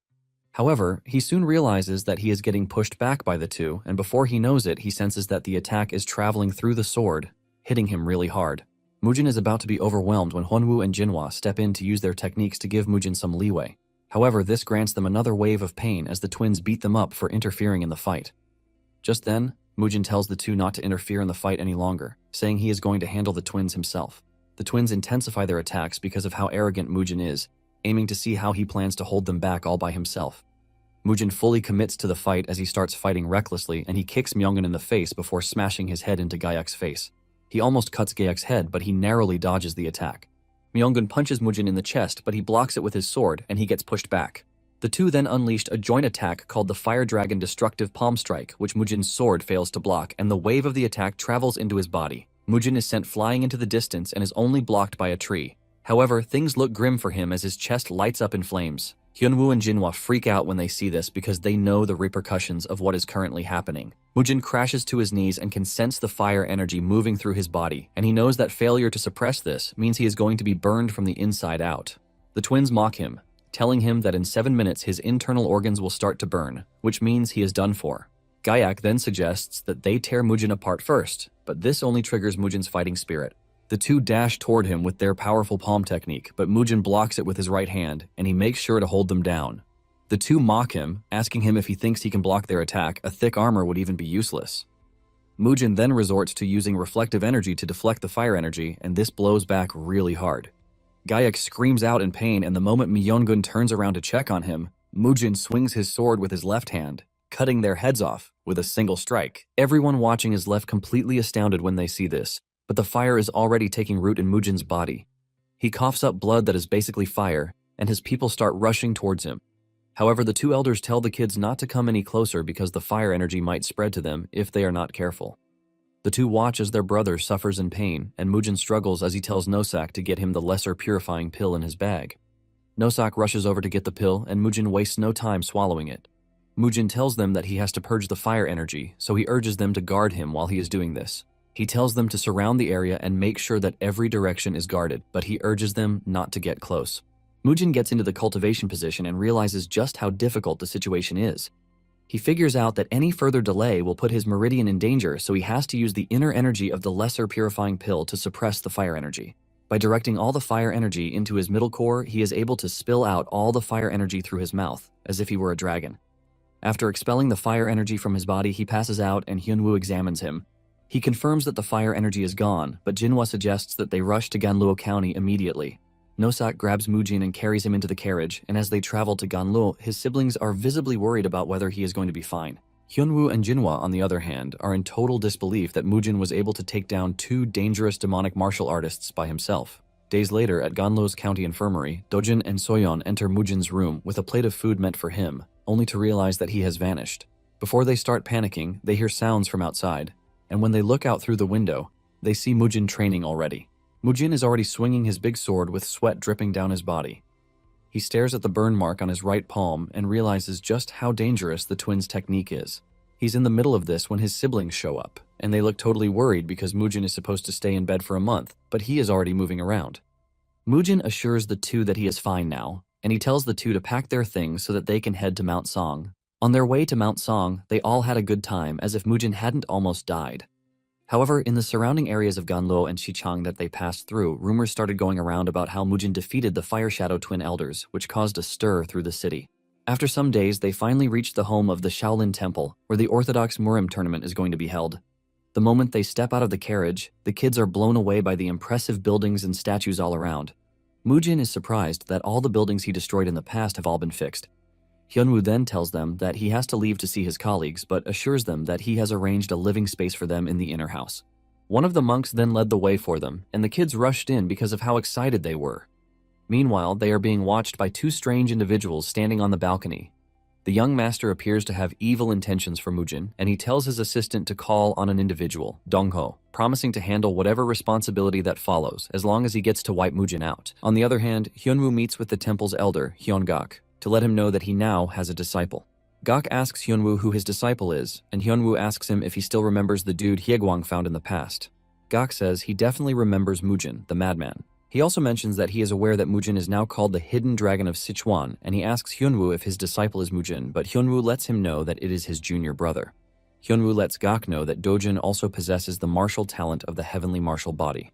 However, he soon realizes that he is getting pushed back by the two, and before he knows it, he senses that the attack is traveling through the sword, hitting him really hard. Mujin is about to be overwhelmed when Hyunwoo and Jinhwa step in to use their techniques to give Mujin some leeway. However, this grants them another wave of pain as the twins beat them up for interfering in the fight. Just then, Mujin tells the two not to interfere in the fight any longer, saying he is going to handle the twins himself. The twins intensify their attacks because of how arrogant Mujin is, aiming to see how he plans to hold them back all by himself. Mujin fully commits to the fight as he starts fighting recklessly, and he kicks Myeongun in the face before smashing his head into Gyak's face. He almost cuts Gyak's head, but he narrowly dodges the attack. Myeongun punches Mujin in the chest, but he blocks it with his sword, and he gets pushed back. The two then unleashed a joint attack called the Fire Dragon Destructive Palm Strike, which Mujin's sword fails to block, and the wave of the attack travels into his body. Mujin is sent flying into the distance and is only blocked by a tree. However, things look grim for him as his chest lights up in flames. Hyunwoo and Jinhwa freak out when they see this because they know the repercussions of what is currently happening. Mujin crashes to his knees and can sense the fire energy moving through his body, and he knows that failure to suppress this means he is going to be burned from the inside out. The twins mock him, telling him that in 7 minutes his internal organs will start to burn, which means he is done for. Gyak then suggests that they tear Mujin apart first, but this only triggers Mujin's fighting spirit. The two dash toward him with their powerful palm technique, but Mujin blocks it with his right hand, and he makes sure to hold them down. The two mock him, asking him if he thinks he can block their attack. A thick armor would even be useless. Mujin then resorts to using reflective energy to deflect the fire energy, and this blows back really hard. Gaiak screams out in pain, and the moment Myeongun turns around to check on him, Mujin swings his sword with his left hand, cutting their heads off with a single strike. Everyone watching is left completely astounded when they see this, but the fire is already taking root in Mujin's body. He coughs up blood that is basically fire, and his people start rushing towards him. However, the two elders tell the kids not to come any closer because the fire energy might spread to them if they are not careful. The two watch as their brother suffers in pain, and Mujin struggles as he tells Nosak to get him the lesser purifying pill in his bag. Nosak rushes over to get the pill, and Mujin wastes no time swallowing it. Mujin tells them that he has to purge the fire energy, so he urges them to guard him while he is doing this. He tells them to surround the area and make sure that every direction is guarded, but he urges them not to get close. Mujin gets into the cultivation position and realizes just how difficult the situation is. He figures out that any further delay will put his meridian in danger, so he has to use the inner energy of the lesser purifying pill to suppress the fire energy. By directing all the fire energy into his middle core, he is able to spill out all the fire energy through his mouth, as if he were a dragon. After expelling the fire energy from his body, he passes out and Hyunwoo examines him. He confirms that the fire energy is gone, but Jinhwa suggests that they rush to Ganluo County immediately. Nosak grabs Mujin and carries him into the carriage, and as they travel to Ganluo, his siblings are visibly worried about whether he is going to be fine. Hyunwoo and Jinhwa, on the other hand, are in total disbelief that Mujin was able to take down two dangerous demonic martial artists by himself. Days later, at Ganluo's county infirmary, Dojin and Soyeon enter Mujin's room with a plate of food meant for him, only to realize that he has vanished. Before they start panicking, they hear sounds from outside, and when they look out through the window, they see Mujin training already. Mujin is already swinging his big sword with sweat dripping down his body. He stares at the burn mark on his right palm and realizes just how dangerous the twins' technique is. He's in the middle of this when his siblings show up, and they look totally worried because Mujin is supposed to stay in bed for a month, but he is already moving around. Mujin assures the two that he is fine now, and he tells the two to pack their things so that they can head to Mount Song. On their way to Mount Song, they all had a good time as if Mujin hadn't almost died. However, in the surrounding areas of Ganluo and Xichang that they passed through, rumors started going around about how Mujin defeated the Fire Shadow Twin Elders, which caused a stir through the city. After some days, they finally reached the home of the Shaolin Temple, where the Orthodox Murim tournament is going to be held. The moment they step out of the carriage, the kids are blown away by the impressive buildings and statues all around. Mujin is surprised that all the buildings he destroyed in the past have all been fixed. Hyunwoo then tells them that he has to leave to see his colleagues, but assures them that he has arranged a living space for them in the inner house. One of the monks then led the way for them, and the kids rushed in because of how excited they were. Meanwhile, they are being watched by two strange individuals standing on the balcony. The young master appears to have evil intentions for Mujin, and he tells his assistant to call on an individual, Dongho, promising to handle whatever responsibility that follows as long as he gets to wipe Mujin out. On the other hand, Hyunwoo meets with the temple's elder, Hyungak, to let him know that he now has a disciple. Gak asks Hyunwoo who his disciple is, and Hyunwoo asks him if he still remembers the dude Hyegwang found in the past. Gak says he definitely remembers Mujin, the madman. He also mentions that he is aware that Mujin is now called the Hidden Dragon of Sichuan, and he asks Hyunwoo if his disciple is Mujin, but Hyunwoo lets him know that it is his junior brother. Hyunwoo lets Gak know that Dojin also possesses the martial talent of the heavenly martial body.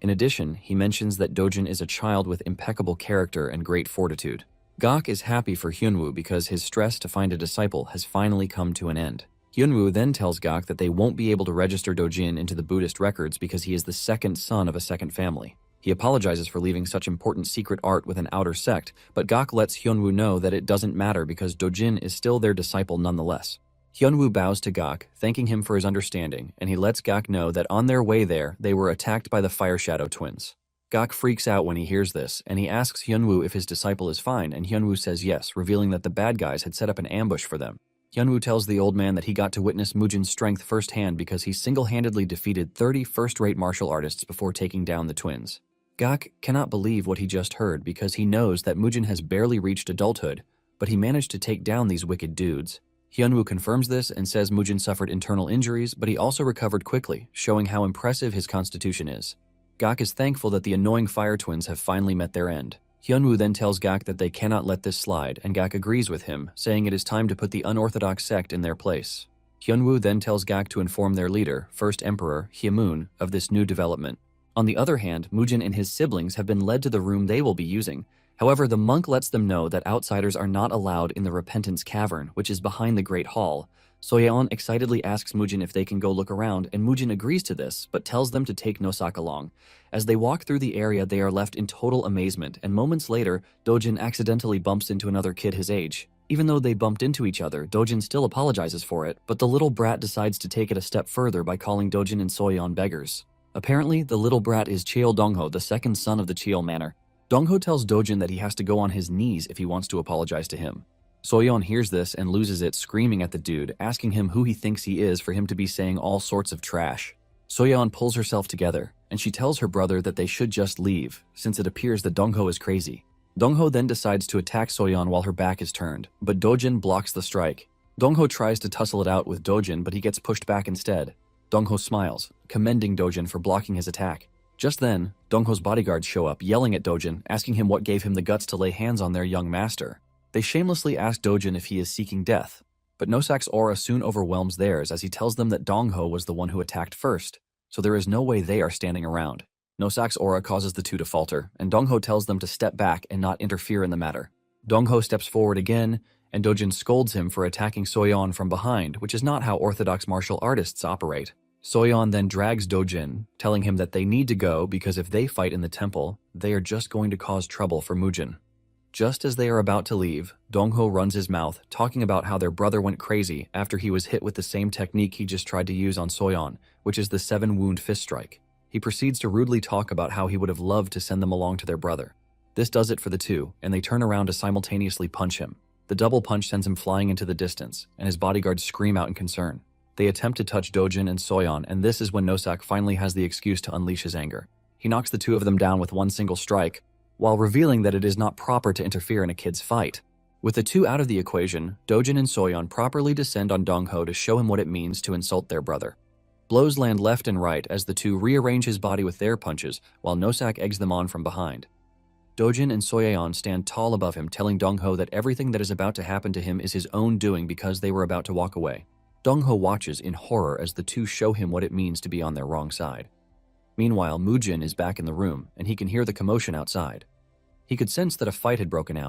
In addition, he mentions that Dojin is a child with impeccable character and great fortitude. Gak is happy for Hyunwoo because his stress to find a disciple has finally come to an end. Hyunwoo then tells Gak that they won't be able to register Dojin into the Buddhist records because he is the second son of a second family. He apologizes for leaving such important secret art with an outer sect, but Gak lets Hyunwoo know that it doesn't matter because Dojin is still their disciple nonetheless. Hyunwoo bows to Gak, thanking him for his understanding, and he lets Gak know that on their way there, they were attacked by the Fire Shadow twins. Gak freaks out when he hears this, and he asks Hyunwoo if his disciple is fine, and Hyunwoo says yes, revealing that the bad guys had set up an ambush for them. Hyunwoo tells the old man that he got to witness Mujin's strength firsthand because he single-handedly defeated 30 first-rate martial artists before taking down the twins. Gak cannot believe what he just heard because he knows that Mujin has barely reached adulthood, but he managed to take down these wicked dudes. Hyunwoo confirms this and says Mujin suffered internal injuries, but he also recovered quickly, showing how impressive his constitution is. Gak is thankful that the annoying fire twins have finally met their end. Hyunwoo then tells Gak that they cannot let this slide, and Gak agrees with him, saying it is time to put the unorthodox sect in their place. Hyunwoo then tells Gak to inform their leader, First Emperor, Hyemun, of this new development. On the other hand, Mujin and his siblings have been led to the room they will be using. However, the monk lets them know that outsiders are not allowed in the Repentance Cavern, which is behind the Great Hall, Soyeon excitedly asks Mujin if they can go look around, and Mujin agrees to this, but tells them to take Nosak along. As they walk through the area, they are left in total amazement, and moments later, Dojin accidentally bumps into another kid his age. Even though they bumped into each other, Dojin still apologizes for it, but the little brat decides to take it a step further by calling Dojin and Soyeon beggars. Apparently, the little brat is Cheol Dongho, the second son of the Cheol Manor. Dongho tells Dojin that he has to go on his knees if he wants to apologize to him. Soyeon hears this and loses it, screaming at the dude, asking him who he thinks he is for him to be saying all sorts of trash. Soyeon pulls herself together, and she tells her brother that they should just leave, since it appears that Dongho is crazy. Dongho then decides to attack Soyeon while her back is turned, but Dojin blocks the strike. Dongho tries to tussle it out with Dojin, but he gets pushed back instead. Dongho smiles, commending Dojin for blocking his attack. Just then, Dongho's bodyguards show up, yelling at Dojin, asking him what gave him the guts to lay hands on their young master. They shamelessly ask Dojin if he is seeking death, but Nosak's aura soon overwhelms theirs as he tells them that Dongho was the one who attacked first, so there is no way they are standing around. Nosak's aura causes the two to falter, and Dongho tells them to step back and not interfere in the matter. Dongho steps forward again, and Dojin scolds him for attacking Soyeon from behind, which is not how orthodox martial artists operate. Soyeon then drags Dojin, telling him that they need to go because if they fight in the temple, they are just going to cause trouble for Mujin. Just as they are about to leave, Dongho runs his mouth, talking about how their brother went crazy after he was hit with the same technique he just tried to use on Soyeon, which is the 7-wound fist strike. He proceeds to rudely talk about how he would have loved to send them along to their brother. This does it for the two, and they turn around to simultaneously punch him. The double punch sends him flying into the distance, and his bodyguards scream out in concern. They attempt to touch Dojin and Soyeon, and this is when Nosak finally has the excuse to unleash his anger. He knocks the two of them down with one single strike, while revealing that it is not proper to interfere in a kid's fight. With the two out of the equation, Dojin and Soyeon properly descend on Dongho to show him what it means to insult their brother. Blows land left and right as the two rearrange his body with their punches, while Nosak eggs them on from behind. Dojin and Soyeon stand tall above him, telling Dongho that everything that is about to happen to him is his own doing because they were about to walk away. Dongho watches in horror as the two show him what it means to be on their wrong side. Meanwhile, Mujin is back in the room, and he can hear the commotion outside. He could sense that a fight had broken out,